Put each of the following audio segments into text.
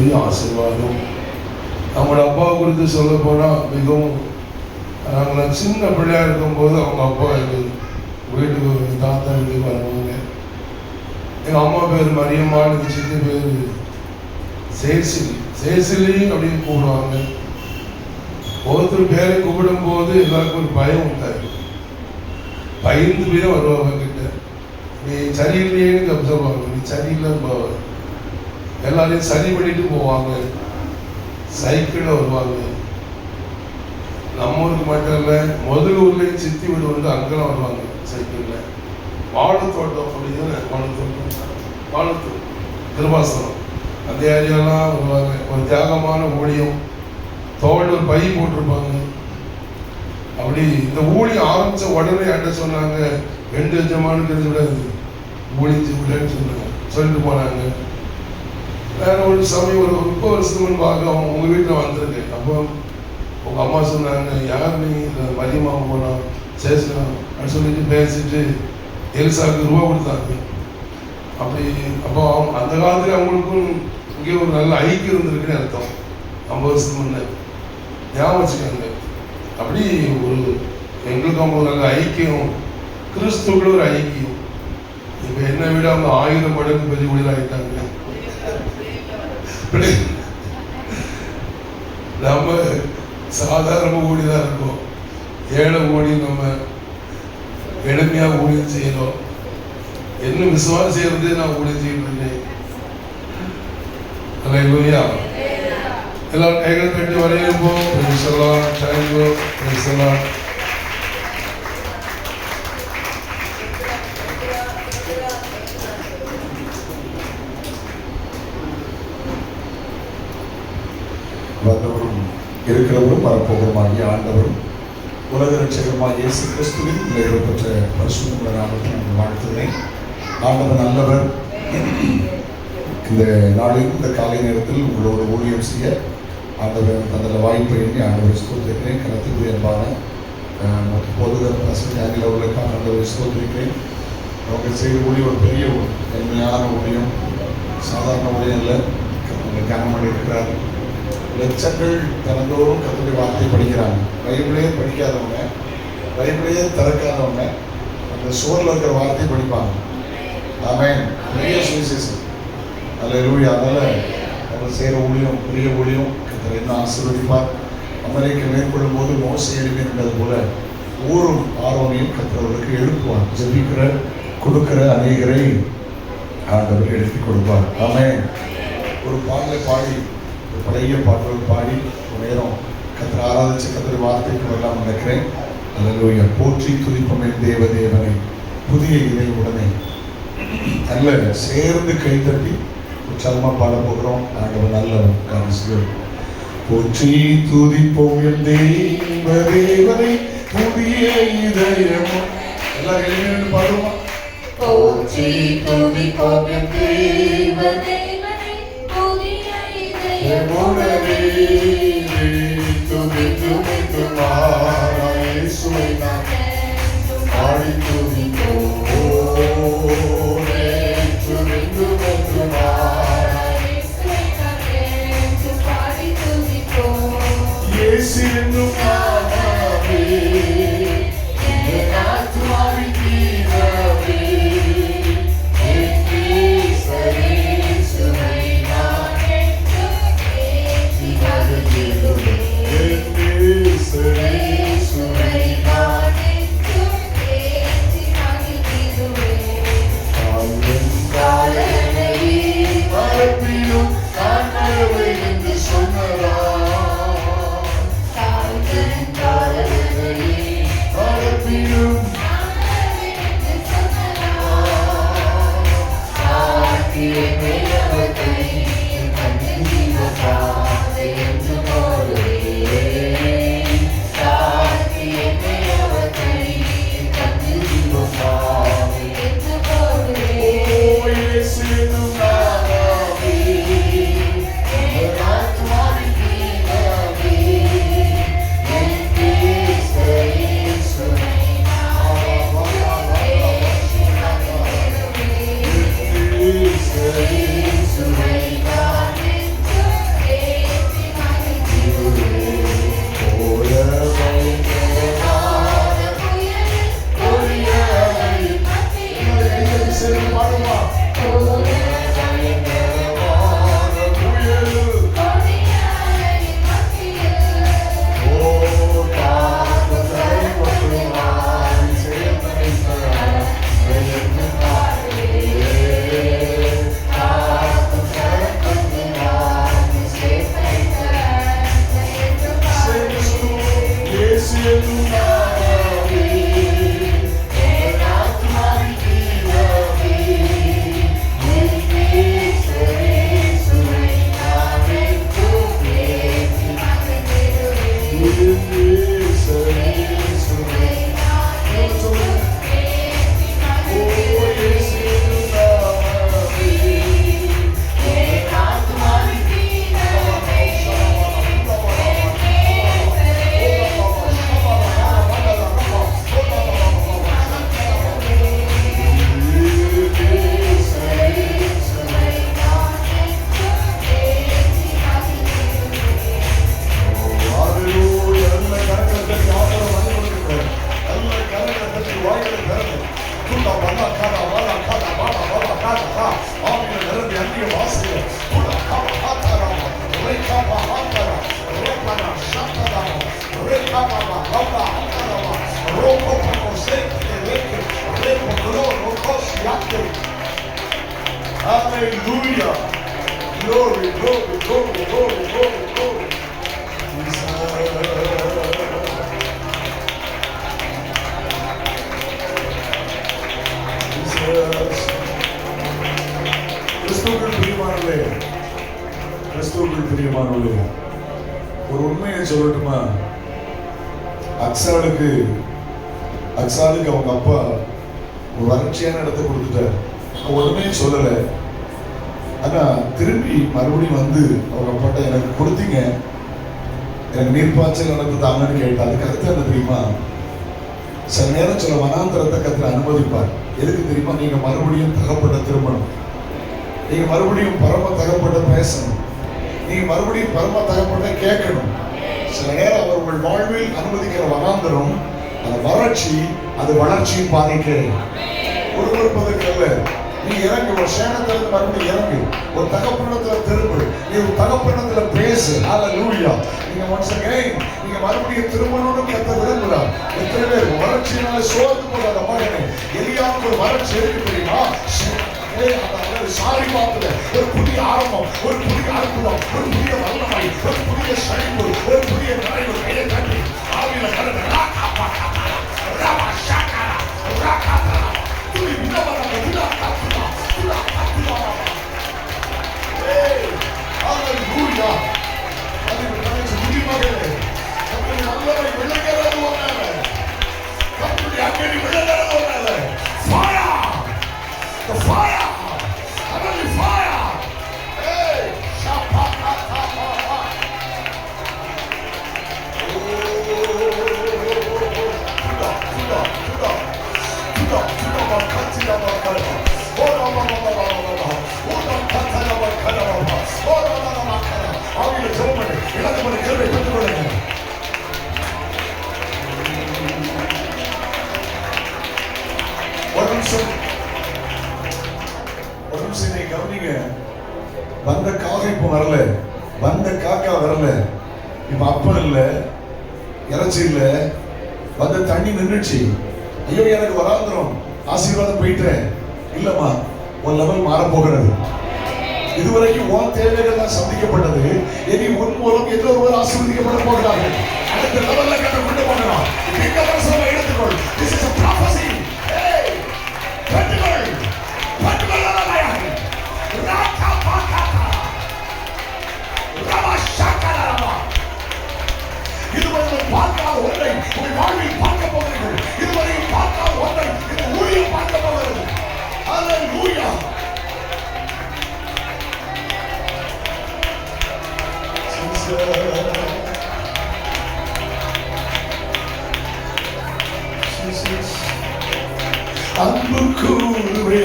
பெரிய ஆசீர்வாதம். நம்மளோட அப்பா குறித்து சொல்ல போனால் மிகவும், நாங்கள் சின்ன பிள்ளையாக இருக்கும்போது அவங்க அப்பா எங்கள் வீட்டுக்கு தாத்தா வீட்டுக்கு வருவாங்க. எங்கள் அம்மா பேர் மரியம்மாள், எங்கள் சித்தி பேர் சேசிலி அப்படின்னு கூப்பிடுவாங்க. ஒருத்தர் பேரை கூப்பிடும்போது எல்லாருக்கும் ஒரு பயம் உண்டாரு. பயந்து போய் தான் வருவாங்க கிட்ட. நீ சரியில்லையேன்னு சொல்லுவாங்க. நீ சரியில்லைன்னு போவாங்க. எல்லாரையும் சரி பண்ணிட்டு போவாங்க. சைக்கிளில் வருவாங்க. நம்ம ஊருக்கு மட்டும் இல்லை, முதல் ஊர்லேயும் சித்தி வீடு வந்து அங்கெல்லாம் வருவாங்க சைக்கிளில். வாழைத்தோட்டம் அப்படின்னு வாழைத்தோட்டம் திருவாசனம் அந்த ஏரியாலாம் வருவாங்க. ஒரு தியாகமான ஊழியம். தோல் ஒரு பை போட்டிருப்பாங்க. அப்படி இந்த ஊழியம் ஆரம்பித்த உடனே அட்ட சொன்னாங்க, 2 எஜமானுக்கு விடாது ஊழிச்சு விடன்னு சொன்னாங்க. சொல்லிட்டு போனாங்க. வேற ஒரு சமயம் ஒரு 30 வருஷத்துக்கு முன்பாக அவங்க உங்கள் வீட்டில் வந்திருக்கேன். அப்போ உங்கள் அம்மா சொன்னாங்க, யார் நீ மதியமா போனோம் சேஷனா அப்படின்னு சொல்லிட்டு பேசிட்டு எல்சாவுக்கு ரூபா கொடுத்தாங்க. அப்படி அப்போ அவங்க அந்த காலத்தில் அவங்களுக்கும் இங்கே ஒரு நல்ல ஐக்கியம் இருந்திருக்குன்னு அர்த்தம். 50 வருஷத்துக்கு முன்னே ஞாபகம் வச்சுக்காங்க. அப்படி ஒரு எங்களுக்கு அவங்க நல்ல ஐக்கியம், கிறிஸ்துக்குள்ள ஒரு ஐக்கியம். இப்போ என்ன விட அவங்க 1000 மடங்கு பெரிய ஊழியர் ஆகிட்டாங்க. நம்ம சாதாரண ஊழியதான் இருக்கோம். ஏழை ஊழி நம்ம எளிமையாக ஊழியம் செய்யணும். என்ன விசுவாசம் செய்யறது நான் ஊழியம் செய்யணும். அல்லேலூயா. எல்லாரும் கைகளை தட்டி வரையிருப்போம். சொல்லலாம் தேங்க்யூ சொல்லலாம். வந்தவரும் இருக்கிறவரும் வரப்போகிறமாகிய ஆண்டவரும் உலக ரட்சகருமாகிய இயேசு கிறிஸ்துவின் பெற்ற பரிசுத்த நாமத்தை நான் வாழ்த்துகிறேன். ஆண்டவர் நல்லவர். இந்த நாளில் இந்த காலை நேரத்தில் உங்களோட ஊழியம் செய்ய ஆண்டவர் தந்த வாய்ப்பை எண்ணி ஆண்டவரை ஸ்தோத்திரிக்கிறேன். கருத்துக்கு அன்பான பொதுகர் பசங்க உள்ளக்காக ஆண்டவரை ஸ்தோத்திரிக்கிறேன். அவங்க செய்த ஊழியம் ஒரு பெரிய எளிமையான ஊழியம், சாதாரண ஊழியம் இல்லை. கனம் பண்ணி இருக்கிறார். லட்சங்கள் தினந்தோறும் கர்த்தருடைய வார்த்தை படிக்கிறாங்க. பைபிளே படிக்காதவங்க, பைபிளையே திறக்காதவங்க அந்த சோரில் இருக்கிற வார்த்தை படிப்பாங்க. ஆமென். பெரிய சுவிசேஷம். அல்லேலூயா. அதனால் அவங்க செய்கிற ஊழியம் பெரிய ஊழியம். கர்த்தர் என்ன ஆசீர்வதிப்பார். அமெரிக்கா மேற்கொள்ளும் போது மோசே எழுப்பினது போல ஊரும் ஆரோனையும் கர்த்தர்களுக்கு எழுப்புவார். ஜெபிக்கிற கொடுக்கிற அநேகரை ஆண்டவர் எழுப்பி கொடுப்பார். ஆமென். ஒரு பாடலை பாடி, ஒரு பழைய பாடல்கள் பாடி ஒரு நேரம் கர்த்தர் ஆராதிச்சு கர்த்தர் வார்த்தைக்கு வரலாம் நினைக்கிறேன். அல்லேலூயா. போற்றி துதிப்போமே தேவதேவனை புதிய இதை உடனே நல்ல சேர்ந்து கைத்தட்டி உற்சாகமா பாட போகிறோம். ஆண்டவர் நல்லவன். காரணம் போற்றி துதிப்போம் என் தேவதேவனை புதிய இதயம். எல்லாரும் எழுந்து பாடுவோம். போற்றி துதிப்போம் என் தேவதேவனை புதிய இதயமுடனே துதித்து இயேசுவை நாம் பாடி துதிப்போம். Hallelujah. Glory, glory, glory, glory, glory, glory. கிறிஸ்துவுக்குள் பிரியமானவர்களே, ஒரு உண்மையை சொல்லட்டுமா? அக்ஸாலுக்கு அவங்க அப்பா ஒரு வறட்சியான இடத்தை கொடுத்துட்டார். ஒண்ணுமே சொல்லல. ஆனா திரும்பி மறுபடியும் வந்து அவங்க அப்பாட்ட எனக்கு கொடுத்தீங்க, எனக்கு நீர்ப்பாய்ச்சல் நடந்து தாங்கன்னு கேட்டா. அதுக்கு அர்த்தம் என்ன தெரியுமா? சில நேரம் சில வனாந்தரத்தை கத்திர அனுமதிப்பார். எதுக்கு தெரியுமா? நீங்க மறுபடியும் தகப்பட்ட திரும்பணும், நீங்க மறுபடியும் பரம தகப்பட்ட பேசணும், நீங்க மறுபடியும் பரம தகப்பட்ட கேட்கணும். சில நேரம் அவர் உங்கள் வாழ்வில் அனுமதிக்கிற வனாந்தரம், அந்த வறட்சி, அது வளர்ச்சியும் பாதிக்கிறது. ஒருவருப்பதற்கு அல்ல. நீ இறங்கு, ஒரு சேனத்திலிருந்து மறுபடியும் இறங்கு, ஒரு தகப்பனத்துல திரும்ப, நீ ஒரு தகப்பனத்துல பேசு. ஹல்லேலூயா. நீங்க once again நீங்க மறுபடியும் திரும்பணும்னு கத்த விரும்புறார். எத்தனை பேர் வறட்சியினால சோர்ந்து போகாத மகனே? எலியாவுக்கு ஒரு வறட்சி இருக்கு தெரியுமா? சாரி பார்த்துல ஒரு புதிய ஆரம்பம், ஒரு புதிய அற்புதம், ஒரு புதிய வல்லமை, ஒரு புதிய செழிப்பு, ஒரு புதிய நிறைவு. கையை கட்டி ஆவியில கலந்து கவனிங்க. வந்த காக்கா இப்ப வரல, வந்த காக்கா வரல. இப்ப அப்பம் இல்ல, இறைச்சி இல்ல, வந்த தண்ணி நின்றுச்சு. ஐயோ எனக்கு வராந்திரம், ஆசீர்வாதம் போயிட்டேன். இல்லம்மா, உன் லெவல் மாற போகிறது. இதுவரைக்கும் உன் தேவைகள் தான் சந்திக்கப்பட்டது. இனி உன் மூலம் எல்லோருவர் ஆசீர்வதிக்கப்பட போகிறார்கள். அடுத்த லெவல்ல கொண்டு போகலாம். இந்த வருஷம் எடுத்துக்கொள். This is a prophecy. Hey, கட்டுகள் கட்டுகள் அலமாய் ராகா பாகாதா ரமா ஷாகரமா. இதுவரை பார்க்காத ஒன்றை உங்கள் வாழ்வில் பார்க்க போகிறீர்கள். இதுவரை பார்க்காத ஒன்றை இந்த ஊழியம் பார்க்க போகிறது. ஹல்லேலூயா. அன்பு கூறுவே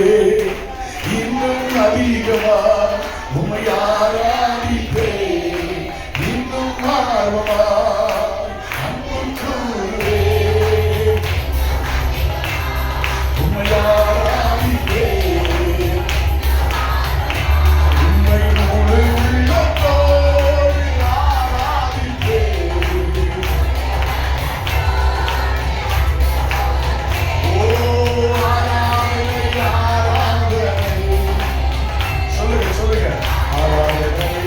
இன்னும் அதிகமா உம்மை ஆராதிப்பே இன்னும் ஆர்வமா. அன்பு கூறுவே உம்மை ஆராதிப்பே உம்மை முழு உள்ளத்தோடு ஆராதிப்பே. சொல்லுங்க ஆராதனை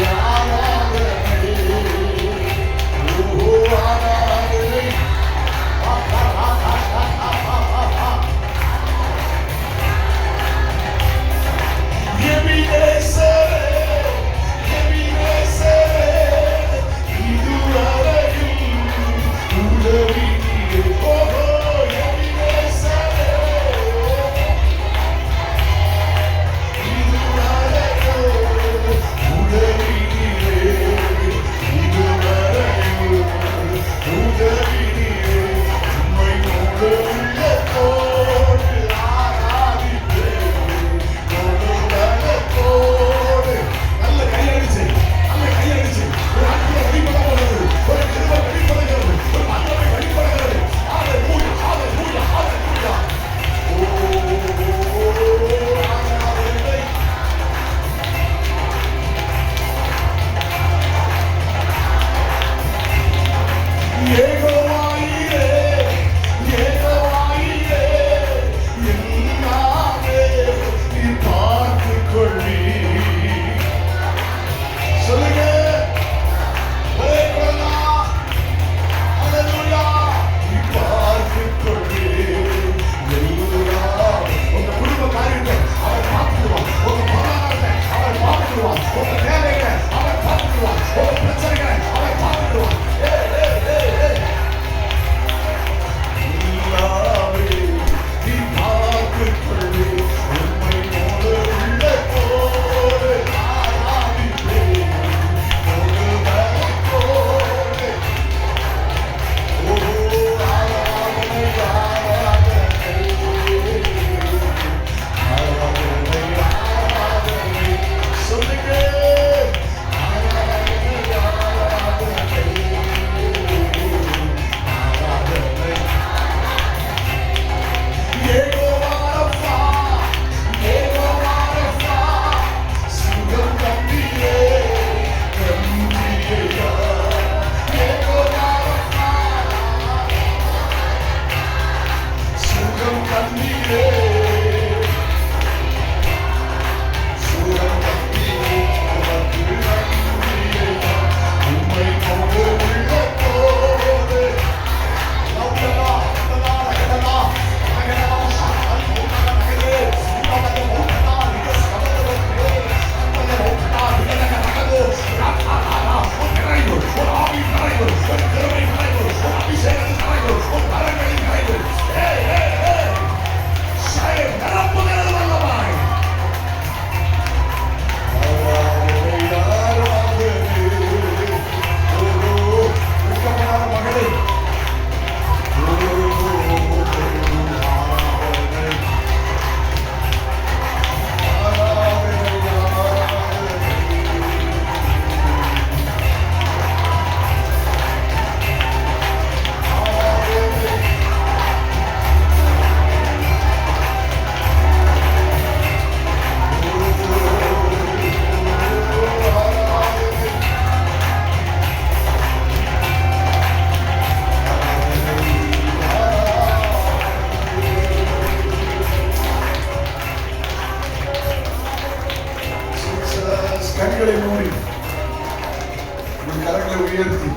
கரங்களை உயர்த்தி,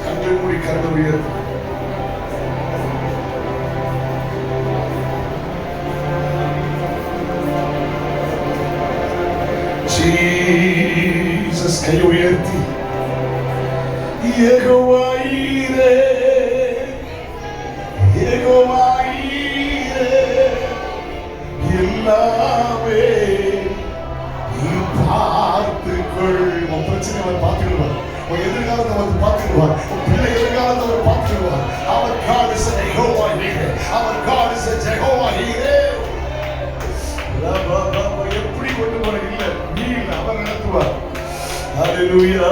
கண்களை மூடி கரங்களை உயர்த்தி. Jesus, கையை உயர்த்தி, யெகோவா ஈரே, யெகோவா ஈரே, எல்லாமே நீ பார்த்துக்கொள். உன் பிரச்சனை அவர் பார்த்துக்கிடுவார், உன் எதிர்காலத்தை அவர் பார்த்துக்கிடுவார், உன் பிள்ளை எதிர்காலத்தை அவர் பார்த்துக்கிடுவார். Our God is a Jehovah Jireh. Our God is a Jehovah Jireh. எப்படி கொண்டு போற இல்ல, நீ அவர் நடத்துவார். ஹalleluya.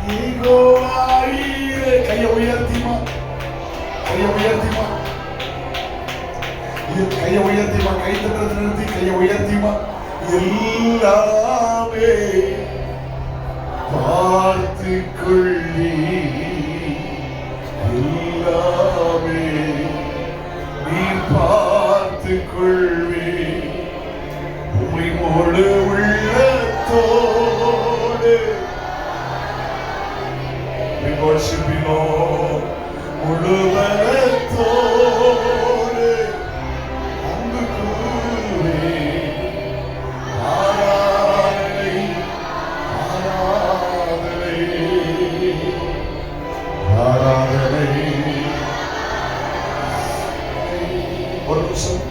யெகோவா ஈரே, கையை உயர்த்திமா, கையை உயர்த்திமா, கையை உயர்த்திமா, கை தட்டுறது நிறுத்தி கையை உயர்த்திமா. எல்லாமே பார்த்து கொள்ளி, எல்லாமே நீ பார்த்து கொள்வி. உம்மையோடு உள்ளத்தோடு we worship you Lord. முழுவலத்தோடு அன்பு கூறி ஆராதனை, ஆராதனை, ஆராதனை. ஒரு நிமிஷம்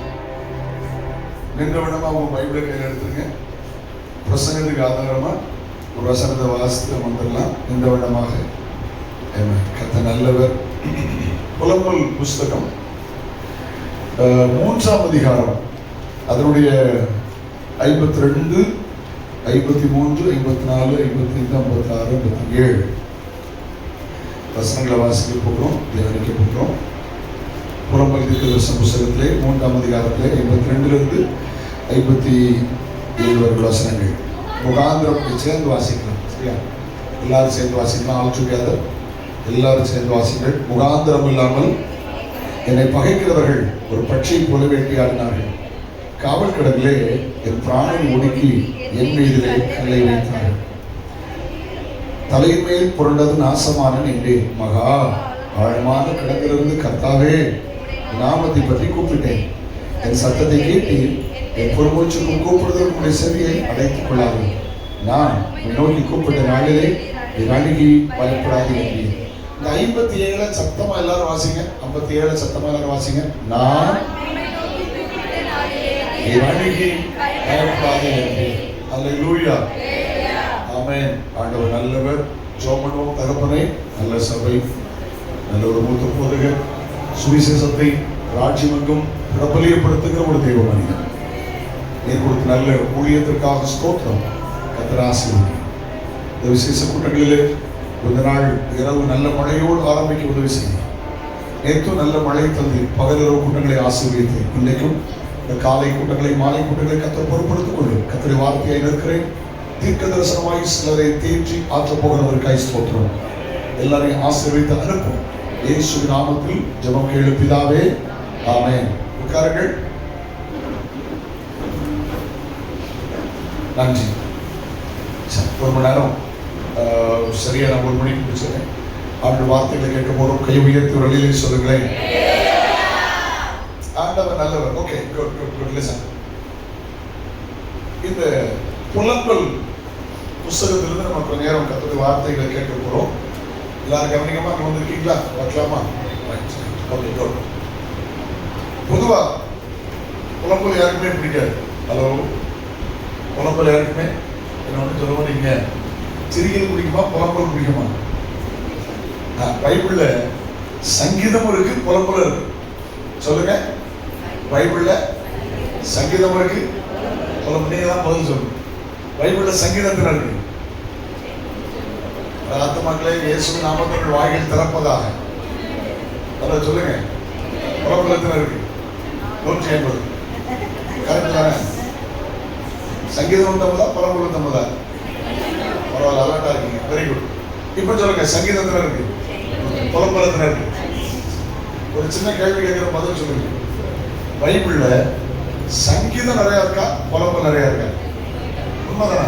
நின்றவிடமா உங்க பைபிளை கையில் எடுத்துருங்க. பிரசங்கத்துக்கு ஆதாரமா ஒரு வசனத்தை வாசித்து வந்துடலாம். நின்றவிடமாக கர்த்தர் நல்லவர். புலம்பல் புஸ்தகம் 3ஆம் அதிகாரம், அதனுடைய 52, 53, 54, 55, 56, 57 வசனங்களை வாசிக்க போகிறோம், தியானிக்க போகிறோம். புலம்பல் தீர்க்கதரிசன புஸ்தகத்திலே 3ஆம் அதிகாரத்திலே 52 57 வரை வசனங்கள் முகாந்திரம் சேர்ந்து வாசிக்கலாம். சரியா? எல்லாரும் சேர்ந்து வாசிக்கலாம். ஆல் டுகெதர், எல்லாரும் சேர்ந்து வாசிங்கள். முகாந்திரம் இல்லாமல் என்னை பகைக்கிறவர்கள் ஒரு பட்சியை போல வேட்டையாடினார்கள். காவல் கடலிலே என் பிராணனை ஒடுக்கி என் மீதிலே கல்லை வைத்தார்கள். தலையின் மேல் புரண்டது நாசமான என்றேன். மகா ஆழமான கடலிலிருந்து கர்த்தாவே நாமத்தை பற்றி கூப்பிட்டேன். என் சத்தத்தை கேட்டு என் பொறுமூச்சுக்கும் கூப்பிடுதல் உங்களுடைய செவியை அடைத்துக் கொள்ளாது. நான் நோக்கி கூப்பிட்ட நாளிலே என் அணுகி பயப்படாது என்றேன். இந்த 57 சத்தமா எல்லாரும் வாசிங்க. 57 சத்தமா எல்லாரும் வாசிங்க. நான் என் அணுகி பயப்படாது என்றேன். அல்லேலூயா, ஆமென். ஆண்டவர் நல்லவர். ஜெபம் பண்ணுவோம். தகப்பனே, நல்ல சபை, நல்ல ஒரு மூத்த போதகர், சுவிசேஷத்தை ராஜ்யமெங்கும் பிரபலியப்படுத்துகிற ஒரு தெய்வ மனிதன், நீர் கொடுத்த நல்ல ஊழியத்திற்காக ஸ்தோத்திரம். கர்த்தர் ஆசீர்வதிங்க. இந்த விசேஷ கூட்டங்களிலே இந்த நாள் இரவு நல்ல மழையோடு ஆரம்பிக்க உதவி செய்யுங்க. நேற்றும் நல்ல மழை தந்து பகலிரவு கூட்டங்களை ஆசீர்வதித்து இன்றைக்கும் இந்த காலை கூட்டங்களை மாலை கூட்டங்களை கர்த்தர் பொறுப்படுத்திக் கொள்ளும். கர்த்தருடைய வார்த்தையை நிற்கிறேன். தீர்க்க தரிசனமாய் சிலரை தேற்றி ஆற்றப் போகிறவருக்காய் ஸ்தோத்திரம். எல்லாரையும் ஆசீர்வதித்து அனுப்பும். இயேசுவின் நாமத்தில் ஜெபம் கேளு பிதாவே, ஆமென். உட்காருங்கள். நன்றி. ஒரு மணி நேரம் சரியா நான் 1 மணிக்கு முடிச்சிருக்கேன். ஆண்டு வார்த்தைகளை கேட்க போறோம். கை உயர்த்தி ஒரு அழிலை சொல்லுங்களேன். ஆண்டவர் நல்லவர். Okay, good good good. Listen. இந்த புலம்பல் புஸ்தகத்திலிருந்து நம்ம கொஞ்ச நேரம் கர்த்தருடைய வார்த்தைகளை கேட்க போறோம். எல்லாரும் கவனிக்கமா அங்கே வந்திருக்கீங்களா? பார்க்கலாமா? Okay, good. பொதுவா புலம்பல் யாருக்குமே பிடிக்காது. ஹலோ, புலம்பல் யாருக்குமே என்ன ஒன்று சொல்ல மாட்டீங்க. சிரிக்கிறது பிடிக்குமா, புலம்பல் பிடிக்குமா? பைபிள்ல சங்கீதம் இருக்கு, புலம்பல் இருக்கு. சொல்லுங்க. பைபிள்ல சங்கீதம் இருக்கு, புலம்பல். நீங்க தான் பதில் சொல்லுங்க. பைபிள்ல சங்கீதத்தில் இருக்கு. ஆத்துமாக்களே, இயேசுவின் நாமத்தில் வாயில் திறப்பதாக. அதை சொல்லுங்க. புலம்பலத்தில் இருக்கு 150. கரெக்ட் தானே? சங்கீதம் தம்பதா, புலம்பல் தம்பதா? பரவாயில்ல, அலர்ட்டா இருக்கீங்க. Very good. இப்ப சொல்லுங்க. சங்கீதத்துல இருக்கு, புலம்பலத்துல இருக்கு. ஒரு சின்ன கேள்வி கேட்கிற பதில் சொல்லுங்க. பைபிள்ல சங்கீதம் நிறைய இருக்கா, புலம்பல் நிறைய இருக்கா? உண்மைதானே?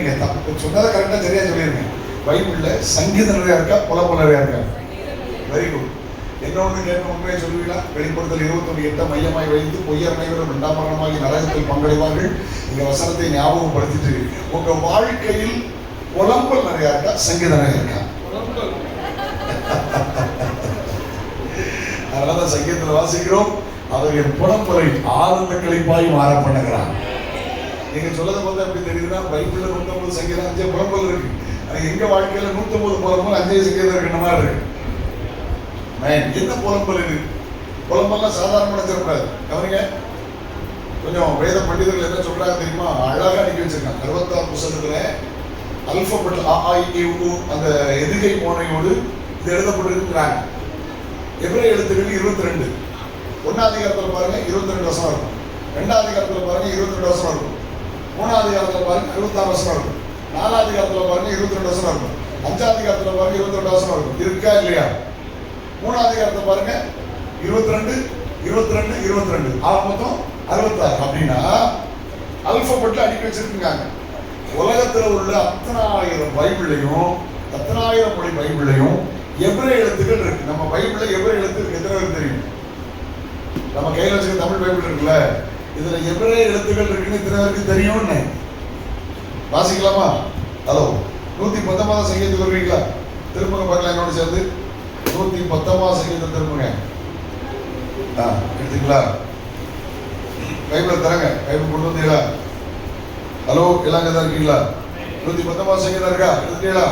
நீங்க சொன்னதை கரெக்டா சரியா சொல்லிருங்க. பைபிள்ல சங்கீதம் நிறையா இருக்கா, புலம்பல் நிறையா இருக்கா? Very good. என்ன ஒன்று கேட்க உண்மையை சொல்லுவீங்களா? வெளிப்படுத்தல் 21:8 மையமாய் வைத்து பொய்யர் அனைவரும் இரண்டாம் மரணமாகி நரகத்தில் பங்கடைவார்கள். இந்த வசனத்தை ஞாபகப்படுத்திட்டு உங்க வாழ்க்கையில் புலம்பல் நிறையா இருக்கா, சங்கீதம் நிறையா இருக்கா? அதனால சங்கீதத்தில் வாசிக்கிறோம், அவர் என் புலம்பலை ஆனந்த கழிப்பாய் மாற பண்ணுகிறான். நீங்க சொல்லதை பார்த்தா எப்படி தெரியுதுன்னா, பைபிள்ல 150 சங்கீதம் 5 புலம்பல் இருக்கு. எங்க வாழ்க்கையில 150 புலம்பல் 5 சங்கீதம் இருக்கிற மாதிரி இருக்கு. என்ன புலம்பல் இது? புலம்பெல்லாம் சாதாரண நினைச்சிடக்கூடாது. கவனிங்க, கொஞ்சம் வேத பண்டிதர்கள் என்ன சொல்றாங்க தெரியுமா? அழகா அடிக்க வச்சிருக்காங்க. 66 புத்தகத்துல அல்பபெட் அந்த எதுகை மோனையோடு இது எழுதப்பட்டிருக்கிறாங்க. எபிரேய எழுத்துக்கள் 22. 1ஆம் அதிகாரத்தில் பாருங்க 22 வசனம் இருக்கும். 2ஆம் அதிகாரத்தில் பாருங்க 22 வசனம் இருக்கும். 3ஆம் அதிகாரத்தில் பாருங்க 26 வசனம் இருக்கும். 4ஆம் அதிகாரத்தில் பாருங்க 22 வசனம் இருக்கும். 5ஆம் அதிகாரத்தில் பாருங்க 22 வசனம் இருக்கும். இருக்கா இல்லையா? 3ஆம் அதிகாரத்தை பாருங்க 22 22 22 மொத்தம் 66. அப்படின்னா அல்பபெட்ல அடிக்க வச்சிருக்காங்க. உலகத்துல உள்ள அத்தனை ஆயிரம் பைபிளையும், அத்தனை ஆயிரம் மொழி பைபிளையும் எபிரேய எழுத்துக்கள் இருக்கு. நம்ம பைபிள்ல எபிரேய எழுத்து எத்தனை பேருக்கு தெரியும்? நம்ம கையில் வச்சுக்க தமிழ் பைபிள் இருக்குல்ல, இதுல எபிரேய எழுத்துக்கள் இருக்குன்னு எத்தனை பேருக்கு தெரியும்னு வாசிக்கலாமா? ஹலோ, 119 சங்கீதத்துக்கு வருவீங்களா? திரும்புங்க பார்க்கலாம் என்னோட சேர்ந்து. 119 சங்கீதம் திரும்புங்க. எடுத்துங்களா? பைபிளை தரங்க. பைபிள் கொண்டு வந்தீங்களா? ஹலோ, எல்லாம் தான் இருக்கீங்களா? 119 சங்கீதம் இருக்கா? எடுத்துட்டீங்களா?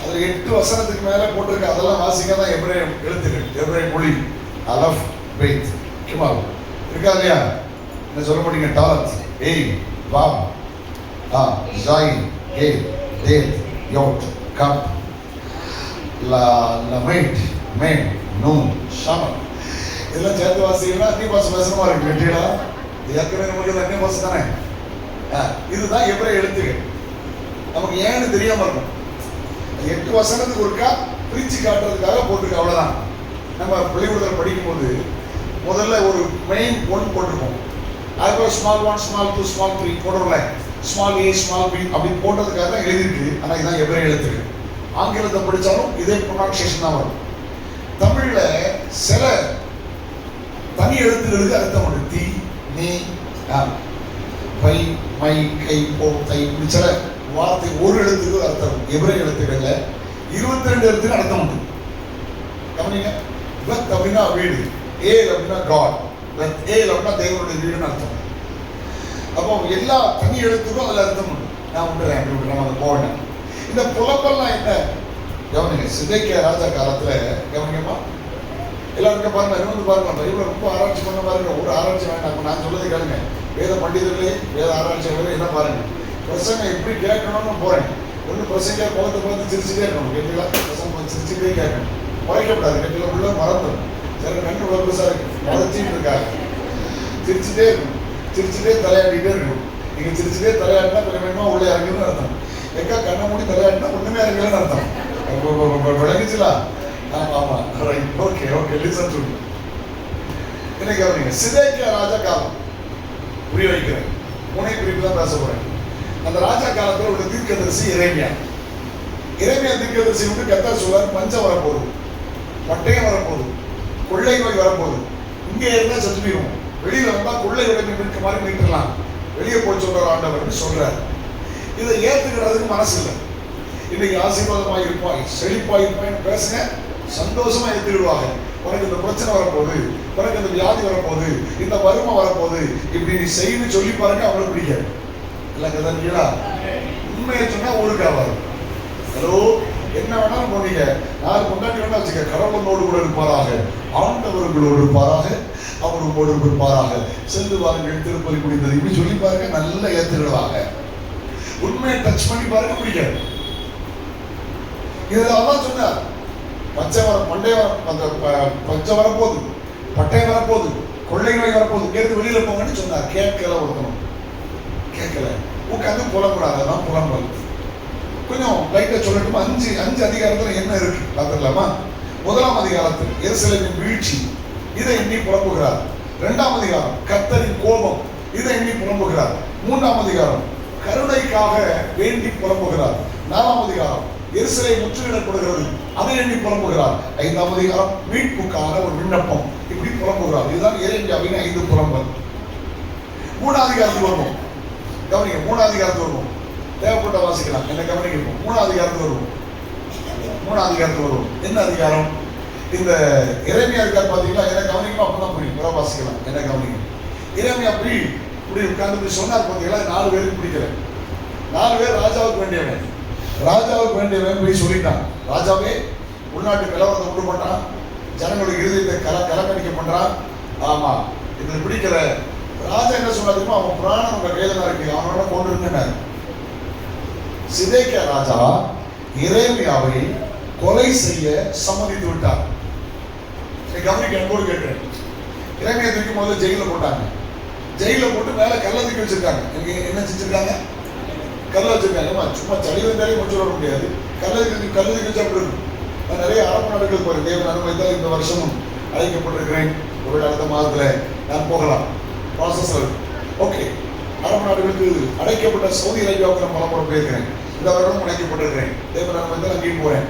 அதுல 8 வசனத்துக்கு மேல போட்டிருக்கு. அதெல்லாம் வாசிக்க தான் எபிரேய எழுத்துக்கள், எபிரேய மொழி. அலஃப், பெய்த், கிமால் இருக்கா இல்லையா? என்ன சொல்ல மாட்டீங்க? டாலத், ஏய், வாவ், ஜாய், ஏ, தேத், யோட், கப், லமைட், மேன், நூன், ஷமன். இதெல்லாம் சேர்த்து வாசிங்கன்னா அந்நிய பாஷை பேசுறமா இருக்கு. கேட்டீங்களா? ஏற்கனவே நமக்கு அந்நிய பாஷை தானே. இதுதான் எபிரேய எழுத்துக்கள். நமக்கு ஏன்னு தெரியாம இருக்கும். 8 வசனத்துக்கு ஒருக்கா பிரிச்சு காட்டுறதுக்காக போட்டிருக்கு, அவ்வளவுதான். நம்ம பள்ளிக்கூடத்தில் படிக்கும் போது முதல்ல ஒரு மெயின் 1 போட்டிருக்கோம். அதுக்கு ஸ்மால் 1, ஸ்மால் 2, ஸ்மால் 3 போடுறோம்ல. ஸ்மால் ஏ, ஸ்மால் பி அப்படி போட்டதுக்காக தான் எழுதிருக்கு. ஆனா இதுதான் எபிரேய எழுத்துக்கள். ஆங்கிலத்தை படித்தாலும் இதே ப்ரொனன்சியேஷன் தான் வரும். தமிழ்ல சில தனி எழுத்துக்களுக்கு அர்த்தம் உண்டு. தி, நீ, பை, மை, கை, போ, தை, இப்படி சில வார்த்தை ஒரு எழுத்துக்கு அர்த்தம். எபிரேய எழுத்துக்கள்ல 22 எழுத்துக்கு அர்த்தம் உண்டு. கவனிங்க. பத் அப்படின்னா வீடு, ஏல் அப்படின்னா காட், ஏல் அப்படின்னா தேவனுடைய வீடுன்னு அர்த்தம். அப்போ எல்லா தனி எழுத்துக்கும் அதில் அர்த்தம் உண்டு. நான் விட்டுறேன், அப்படி விட்டுறேன், அதை போவேன். இந்த புலம்பெல்லாம் என்ன? கவனிங்க. சிதைக்கியா ராஜா காலத்துல கவனிங்கம்மா, எல்லாருக்கும் பாருங்க, இன்னொன்று பாருங்க, பைபிளை ரொம்ப ஆராய்ச்சி பண்ண பாருங்க. ஒரு ஆராய்ச்சி வேண்டாம், நான் சொல்லதை கேளுங்க. வேத பண்டிதர்களே, வேத ஆராய்ச்சியாளர்களே என்ன பாருங்க, பிரசங்க எப்படி கேட்கணும்னு போறேன். ஒன்று பிரசங்க பார்த்து சிரிச்சுட்டே இருக்கணும். கேட்டீங்களா? பிரசங்க சிரிச்சுட்டே கேட்கணும், குறைக்கப்படாது. கேட்டீங்களா? உள்ள மறந்துடும். சில கண்ணு உள்ள பெருசா இருக்கு, மறைச்சிட்டு இருக்காங்க. சிரிச்சுட்டே இருக்கணும், சிரிச்சுட்டே தலையாடிட்டே இருக்கணும். நீங்க சிரிச்சுட்டே தலையாடினா கொஞ்சம் கொஞ்சமா உள்ள இறங்குன்னு அர்த்தம். எக்கா கண்ணை மூடி தலையாடினா ஒண்ணுமே இறங்கலன்னு அர்த்தம். விளங்குச்சுலா? ஆமா, right, okay, okay, listen to me. என்ன கவனிங்க. சிதைக்கியா ராஜா காலம் புரிய வைக்கிறேன். புனை குறிப்பு தான் பேச போறேன். அந்த ராஜா காலத்துல ஒரு தீர்க்கதரிசி எரேமியா. எரேமியா தீர்க்கதரிசி வந்து கர்த்தர் சொல்றார், பஞ்சம் வரப்போகுது, பட்டயம் வரப்போகுது, கொள்ளை நோய் வரப்போகுது. இங்கே இருந்தா செத்து போயிடும், வெளியில வந்தா கொள்ளை உடனே மீட்க மாதிரி மீட்டுலாம், வெளியே போய் சொல்ற ஆண்டவர் சொல்றாரு. இதை ஏத்துக்கிறதுக்கு மனசு இல்லை. இன்னைக்கு ஆசீர்வாதமாக இருப்பாய், செழிப்பாய் இருப்பாய்ன்னு பேசுங்க, சந்தோஷமா ஏற்றுக்கிடுவாங்க. உனக்கு இந்த பிரச்சனை வரப்போகுது, உனக்கு இந்த வியாதி வரப்போகுது, இந்த வறுமை வரப்போகுது, இப்படி நீ செய்து சொல்லி பாருங்க, அவங்களுக்கு பிடிக்காது. இல்லைங்களா? உண்மையை சொன்னா ஊருக்கு ஆவாது. ஹலோ, என்ன வேணாலும் போனீங்க, 4 கொண்டாட்டி வேணா வச்சுக்க, கடவுளோடு கூட இருப்பாராக, ஆண்டவர்களோடு இருப்பாராக, அவர் உங்களோடு இருப்பாராக, சென்று வாருங்கள் திருப்பதி குடிந்தது, இப்படி சொல்லி பாருங்க, நல்லா ஏற்றுக்கிடுவாங்க. உண்மையை டச் பண்ணி பாருங்க, பிடிக்காது. இதெல்லாம் சொன்னார். பச்சை வர பண்டைய அந்த பச்சை வரப்போகுது, பட்டயம் வரப்போகுது, கொள்ளை நோய் வரப்போகுது, கேட்டு வெளியில போங்கன்னு சொன்னார். கேட்கல, ஒருத்தனும் கேட்கல. உட்காந்து புலம்புறாங்க. அதான் புலம்பல். கொஞ்சம் லைட்டா சொல்லட்டும். 5 அதிகாரத்துல என்ன இருக்கு பார்த்துக்கலாமா? 1ஆம் அதிகாரத்தில் எருசலேமின் வீழ்ச்சி, இதை எண்ணி புலம்புகிறார். 2ஆம் அதிகாரம் கர்த்தரின் கோபம், இதை எண்ணி புலம்புகிறார். 3ஆம் அதிகாரம் கருணைக்காக வேண்டி புலம்புகிறார். 4ஆம் அதிகாரம் எருசலேம் முற்றுகையிடப்படுகிறது, அதை எண்ணி புலம்புகிறார். 5ஆம் அதிகாரம் மீட்புக்கான ஒரு விண்ணப்பம், இப்படி புலம்புகிறார். இதுதான் எரேமியாவின் 5 புலம்பல். 3ஆம் அதிகாரத்துக்கு வருவோம். கவனிங்க, 3ஆம் அதிகாரத்துக்கு வருவோம். தேவைப்பட்ட வாசிக்கலாம், என்ன கவனிக்கணும். 3ஆம் அதிகாரத்துக்கு வருவோம். 3ஆம் அதிகாரத்துக்கு வருவோம். என்ன அதிகாரம்? இந்த எரேமியா இருக்கார் பாத்தீங்களா, என்ன கவனிக்கணும், அப்பதான் புரியும். புற வாசிக்கலாம், என்ன கவனிக்கணும். எரேமியா அப்படி இப்படி உட்கார்ந்து சொன்னார் பாத்தீங்களா, 4 பேருக்கு பிடிக்கல. 4 பேர் ராஜாவுக்கு வேண்டியவன், ராஜாவுக்கு வேண்டியவன் போய் சொல்லிட்டான். ராஜாவே, உள்நாட்டு கலவரத்தை உண்டு பண்றான், ஜனங்களுக்கு இருதயத்தை கலக்கடிக்க பண்றான். ஆமா, இது பிடிக்கல. ராஜா என்ன சொன்னாருமா, அவன் பிராணம் உங்க கையில தான் இருக்கு, அவனோட கொண்டு இருந்தேன். சிதேக்கியா ராஜா எரேமியாவை கொலை செய்ய சம்மதித்து விட்டார். கவனிக்க அன்போடு கேட்கிறேன். எரேமியா தூக்கி முதல்ல ஜெயில போட்டாங்க. ஜெயில போட்டு மேல கல்ல தூக்கி வச்சிருக்காங்க. என்ன செஞ்சிருக்காங்க? கல்ல வச்சிருக்காங்க. சும்மா சளி வந்தாலே கொஞ்சம் வர முடியாது. கல்ல தூக்கி வச்சா அப்படி இருக்கும். நான் நிறைய அரபு நாடுகள் போறேன். தேவன் அனுமதித்தால் இந்த வருஷமும் அழைக்கப்பட்டிருக்கிறேன். ஒரு அடுத்த மாதத்துல நான் போகலாம். Process okay. அரபு நாடுகளுக்கு அடைக்கப்பட்ட சவுதி அரேபியாவுக்கு நான் பலமுறை போயிருக்கிறேன். இந்த வருடம் அடைக்கப்பட்டிருக்கிறேன். தேவன் அனுமதித்தால் அங்கேயும் போறேன்.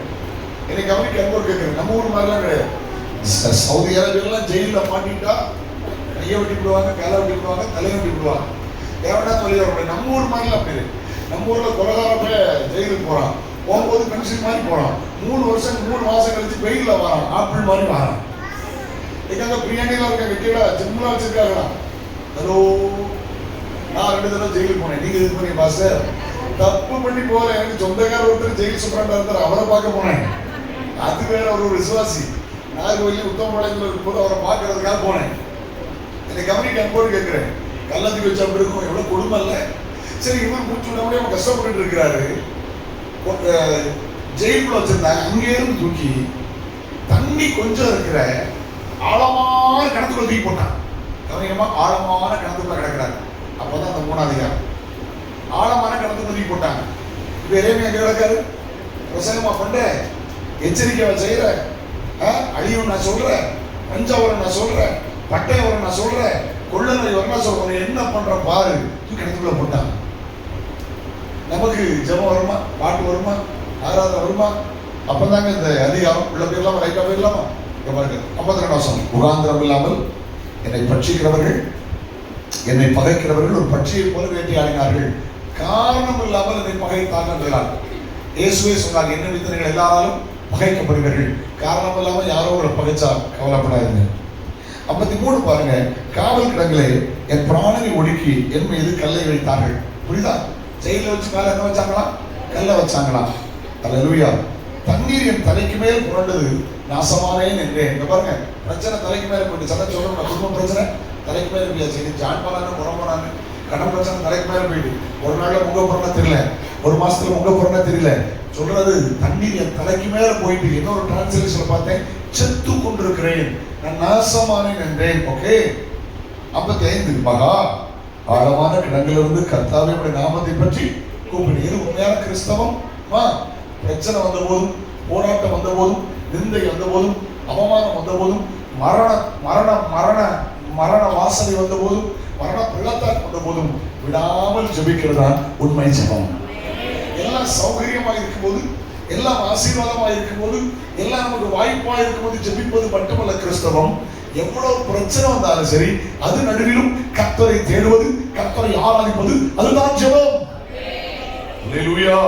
என்னை கவனிக்க அன்போடு கேட்கிறேன். நம்ம ஊர் மாதிரிலாம் கிடையாது. சவுதி அரேபியாலாம் ஜெயிலில் மாட்டிட்டா கையை வெட்டி விடுவாங்க, காலை வெட்டி விடுவாங்க, தலையை வெட்டி விடுவாங்க. தேவனா சொல்லி நம்ம ஊர் மாதிரிலாம் அப்படி. நம்ம ஊர்ல கொலகாரப்ப ஜெயிலுக்கு போறான், போகும்போது பென்ஷன் மாதிரி போறான். 3 வருஷம் 3 மாசம் கழிச்சு வெயில்ல வரான், ஆப்பிள் மாதிரி வரான். எங்க பிரியாணிலாம் இருக்காங்க, கீழே ஜிம்லாம் வச்சிருக்காங்களா. ஹலோ, நான் 2 தடவை ஜெயிலுக்கு போனேன். நீங்க இது பண்ணி பாஸ்டர் தப்பு பண்ணி போல. எனக்கு சொந்தக்கார ஒருத்தர் ஜெயில் சூப்பராண்டா இருந்தார், அவரை பார்க்க போனேன். அது வேற ஒரு விசுவாசி. நாகர்கோவில் உத்தமபாளையத்தில் இருக்கும்போது அவரை பார்க்கறதுக்காக போனேன். என்னை கவனிக்க அன்போடு கேட்கிறேன். கள்ளத்துக்கு வச்சா அப்படி இருக்கும், எவ்வளவு கொடுமை இல்லை. சரி, இவர் மூச்சு விட முடியாம கஷ்டப்பட்டு இருக்கிறாரு. ஜெயிலுக்குள்ள வச்சிருந்தாங்க. அங்கே இருந்து தூக்கி தண்ணி கொஞ்சம் இருக்கிற ஆழமான கிணத்துக்குள்ள தூக்கி போட்டான். கவனிக்கமா, ஆழமான கிணத்துக்குள்ள கிடக்கிறாரு. அப்பதான் அந்த 3ஆம் அதிகாரம். ஆழமான கிணத்துக்குள்ள தூக்கி போட்டாங்க. இப்ப எரேமியா எங்க கிடக்காரு? பிரசங்கமா பண்ற, எச்சரிக்கை செய்யற, அழியும் நான் சொல்றேன், பஞ்சம் வரும் நான் சொல்றேன், பட்டயம் வரும் நான் சொல்றேன், கொள்ளநோய் வரும் நான் சொல்றேன். என்ன பண்ற பாரு, கிணத்துக்குள்ள போட்டாங்க. நமக்கு ஜெபம் வருமா, பாட்டு வருமா, ஆராதனை வருமா? அப்பதாங்க இந்த அதிகாரம் உள்ள போயிடலாமா, ரைட்டா போயிடலாமா? 52 வருஷம். முகாந்திரம் இல்லாமல் என்னை பட்சிக்கிறவர்கள், என்னை பகைக்கிறவர்கள் ஒரு பட்சியை போல வேட்டையாடினார்கள், காரணம் இல்லாமல் என்னை பகைத்தார்கள். இயேசுவே சொன்னார், என்ன வித்தனைகள் எல்லாராலும் பகைக்கப்படுவீர்கள், காரணம் இல்லாம யாரோ ஒரு பகைச்சா கவலைப்படாதுங்க. 53 பாருங்க. காவல் கிடங்களே என் பிராணனை ஒடுக்கி என் மீது கல்லை வைத்தார்கள். புரியுதா? ஜெயில வச்சு மேல என்ன வச்சாங்களா? கல்லை வச்சாங்களா? அல்லேலூயா. தண்ணீர் என் தலைக்கு மேல் புரண்டது, நாசமானேன் என்றேன். இங்க பாருங்க, பிரச்சனை தலைக்கு மேல போயிட்டு. சட்டம் சொல்றோம், குடும்ப பிரச்சனை தலைக்கு மேல போயாச்சு. ஜான் போனாங்க, புறம் போனாங்க, கடன் பிரச்சனை தலைக்கு மேல போயிட்டு. ஒரு நாள்ல முக புறனா தெரியல, ஒரு மாசத்துல முக புறனா தெரியல. சொல்றது தண்ணீர் என் தலைக்கு மேல போயிட்டு. இன்னொரு டிரான்ஸ்லேஷன்ல பார்த்தேன், செத்து கொண்டிருக்கிறேன், நான் நாசமானேன் என்றேன். ஓகே. 55 மகா ஆழமான கிடங்கிலிருந்து கர்த்தாவே உடைய நாமத்தை பற்றி கூப்பிடு. இது உண்மையான கிறிஸ்தவம். பிரச்சனை வந்த போதும், போராட்டம் வந்த போதும், நிந்தை வந்த போதும், அவமானம் வந்த போதும், மரண மரண மரண மரண வாசனை வந்த போதும், மரண பள்ளத்தாக்கு வந்த போதும் விடாமல் ஜெபிக்கிறதா உண்மை ஜெபம். எல்லாம் சௌகரியமா இருக்கும் போது, எல்லாம் ஆசீர்வாதமா இருக்கும் போது, எல்லாம் நமக்கு வாய்ப்பா இருக்கும் போது ஜெபிப்பது மட்டுமல்ல கிறிஸ்தவம். எவ்வளவு பிரச்சனை வந்தாலும் சரி, அது நடுவிலும் கர்த்தரை தேடுவது, கர்த்தரை ஆராதிப்பது, அதுதான் ஜெபம். அல்லேலூயா.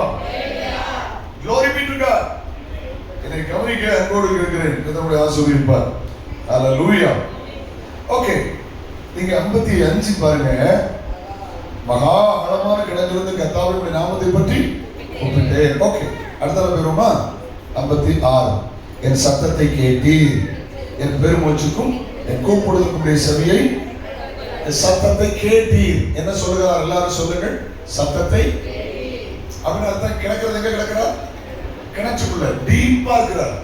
Glory be to God. என்னை கவனிக்க அன்போடு இருக்கிறேன். கர்த்தருடைய ஆசீர்வதிப்பார். அல்லேலூயா. ஓகே, நீங்க 55 பாருங்க. மகா ஆழமான கிடங்கிலிருந்து கர்த்தாவுடைய நாமத்தை பற்றி கூப்பிட்டேன். ஓகே, அடுத்த பேருமா 56. என் சத்தத்தை கேட்டீர், என் பெருமூச்சுக்கும் என் கூப்பிடுவதற்குரிய செவியை, சத்தத்தை கேட்டீர். என்ன சொல்லுகிறார்? எல்லாரும் சொல்லுங்கள், சத்தத்தை. அப்படின்னு அர்த்தம். கிடக்கிறது எங்க கிடக்கிறார்? கிணச்சுக்குள்ள, டீப்பா இருக்கிறார்.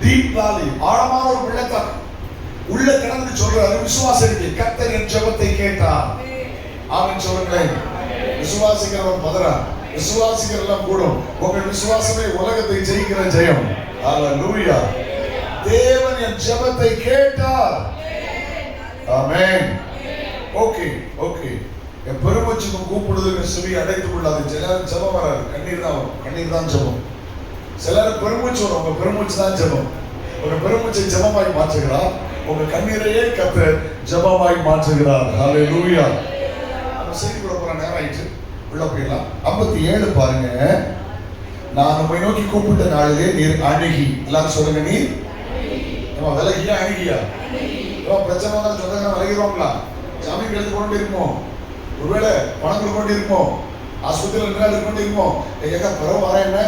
டீப் வேலி, ஆழமான ஒரு பள்ளத்தாக்கு உள்ள கிடந்து சொல்றாரு. விசுவாசிக்கு கர்த்தர் என் ஜெபத்தை கேட்டார். ஆமென் சொல்லுங்களேன். விசுவாசிக்கிறவன் பதறா, விசுவாசிக்கிற எல்லாம் கூடும். உங்கள் விசுவாசமே உலகத்தை ஜெயிக்கிற ஜெயம். அல்லேலூயா. தேவன் என் ஜெபத்தை கேட்டார். ஆமென். Okay okay. என் பெருமூச்சுக்கும் கூப்பிடுதலுக்கு செவி அடைத்து கொள்ளாது. சிலர் ஜெபம் வராது, கண்ணீர் தான் வரும். கண்ணீர் தான் ஜெபம். சிலர் பெருமூச்சு வரும், உங்க பெருமூச்சு தான் ஜெபம். உங்க பெருமூச்சை ஜெபமாய் மாற்றுகிறார். உங்க கண்ணீரையே கர்த்தர் ஜெபமாய் மாற்றுகிறார். ஹல்லேலூயா. நம்ம செய்திக்குள்ள போற நேரம் ஆயிடுச்சு, உள்ள போயிடலாம். 57 பாருங்க. நான் உம்மை நோக்கி கூப்பிட்ட நாளிலே நீர் அணுகி. எல்லாரும் சொல்லுங்க, நீர் விலகியா அணுகியா? பிரச்சனை வந்தாலும் சொந்தக்காரன் விலகிடுவாங்களா? ஜாமீன் எழுதி கொண்டு இருப்போம், ஒருவேளை பணம் கொண்டு இருப்போம், ஆஸ்பத்திரியில் 2 நாள் கொண்டு இருப்போம். எங்க பிறகு வரேன் என்ன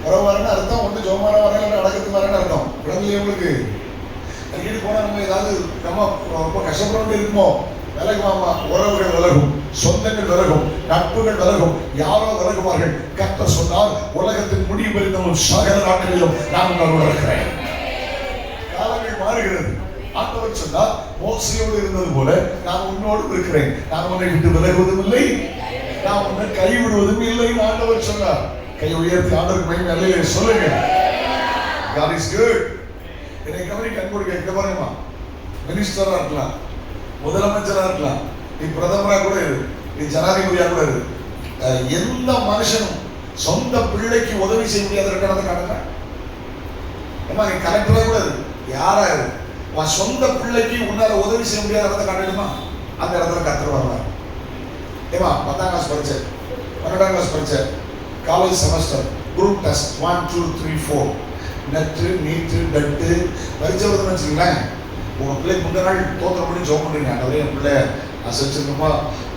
பிறகு வரேன்னு அர்த்தம், ஒன்று ஜோமான வரேன் அடக்கத்துக்கு வரேன்னு அர்த்தம். விளங்கலையே உங்களுக்கு? அடிக்கடி போனால் நம்ம ஏதாவது நம்ம ரொம்ப கஷ்டப்பட இருப்போம். விலகுவாமா? உறவுகள் விலகும், சொந்தங்கள் விலகும், நட்புகள் விலகும், யாரோ விலகுவார்கள். கர்த்தர் சொன்னால் உலகத்தின் முடிவு வரைக்கும் சகல நாட்களிலும் நான் உங்களோடு இருக்கிறேன். காலங்கள் மாறுகிறது. ஆண்டவர் சொன்னால் மோசையோடு இருந்தது போல நான் உன்னோடு இருக்கிறேன். நான் உன்னை விட்டு விலகுவதும் இல்லை, நான் உன்னை கைவிடுவதும் இல்லை. ஆண்டவர் சொன்னார். கை உயர்த்தி ஆண்டவருக்கு மகிமை அல்லேலூயா சொல்லுங்க. God is good. என்னை கவனிக்க அன்போடு கேட்க பாருங்கம்மா. மினிஸ்டரா இருக்கலாம், முதலமைச்சரா இருக்கலாம், நீ பிரதமரா கூட இரு, நீ ஜனாதிபதியா கூட இரு. எந்த மனுஷனும் சொந்த பிள்ளைக்கு உதவி செய்ய முடியாத இருக்கிறத காணுங்க. ஏமா நீ கலெக்டரா கூட இரு, யாரா இரு, உன் சொந்த பிள்ளைக்கு உன்னால உதவி செய்ய முடியாத இடத்த காட்டுமா? அந்த இடத்துல கர்த்தர் வருவார். ஏமா 10ஆம் கிளாஸ் படிச்சேன், 12ஆம் கிளாஸ் படிச்சேன், college semester, group test 1 2 3 4 NET NEET டட்டு பரிச்சை வருதுன்னு வச்சுங்களேன். உங்கள் பிள்ளை முந்தின நாள் தோத்திரம் பண்ணி ஜோம் பண்ணுறீங்க. அதாவது என் பிள்ளை அசைச்சிருக்கோமா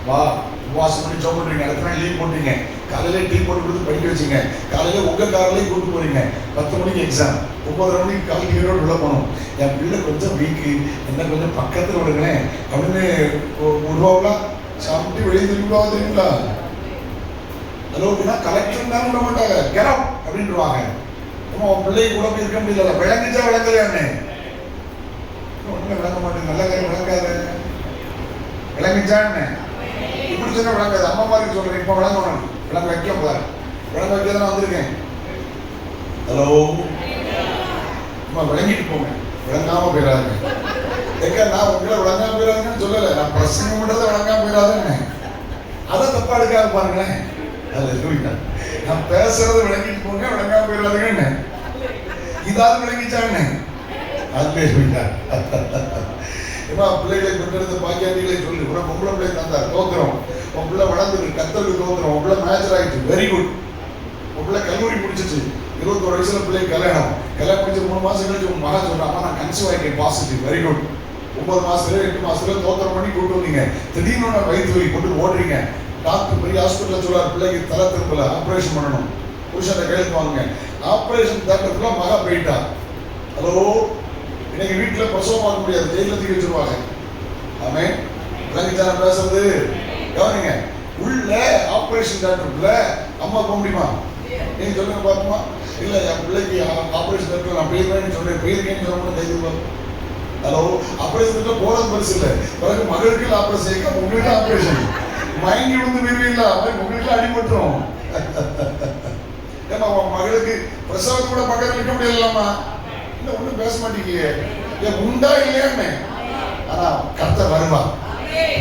வா உபவாசம் பண்ணி ஜோம் பண்ணுறீங்க. அடுத்த நாள் லீவ் போட்டீங்க, காலையில் டீ போட்டு கொடுத்து படிக்க வச்சிங்க, காலையில் உங்கள் காரிலையும் கூப்பிட்டு போகிறீங்க. 10 மணிக்கு எக்ஸாம், 9:30 மணிக்கு காலை டிக்கெட்டோடு உள்ள போகணும். என் பிள்ளை கொஞ்சம் வீக்கு, என்ன கொஞ்சம் பக்கத்தில் விடுங்களேன் அப்படின்னு விடுவாங்களா? சாப்பிட்டு வெளியே திரும்பிடுவா தெரியுங்களா? ஹலோ அப்படின்னா கலெக்டர் தான் விட மாட்டாங்க, கெரம் அப்படின்ட்டுருவாங்க. நம்ம உன் பிள்ளை கூட போய் இருக்க முடியல. விளங்குச்சா விளங்கலையான்னு ஒன்றுமே விளங்க மாட்டேங்க. நல்ல காரியம் விளங்காது. விளங்குச்சான்னு இப்படி சொன்னா விளங்காது. அம்மா மாதிரி சொல்றேன், இப்போ விளங்கணும், விளங்க வைக்க பாரு. விளங்க வைக்க தான் வந்திருக்கேன். ஹலோ அம்மா விளங்கிட்டு போங்க, விளங்காம போயிடாதுங்க. ஏக்கா நான் உங்களை விளங்காம போயிடாதுன்னு சொல்லலை, நான் பிரசங்கம் பண்ணுறதை விளங்காம போயிடாதுன்னு. அதை தப்பா எடுக்காம பாருங்களேன். நான் பேசுறது விளங்கிட்டு போங்க, விளங்காம போயிடாதுங்க. இதாவது விளங்கிச்சான்னு அதுவே சொல்லிட்டார். ஏமா பிள்ளைகளை பெற்றெடுத்த பாக்கியாண்டிகளை சொல்லி உனக்கு பொம்பளை பிள்ளை தந்தா தோத்துறோம், உன் பிள்ளை வளர்ந்துருக்கு, கத்தருக்கு தோத்துறோம், உன் பிள்ளை மேட்சர் ஆயிடுச்சு, வெரி குட். உன் பிள்ளை கல்லூரி முடிச்சிச்சு, 21 வயசுல பிள்ளை கல்யாணம் முடிச்சு 3 மாசம் கழிச்சு உன் மகன் சொல்றான், நான் கன்சீவ் ஆகிட்டேன், பாசிட்டிவ், வெரி குட். 9 மாசத்துல 8 மாசத்துல தோத்திரம் பண்ணி கூட்டு வந்தீங்க. திடீர்னு வயிற்று வலி கொண்டு ஓடுறீங்க. டாக்டர் பெரிய ஹாஸ்பிட்டல் சொல்றாரு, பிள்ளைக்கு தலை திரும்பல, ஆப்ரேஷன் பண்ணணும். புருஷனை கையெழுத்து வாங்க. ஆப்ரேஷன் தேட்டருக்குள்ள மகா போயிட்டா. ஹலோ இன்னைக்கு வீட்டுல பிரசவம் பார்க்க முடியாது, ஜெயில தூக்கி வச்சிருவாங்க. ஆமே விளங்கிச்சான பேசுறது கவனிங்க. உள்ள ஆப்ரேஷன் தேட்டருக்குள்ள அம்மா போக முடியுமா? நீங்க சொல்லுங்க பாப்போமா. இல்ல என் பிள்ளைக்கு ஆப்ரேஷன் தேட்டர் நான் போயிருக்கேன்னு சொல்றேன், போயிருக்கேன்னு சொல்ல தைரியம். ஹலோ ஆப்ரேஷன் தேட்டர் போறது பெருசு இல்லை, பிறகு மகளுக்கு ஆப்ரேஷன் செய்ய உங்களுக்கு ஆப்ரேஷன் மயங்கி விழுந்து மீறிங்களா உங்களுக்கு அடிபட்டுரும். ஏன்னா உன் மகளுக்கு பிரசவம் கூட பக்கத்தில் நிற்க முடியலாமா? இல்ல ஒண்ணும் பேச மாட்டீங்க, உண்டா இல்லையான்னு. ஆனா கர்த்தர் வருவான்,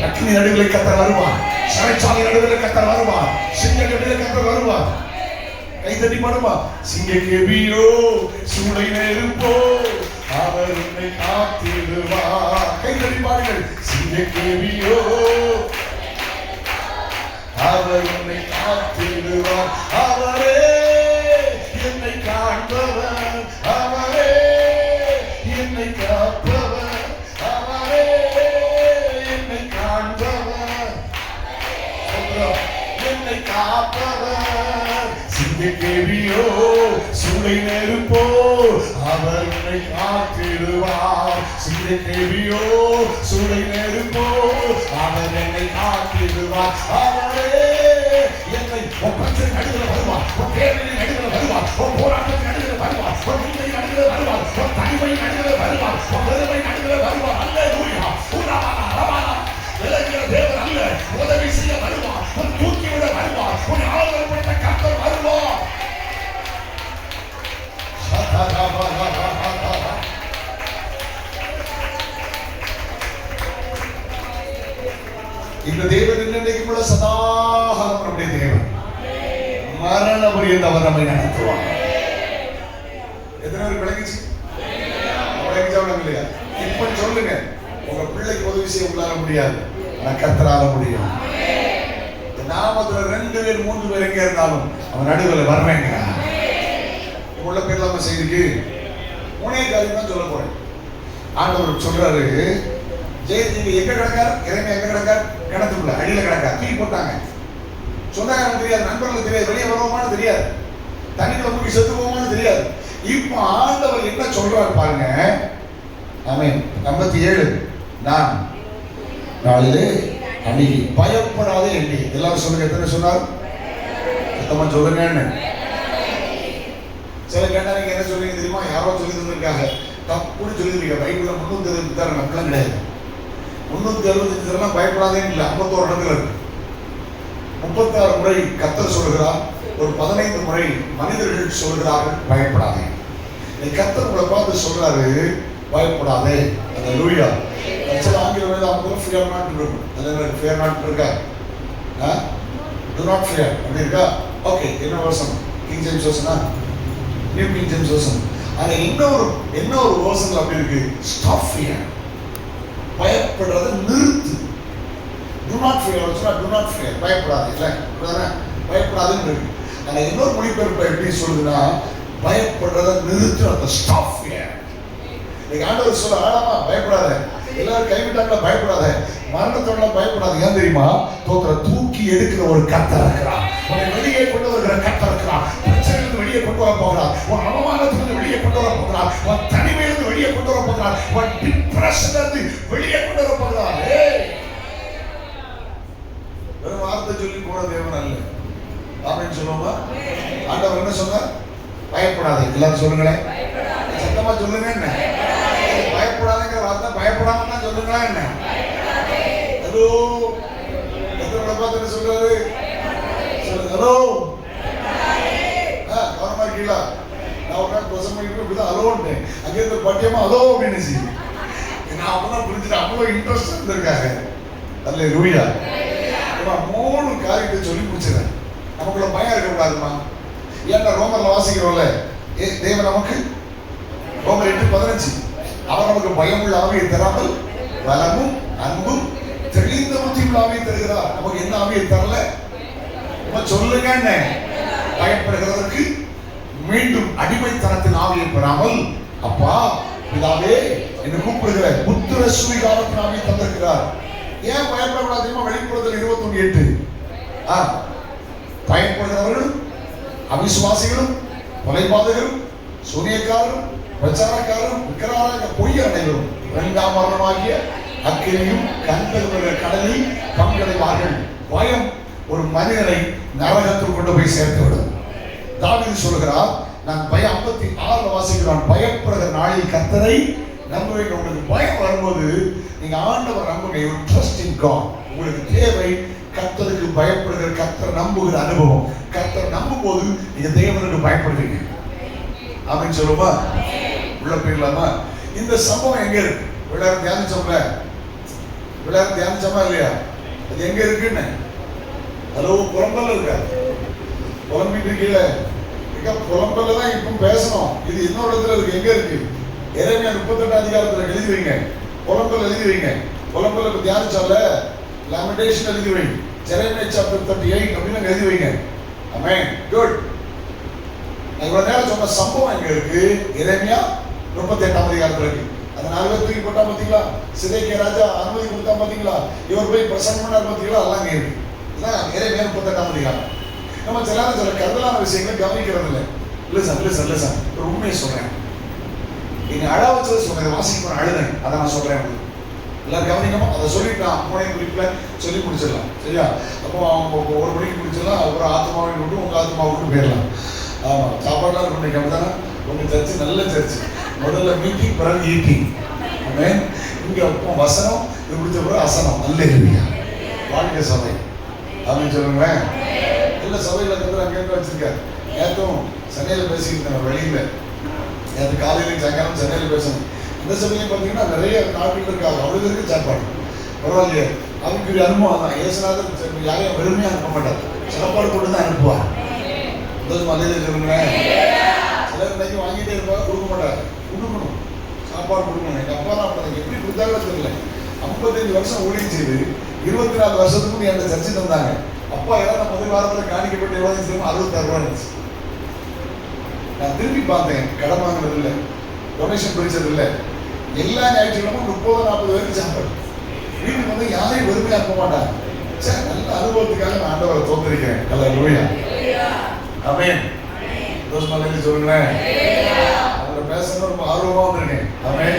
அக்னி நடுவில் கர்த்தர் வருவான், சிறைச்சாலை நடுவில் கர்த்தர் வருவான், சிங்க நடுவில் கர்த்தர் வருவான். கை தட்டி பாடுமா. சிங்க கேபியோ சூளை நெருப்போ அவர் உன்னை காத்திடுவார். கை தட்டி பாடுங்கள். சிங்க கேபியோ அவர் உன்னை காத்திடுவார். அவரே என்னை காண்பவர், அவரே என்னை காப்பவர், அவரே என்னை காண்பவர், என்னை காப்பவர். சிங்கக்கேவியோ சூளை நெருப்போ அவர் உன்னை காத்திடுவார். சிங்கக்கேவியோ சூளை நெருப்போ அவர் என்னை காத்திடுவார். அவரே என்னை பிரச்சனை நடுவில் வருவார், தேவையை நடுவில் வருவார், போராட்டத்தின் நடுவில் வருவார், உண்மை நடுவில் வருவார், தனிமை நடுவில் வருவார், பெருமை நடுவில் வருவார். அல்லேலூயா. விலகிற தேவன் அல்ல, உதவி செய்ய வருவார், தூக்கிவிட வருவார், உன் ஆதரவுப்படுத்த கர்த்தர் வருவார். இந்த தேவன் இன்னைக்கு உள்ள சதாகாலம் நம்முடைய தேவன். மரண பரியந்த அவர் நம்மை நடத்துவார். எத்தனை பேர் விளங்கிச்சு? இல்லையா? இப்ப சொல்லுங்க, உங்க பிள்ளைக்கு உதவி செய்ய உங்களால முடியாது, ஆனா கர்த்தரால முடியும். நாமத்துல 2 பேர் 3 பேர் எங்க இருந்தாலும் அவன் நடுவில் வர்றேங்க. உள்ள பேர்லாம செய்திக்கு 3 காரியம் தான் சொல்ல போறேன். ஆண்டவர் சொல்றாரு, ஜெயதீவி எங்க கிடக்கார்? இறைமையா எங்க கிடக்கார்? கிணத்துக்குள்ள அடியில கிடக்கார். தூக்கி போட்டாங்க. சொந்தக்காரங்க தெரியாது, நண்பர்களுக்கு தெரியாது, வெளியே வருவோமான்னு தெரியாது, தண்ணிக்குள்ள போய் செத்து போவோமான்னு தெரியாது. இப்ப ஆண்டவர் என்ன சொல்றாரு பாருங்க. ஆமென். 57 நான் நாளிலே அணுகி பயப்படாதே என்று எல்லாரும் சொல்லுங்க. எத்தனை சொன்னார்? சுத்தமா சொல்லுங்க. சில கேட்டா நீங்க என்ன சொல்றீங்க தெரியுமா? யாரோ சொல்லி தந்திருக்காங்க, தப்புன்னு சொல்லிருக்கீங்க. பைபிள்ல 360 தரம் அப்படிலாம் கிடையாது. 365 தரம் பயப்படாதேன்னு இல்லை, 51 இடத்துல இருக்கு. 36 முறை கர்த்தர் சொல்கிறார், ஒரு 15 முறை மனிதர்கள் சொல்கிறார்கள் பயப்படாதே. கர்த்தர் உங்களை பார்த்து சொல்றாரு பயப்படாதே. அல்லேலூயா. சில ஆங்கில வேதாகமத்துல fear not இருக்கும். அதுல fear not இருக்கா? do not fear அப்படி இருக்கா? ஓகே, என்ன வசனம்? கிங் ஜேம்ஸ் வசனம், நியூ கிங் ஜேம்ஸ் வசனம். ஆனா இன்னொரு வசனம் அப்படி இருக்கு, stop fear. பயப்படுறத நிறுத்து. do not fear வச்சா do not fear, பயப்படாதே. இல்ல புரியுதா? பயப்படாதேன்னு இருக்கு. ஆனா இன்னொரு மொழிபெயர்ப்பு எப்படி சொல்லுதுன்னா பயப்படுறத நிறுத்து, அந்த stop fear. நீங்க ஆண்டவர் சொல்ல ஆடாமா பயப்படாத, எல்லாரும் கைவிட்டாங்களா பயப்படாத, மரணத்தோட பயப்படாத. ஏன் தெரியுமா? தோற்ற தூக்கி எடுக்கிற ஒரு கர்த்தர் இருக்கிறார். உன்னை வெளியே கொண்டு வருகிற கர்த்தர் இருக்கிறார். பிரச்சனையிலிருந்து வெளியே கொண்டு வர போகிறார். உன் அவமானத்திலிருந்து வெளியே கொண்டு வர போகிறார். உன் தனிமையிலிருந்து வெளியே கொண்டு வர போகிறார். உன் டிப்ரெஷன்ல வெளியே கொண்டு வர போகிறார். வெறும் வார்த்தை சொல்லி போன தேவன் அல்ல. ஆமென் சொல்லுவோமா? ஆண்டவர் என்ன சொன்னார்? பயப்படாதே. எல்லாரும் சொல்லுங்களேன், சத்தமா சொல்லுங்க. என்ன பயப்படாதேங்கிற வார்த்தை பயப்படாம சொல்லுங்களா? என்ன ஹலோ, எத்தனை பார்த்து சொல்றாரு? சொல்லுங்க ஹலோ. கவனமா இருக்கீங்களா? நான் ஒரு நாள் பிரசங்கம் பண்ணிட்டு இப்படிதான் ஹலோன்னு அங்கே இருந்த பட்டியமா ஹலோ அப்படின்னு நான் அப்பதான் புரிஞ்சுட்டு அவ்வளோ இன்ட்ரெஸ்ட் இருந்திருக்காங்க. அல்லேலூயா. 3 காரியத்தை சொல்லி முடிச்சிடறேன். நமக்குள்ள பயம் இருக்கக்கூடாதுமா. ஏன்னா ரோமர்ல வாசிக்கிறோம்ல, தேவன் நமக்கு ரோமர் 8:15 அவர் நமக்கு பயமுள்ள ஆவியை தராமல் பலமும் அன்பும் தெளிந்த புத்தியுள்ள ஆவியை தருகிறார். நமக்கு என்ன ஆவியை தரல? சொல்லுங்க. என்ன பயப்படுகிறதற்கு மீண்டும் அடிமைத்தனத்தின் ஆவியை பெறாமல் அப்பா பிதாவே என்று கூப்பிடுகிற புத்திர சுவிகாரத்தின் ஆவியை தந்திருக்கிறார். ஏன் பயப்படக்கூடாது தெரியுமா? வெளிப்படுத்தல் 21:8 பயப்படுகிறவர்களும் அவிசுவாசிகளும் கொலைபாதகரும் சூனியக்காரரும் பிரச்சாரக்காரரும் விக்கிரக பொய் அனைவரும் 2ஆம் மரணமாகிய அக்கினியும் கண்கள் கடலில் பங்கடைவார்கள். பயம் ஒரு மனிதனை நரகத்தில் கொண்டு போய் சேர்த்துவிடும். தாவீது சொல்கிறார், நான் 56 வாசிக்கிறான், பயப்படுகிற நாளில் கர்த்தரை நம்புவீங்க. உங்களுக்கு பயம் வரும்போது நீங்க ஆண்டவர் நம்புங்க. You trust in God. உங்களுக்கு தேவை கர்த்தருக்கு பயப்படுகிற, கர்த்தர் நம்புகிற அனுபவம். கர்த்தர் நம்பும் போது நீங்க தேவனுக்கு பயப்படுவீங்க. அப்படின்னு சொல்லுமா? உள்ள போயிடலாமா? இந்த சம்பவம் எங்க இருக்கு? விளையாட தியானிச்சோம்ல, விளையாட தியானிச்சோமா இல்லையா? அது எங்க இருக்குன்னு? ஹலோ, புலம்பல்ல இருக்கா? புலம்பிட்டு இருக்கீல? புலம்பல்ல தான் இப்ப பேசணும். இது இன்னொரு இடத்துல இருக்கு. எங்க இருக்கு? எரேமியா 38 அதிகாரத்துல எழுதி வைங்க. புலம்பல் எழுதி வைங்க. புலம்பல் இப்ப தியானிச்சோம்ல, லாமெண்டேஷன் எழுதி வைங்க. எரேமியா சாப்டர் 38 அப்படின்னு எழுதி வைங்க. ஆமென். குட். இவ்வளவு நேரம் சொன்ன சம்பவம் எங்க இருக்கு? எரேமியா 38 அதிகாரத்துல இருக்கு. அந்த 4 தூக்கி போட்டா பாத்தீங்களா? சிதேக்கியா ராஜா அனுமதி கொடுத்தா பாத்தீங்களா? இவர் போய் பிரசங்கம் பண்ணார் பாத்தீங்களா? எல்லாம் இங்க இருக்கு. இதான் எரேமியா 38 அதிகாரம். நம்ம சில கருதலான விஷயங்களை கவனிக்கிறது இல்லை. இல்ல சார் ஒரு உண்மையை சொல்றேன். நீங்க அழ வச்சது சொன்னது வாசிக்க அழுதேன், அதை நான் சொல்றேன். எல்லாரும் கவனிக்கணும். அதை சொல்லிட்டு நான் போனே குறிப்பில சொல்லி முடிச்சிடலாம். சரியா? அப்போ அவங்க 1 மணிக்கு முடிச்சிடலாம். அப்புறம் ஆத்மாவை விட்டு உங்க ஆத்மாவை விட்டு போயிடலாம். ஆமா, சாப்பாடுலாம் இருக்கும். அப்படித்தானே? உங்க சர்ச்சு நல்ல சர்ச்சு. முதல்ல மீட்டிங், பிறகு ஈட்டிங். இங்க வசனம், இது முடிச்ச பிறகு அசனம். அல்லேலூயா. வாழ்க்கை சபை அப்படின்னு சொல்லுங்களேன். எல்லா சபையில இருக்கிற அங்கே வச்சிருக்காரு. நேற்றும் சென்னையில பேசிக்கிட்டு வெளியில, நேற்று காலையில சாயங்காலம் சென்னையில பேசணும். இந்த சபையிலையும் பார்த்தீங்கன்னா நிறைய நாட்டுல இருக்காங்க. அவளுக்கு சாப்பாடு பரவாயில்லையே, அதுக்கு ஒரு அனுபவம் தான். ஏசுநாதர் யாரையும் வெறுமையா அனுப்ப மாட்டார், சாப்பாடு போட்டு தான் அனுப்புவார். மலையில சொல்லுங்களேன், சிலர் இன்னைக்கு வாங்கிட்டே இருப்பாங்க, கொடுக்க மாட்டார். கொடுக்கணும், சாப்பாடு கொடுக்கணும். எங்க அப்பா தான் அப்படி எப்படி கொடுத்தாலும் தெரியல. 55 வருஷம் ஊழியம் செய்து 24 வருஷத்துக்கு முன்னாடி அந்த சர்ச்சைக்கு வந்தாங்க. அப்பா எல்லாம் முதல் வாரத்தில் காணிக்கப்பட்டு எவ்வளவு 66 ரூபா இருந்துச்சு. நான் திரும்பி பார்த்தேன், கடன் வாங்குறது இல்லை, டொனேஷன் பிரிச்சது இல்லை. எல்லா ஞாயிற்றுக்கிழமும் 30-40 பேருக்கு சாப்பாடு. வீட்டுக்கு வந்து யாரையும் வெறுமையா இருக்க மாட்டாங்க. சரி, நல்ல அனுபவத்துக்காக நான் ஆண்டவரை தோற்றிருக்கிறேன். அல்லேலூயா, ஆமென். மலையில சொல்லுங்களேன், அதில் பேசணும் ரொம்ப ஆர்வமா வந்திருக்கேன். ஆமென்.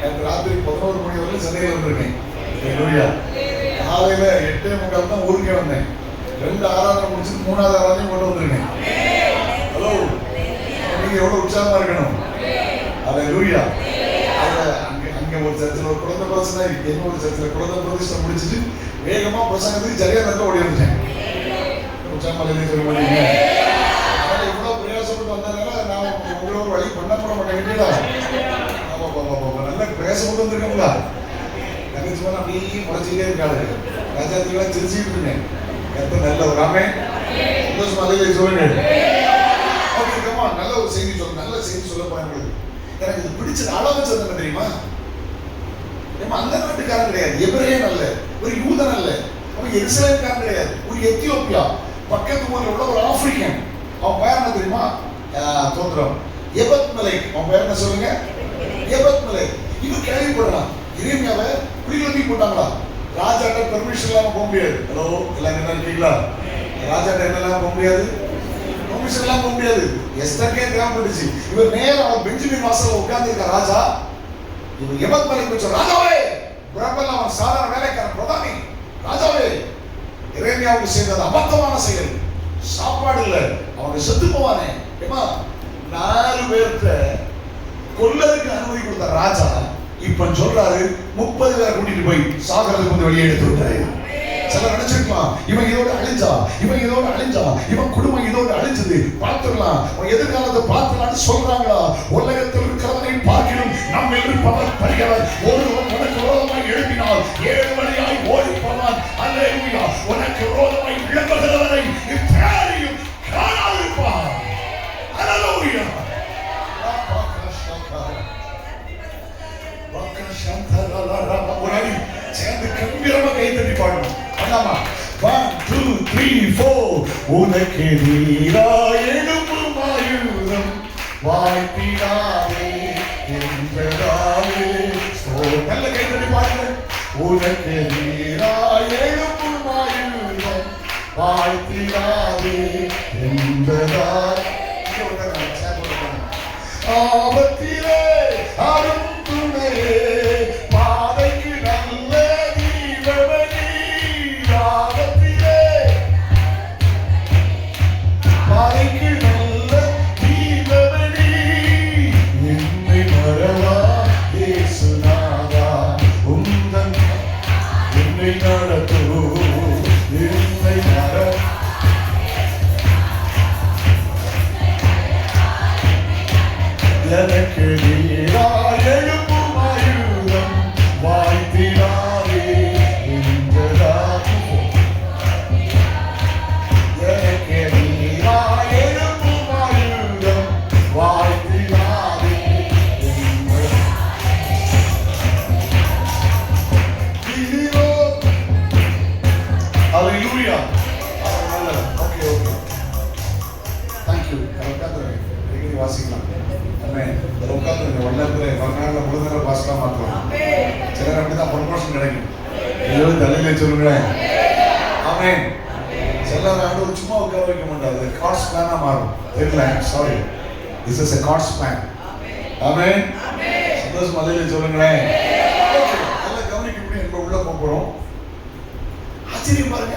எனக்கு ராத்திரி 11 மணி வரைக்கும் சென்னையில் வந்திருக்கேன். அல்லேலூயா. காலையில 8:45 தான் ஊருக்கே வந்தேன். 2 ஆராதனை முடிச்சு 3வது ஆராதனையும் கொண்டு வந்திருக்கேன். ஹலோ, நீங்க எவ்வளவு உற்சாகமா இருக்கணும். அல்லேலூயா. அங்க ஒரு சர்ச்சில் ஒரு குழந்தை பிரச்சனை, என்ன ஒரு சர்ச்சில் குழந்தை பிரதிஷ்டை முடிச்சுட்டு வேகமா பிரசங்கத்துக்கு சரியா நேரத்தில் ஓடி வந்துட்டேன். உற்சாகமா சொல்ல மாட்டீங்க. இவ்வளவு பிரயாசப்பட்டு வந்ததுனால நான் உங்களோட வழி பண்ணப்பட மாட்டேங்கிட்டா. நல்லா பிரயாசப்பட்டு வந்திருக்கோங்களா? தங்கச்சி அப்படியே முறைச்சிக்கிட்டே இருக்காரு. ராஜாத்திலாம் சிரிச்சுட்டு இருக்கேன். எத்தனை நல்ல ஒரு ஆமே சந்தோஷமா சொல்லுங்க. நல்ல ஒரு செய்தி சொல்ல, நல்ல செய்தி சொல்ல போறேன். எனக்கு இது பிடிச்சது அளவச்சது என்ன தெரியுமா? அந்த நாட்டுக்காரன் கிடையாது, எபிரேயன் அல்ல, ஒரு யூதன் அல்ல, அவன் எருசலேம்காரன் கிடையாது, ஒரு எத்தியோப்பியா பக்கத்து ஊர்ல உள்ள ஒரு ஆப்பிரிக்கன். அவன் பேர் என்ன தெரியுமா? தோத்திரம் எபத் மலைக். அவன் பேர் என்ன சொல்லுங்க? எபத் மலைக். இவன் கேள்விப்படுறான், எரேமியாவை குடிகளுத்தி போட்டாங்களா? ராஜாட்ட பெர்மிஷன் இல்லாம போக முடியாது. ஹலோ, எல்லாம் என்ன இருக்கீங்களா? ராஜாட்ட என்னெல்லாம் போக முடியாது, பெர்மிஷன் எல்லாம் போக முடியாது. எஸ்தர்க்கே தேவைப்பட்டுச்சு. இவர் நேரம் அவன் பெஞ்சமின் வாசல்ல உட்கார்ந்து இருக்க ராஜா, இவர் எபத் மலைக் போச்சு. ராஜாவே, பிரபல அவன் சாதாரண வேலைக்காரன் பிரதானி. ராஜாவே, எரேமியாவுக்கு செய்தது அபத்தமான செயல், சாப்பாடு இல்ல, அவனுக்கு செத்து போவானே. ஏமா 4 பேர்த்த கொல்லதுக்கு அனுமதி கொடுத்த ராஜா இப்ப சொல்றாரு 30 பேரை கூட்டிட்டு போய் சாகரத்துக்கு வந்து வெளியே எடுத்து விட்டாரு. சில நினைச்சிருக்கலாம், இவன் இதோட அழிஞ்சா, இவன் இதோட அழிஞ்சா, இவன் குடும்பம் இதோட அழிஞ்சது, பார்த்துடலாம், எதிர்காலத்தை பார்த்துலான்னு சொல்றாங்களா? உலகத்தில் இருக்கிறவனை பார்க்கணும் நம்ம இருப்பவர் பரிகவர். ஒருவன் உனக்கு விரோதமாய் எழுப்பினால் 7 வழியாய் ஓடி போவான். அல்லேலூயா. உனக்கு விரோதமாய் எழுப்புகிறவனை இத்தனையும் காணாதிருப்பான். அல்லேலூயா. சேர்ந்து கம்பீரமா கை தட்டி பாடணும். அண்ணாமா 1 2 3 4. உனக்கு நீராய் எழுப்பும் ஆயுதம் வாய்ப்பினாலே என்பதாலே. நல்ல கை தட்டி பாடுங்க. உனக்கு நீராய் எழுப்பும் ஆயுதம் வாய்ப்பினாலே என்பதாலே. ஆபத்திலே அரும் துணையே, பாதைக்கு நல்ல தீபமணி. ஆபத்திலே பாதைக்கு நல்ல தீபமணி. என்னை மறவா இயேசுநாதா, உந்தன் என்னை நடத்து. என்னை மற எனக்கு நீராய் எழுப்பும் ஆயுதம் வாய்த்திடாதே என்றதாகும். எனக்கு நீராய் எழுப்பும் ஆயுதம் வாய்த்திடாதே என்றதாகும். Hallelujah. Okay okay, thank you. கரெக்டாக வாசிக்கலாம். உட்காந்து மறுநாள் முழுநேர பாஸ்டா மாற்றலாம். சிலர் அப்படிதான் ப்ரொமோஷன் கிடைக்கும். தலையில சொல்லுங்களேன். ஆமென். சிலர் ஆண்டு சும்மா உட்கார வைக்க மாட்டாது, கார்ட்ஸ் பிளானா மாறும். தெரியல, sorry, this is a God's plan. Amen. சந்தோஷம் தலையில சொல்லுங்களேன். நல்லா கவனிக்க முடியும். இப்ப உள்ள போறோம். ஆச்சரியம் பாருங்க,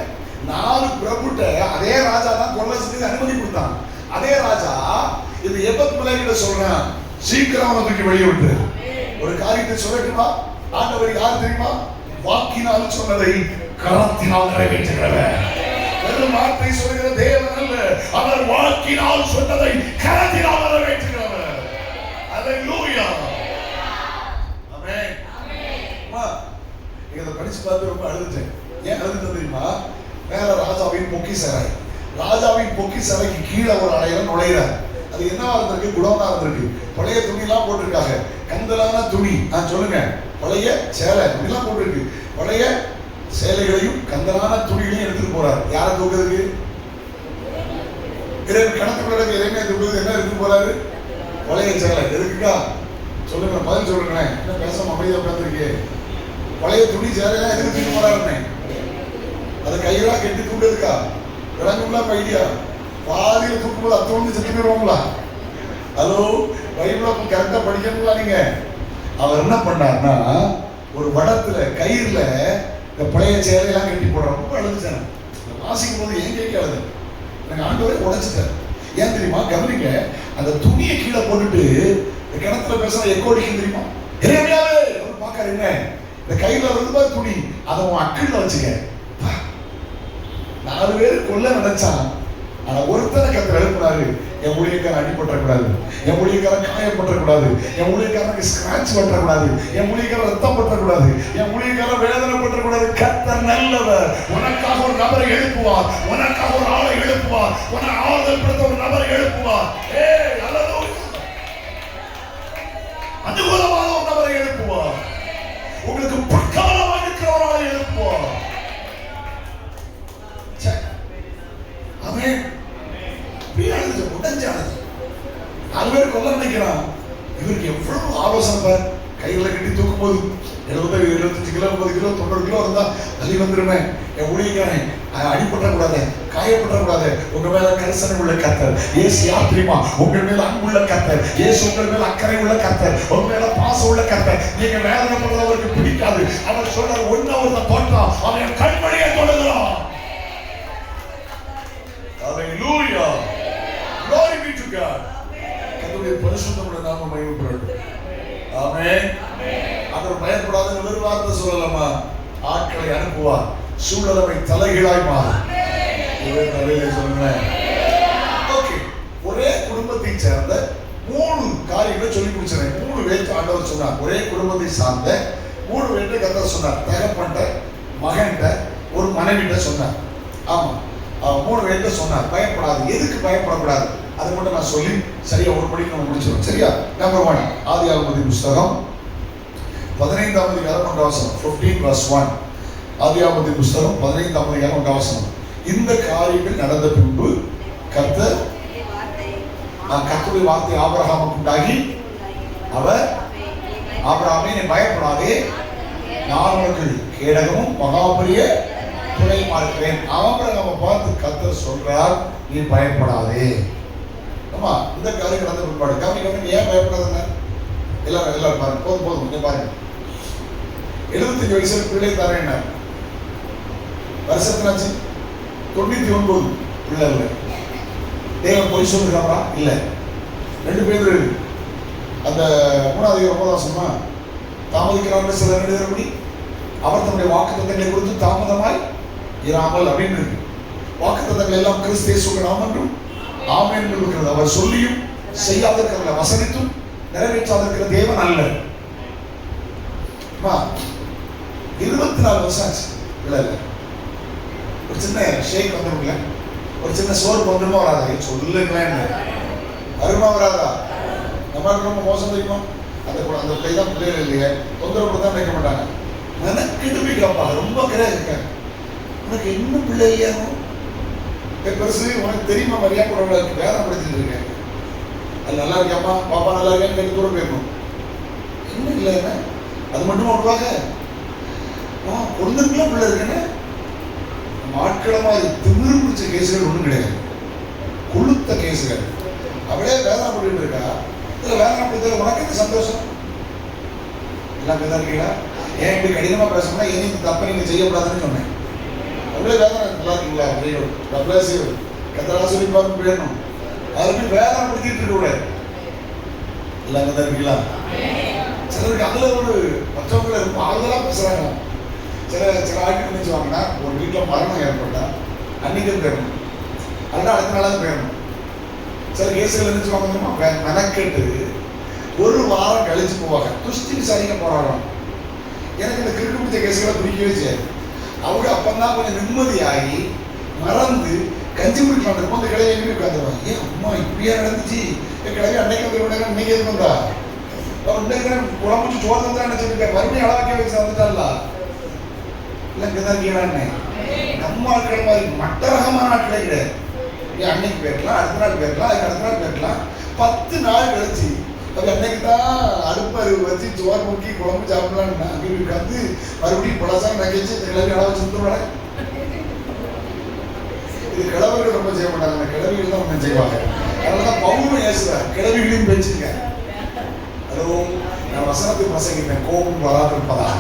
4 பிரபுட்ட அதே ராஜா தான் கொல்லறதுக்கு அனுமதி கொடுத்தான். அதே ராஜா இது எபத் மலையில சொல்றான், சீக்கிரம் அவனை தூக்கி வெளியே விட்டு. ஒரு காரியத்தை சொல்லட்டுமா? ஆண்டவர் யார் தெரியுமா? வாக்கினால் சொன்னதை கரத்தினால் நிறைவேற்றுகிறவர். வெறும் வார்த்தை சொல்கிற தேவன் அல்ல, அவர் வாக்கினால் சொன்னதை கரத்தினால் நிறைவேற்றுகிறவர். அல்லேலூயா. ஆமென். ஆமென். இத படிச்சு பார்த்து ரொம்ப அழுதுட்டேன். ஏன் அழுதுட்டு தெரியுமா? மேல ராஜாவின் பொக்கிஷறை, ராஜாவின் பொக்கிஷறைக்கு கீழே ஒரு அறையில நுழையிறார். அது என்னவா இருந்திருக்கு? குடோனா இருந்திருக்கு. பழைய துணி எல்லாம் போட்டிருக்காங்க, கந்தலான துணி. சொல்லுங்க, பழைய சேலை துணிலாம் போட்டிருக்கு. பழைய சேலைகளையும் கந்தலான துணிகளையும் எடுத்துட்டு போறாரு. யாரை தூக்குறதுக்கு? கணக்குள்ள இறைமையை தூக்குறது. என்ன எடுத்துட்டு போறாரு? பழைய சேலை. எதுக்குக்கா சொல்லுங்க, பதில் சொல்லுங்க. என்ன பேசாம அமைதியா உட்காந்துருக்கு? பழைய துணி சேலையெல்லாம் எதுக்கு தூக்கி போறாருன்னு அதை கையெல்லாம் கெட்டி தூக்குறதுக்கா? விளங்குங்களா ஐடியா? பாதியில தூக்கும்போது அத்தோண்டு செத்து போயிடுவாங்களா? ஹலோ, பைபிள கரெக்டா படிக்கணுங்களா நீங்க? அவர் என்ன பண்ணார்னா, ஒரு வடத்துல கயிறுல இந்த பழைய சேலையெல்லாம் கட்டி போடுற. ரொம்ப அழுதுச்சேன் வாசிக்கும் போது. ஏன் கேட்காது? எனக்கு ஆண்டவரே உடைச்சிட்டார். ஏன் தெரியுமா? கவனிங்க, அந்த துணியை கீழே போட்டுட்டு கிணத்துல பேசுற எக்கோ அடிக்கும் தெரியுமா? இறைமையாவே அவர் பாக்காருங்க, இந்த கையில வந்து துணி, அதை உன் அக்கல்ல வச்சுக்க. 4 பேர் கொல்ல நினைச்சான். ஆனா ஒருத்தனை கத்தர் எழுப்பினாரு. என் ஊழியக்காரன் அடிபட்டக்கூடாது, என் ஊழியக்காரன் காயப்பட்டக்கூடாது, என் ஊழியக்காரனுக்கு ஸ்கிராட்ச் பற்றக்கூடாது, என் ஊழியக்காரன் ரத்தம் பற்றக்கூடாது, என் ஊழியக்காரன் வேதனை பற்றக்கூடாது. கத்தர் நல்லவர். உனக்காக ஒரு நபரை எழுப்புவார், உனக்காக ஒரு ஆளை எழுப்புவார், உன ஆறுதல் படுத்த ஒரு நபரை எழுப்புவார். அனுகூலமான ஒரு நபரை எழுப்புவார். உங்களுக்கு பக்கபலமாக இருக்கிற ஒரு ஆளை எழுப்புவார். அவன் உடஞ்சானது. 4 பேர் கொல்ல நினைக்கிறான். இவருக்கு எவ்வளவு ஆலோசனை பார். கையில கட்டி தூக்கும் போது 70, 75 கிலோ, 50 கிலோ, 90 கிலோ இருந்தா தள்ளி வந்துருமே. என் ஊழியக்காரன் அடிபட்டக்கூடாது, காயப்பட்டக்கூடாது. உங்க மேல கரிசனை உள்ள கர்த்தர் இயேசு. யார் தெரியுமா? உங்க மேல அன்புள்ள கர்த்தர் இயேசு. உங்க மேல அக்கறை உள்ள கர்த்தர், உங்க மேல பாசம் உள்ள கர்த்தர். நீங்க வேதனை பண்றது அவருக்கு பிடிக்காது. அவர் சொல்ற ஒன்னு தோற்றா அவன் கண்மணியை தொடுகிறான். Hallelujah. Glory be to God. கர்த்தருடைய பரிசுத்தமுள்ள நாமம் மகிமைப்படட்டும். ஆமென். அவர் பயப்படாத ஒரு வார்த்தை சொல்லலாமா? ஆட்களை அனுப்புவார், சூழலை தலைகீழாய் மாறும். சொல்லுங்க. ஓகே, ஒரே குடும்பத்தை சேர்ந்த 3 காரியங்களை சொல்லி முடிச்சேன். 3 பேருக்கு ஆண்டவர் சொன்னார். ஒரே குடும்பத்தை சார்ந்த 3 பேருக்கு கர்த்தர் சொன்னார். தகப்பன்ட்ட, மகன்கிட்ட, ஒரு மனைவிட்ட சொன்னார். ஆமா, 3 பேர்கிட்ட சொன்னார். பயப்படாது. எதுக்கு பயப்படக்கூடாது? அது மட்டும் நான் சொல்லி சரியா ஒரு மணிக்கு நம்ம முடிச்சிடும். சரியா? நம்பர் 1, ஆதியாகமத்தின் புஸ்தகம் 15ஆம் அதிகாரம் 1ஆம் வசனம். 15:1. ஆதியாகமத்தின் புஸ்தகம் 15ஆம் அதிகாரம் 1ஆம் வசனம். இந்த காரியங்கள் நடந்த பின்பு கர்த்தருடைய வார்த்தை ஆபிரகாமுக்கு உண்டாகி, அவர் ஆபிரகாமே, நீ பயப்படாதே, நான் உனக்கு கேடகமும் மகாபலிய துணையுமா இருக்கிறேன். ஆபிரகாமை பார்த்து கர்த்தர் சொல்றார், நீ பயப்படாதே. ஆமா, இந்த காரியம் நடந்த பிற்பாடு கவனிக்க. ஏன் பயப்படாதுங்க? எல்லாரும் பாருங்க. போதும் கொஞ்சம் பாருங்க. 75 வயசுல பிள்ளை தரேன். வருஷத்தினாச்சு 99 பிள்ளை இல்லை. தேவன் பொய் சொல்லுறாரா? இல்ல. 2 பேர் அந்த 3ஆம் அதிகாரம் 9ஆம் வசனமா தாமதிக்கிறான்னு சில எழுதுறபடி அவர் தன்னுடைய வாக்குத்தத்தங்களை கொடுத்து தாமதமாய் இராமல் அப்படின்னு இருக்கு. வாக்குத்தத்தங்கள் எல்லாம் கிறிஸ்து இயேசுவின் நாமத்தில் ஆமென் என்று இருக்கிறது. அவர் சொல்லியும் செய்யாதிருக்கிற, வசனித்தும் நிறைவேற்றாதிருக்கிற தேவன் அல்ல. 24 வருஷம் ஆச்சு. இல்லை ஒரு சின்ன ஷேக் வந்துருங்கள, ஒரு சின்ன சோர்வு வந்துருமா வராதா? சொல்லுங்களேன், வருமா வராதா? நம்மளுக்கு ரொம்ப மோசம் தெரியுமா? அந்த கைதான் பிள்ளைகள் இல்லையே, தொந்தரவு தான் நினைக்க மாட்டாங்க. மெனக்கிடுவிக்கப்பா, ரொம்ப கிரையா இருக்கேன். உனக்கு இன்னும் பிள்ளை இல்லையா? பெருசு உனக்கு தெரியுமா? மரியா கூட வேதனை படுத்திட்டு இருக்கேன். அது நல்லா இருக்கியாமா, பாப்பா நல்லா இருக்கான்னு கேட்டு தூரம் போயிருக்கணும். இன்னும் இல்லை என்ன? அது மட்டும் விடுவாங்க. பொண்ணுக்குலாம் பிள்ளை இருக்குன்னு ஆட்களமா திமிரு பிடிச்ச கேசுகள் ஒன்றும் கிடையாது. கொளுத்த கேசுகள். அவளே வேதனை பண்ணிட்டு இருக்கா. இதுல வேதனை படுத்தல உனக்கு எந்த சந்தோஷம்? எல்லாம் பேதா இருக்கீங்களா? ஏன் இப்படி கடினமா பேசணும்னா ஏன் இந்த தப்பை நீங்க செய்யக்கூடாதுன்னு சொன்னேன். அவளே வேதனை நல்லா இருக்கீங்களா? கத்தரா சொல்லி பார்க்க போயிடணும். அதுக்கு வேதனை படுத்திட்டு இருக்க கூடாது. எல்லாம் பேதா இருக்கீங்களா? சிலருக்கு அதுல ஒரு மற்றவங்களை ரொம்ப ஆறுதலா பேசுறாங்க. சில ஆட்கள் நினைச்சுவாங்கன்னா, ஒரு வீட்டில் மரணம் ஏற்பட்டா அன்னைக்கு போயிடணும், அல்ல அடுத்த நாளாவது போயிடணும். சில கேஸுகள் நினைச்சுவாங்க, மெனக்கெட்டு 1 வாரம் கழிச்சு போவாங்க. துஷ்டி விசாரிக்க போராடுறாங்க. எனக்கு இந்த கிறுக்கு பிடிச்ச கேசுகளை பிடிக்கவே செய்யாது. அவங்க அப்பந்தான் கொஞ்சம் நிம்மதியாகி மறந்து கஞ்சி குடிக்கலாம் இருக்கும். அந்த கிளையை எங்கே உட்காந்துருவாங்க. ஏன் அம்மா இப்படியா நடந்துச்சு, கிளவி அன்னைக்கு வந்து விட இன்னைக்கு எதுக்கு வந்தா இன்னைக்கு குழம்புச்சு சோறு தான் நினைச்சிருக்கேன், மறுபடியும் அளவாக்க வச்சு வந்துட்டாங்களா இல்லை இங்கே தான் இருக்கீங்களான்னு. நம்ம ஆட்கள் மாதிரி மட்டரகமான ஆட்களே கிடையாது. ஏன் அன்னைக்கு போயிருக்கலாம், அடுத்த நாள் போயிருக்கலாம், அதுக்கு அடுத்த நாள் போயிருக்கலாம். 10 நாள் கழிச்சு அது அன்னைக்கு தான் அடுப்பை வச்சு சோறு முக்கி குழம்பு சாப்பிடலான்னு அங்கே உட்காந்து மறுபடியும் பழசாக நகைச்சு இந்த கிளவி அளவு வச்சுருந்துருவாங்க. இது கிழவர்கள் ரொம்ப செய்ய மாட்டாங்க, கிழவிகள் தான் ரொம்ப செய்வாங்க. அதனாலதான் பவுலும் ஏசுறார், கிழவிகளையும் பேச்சுங்க. அதுவும் நான் வசனத்தை பிரசங்கிப்பேன், கோபம் வராதிருப்பதாக.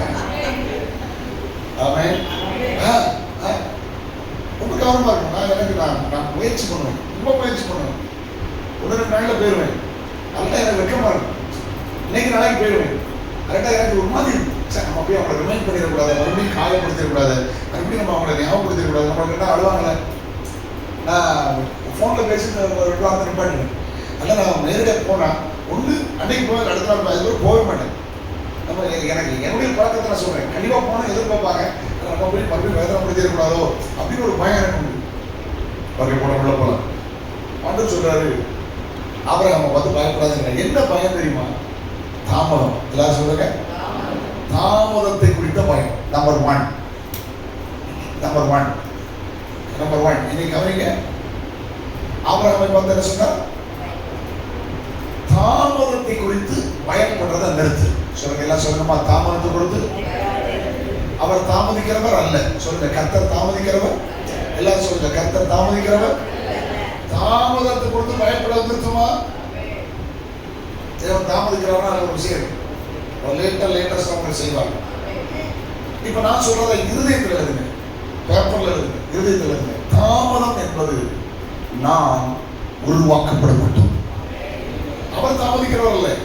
ஆமென். ரொம்ப கவனமா இருக்கும். நான் முயற்சி பண்ணுவேன், ரொம்ப முயற்சி பண்ணுவேன். 1-2 நாளில் போயிடுவேன். அதுதான் எனக்கு வெக்கமா இருக்கும். இன்னைக்கு நாளைக்கு போயிடுவேன். அதுதான் எனக்கு ஒரு மாதிரி சார் நம்ம போய் அவங்களை ரிமைண்ட் பண்ணிடக்கூடாது, மறுபடியும் காயப்படுத்திடக்கூடாது, மறுபடியும் நம்ம அவங்களை ஞாபகப்படுத்திடக்கூடாது. நம்மளுக்கு என்ன அழுவாங்களே, நான் ஃபோனில் பேசிட்டு வந்து நிப்பாட்டினேன். அதனால் நான் நேரடியாக போனால் ஒன்று அன்னைக்கு போய் அடுத்த நாள் அதுக்கு போக மாட்டேன். நம்ம எனக்கு என்னுடைய பழக்கத்தை நான் சொல்கிறேன், கண்டிப்பாக போனால் எதிர்பார்ப்பாங்க, நம்ம போய் மறுபடியும் வேதனைப்படுத்திடக்கூடாதோ அப்படின்னு ஒரு பயம் எனக்கு உண்டு. ஓகே போன உள்ள போகலாம். ஆண்டவர் சொல்கிறாரு ஆபிரகாமை பார்த்து பயப்படாதுங்க. என்ன பயம் தெரியுமா? தாமதம். எல்லாரும் சொல்லுங்க, தாமதத்தை குறித்த பயம். Number one. இன்னைக்கு கவனிங்க, ஆபிரகாமை பார்த்து என்ன சொன்னார்? தாமதத்தை குறித்து பயப்படுறதை நிறுத்து. சொல்லுங்க, எல்லாம் சொல்லுங்கம்மா, தாமதத்தை குறித்து. அவர் தாமதிக்கிறவர் அல்ல. சொல்லுங்க, கர்த்தர் தாமதிக்கிறவர். எல்லாரும் சொல்லுங்க, கர்த்தர் தாமதிக்கிறவர். தாமதத்தை கொடுத்து பயப்பட நிறுத்துமா? தேவன் தாமதிக்கிறவனா அது ஒரு விஷயம். லேட்டஸ்ட் அவங்க செய்வாங்க. இப்ப நான் சொல்றத இருதயத்தில் எழுதுங்க, பேப்பர்ல எழுதுங்க, இருதயத்தில் எழுதுங்க. தாமதம் என்பது நான் உருவாக்கப்பட மட்டும். அவர் தாமதிக்கிறவர் இல்லை.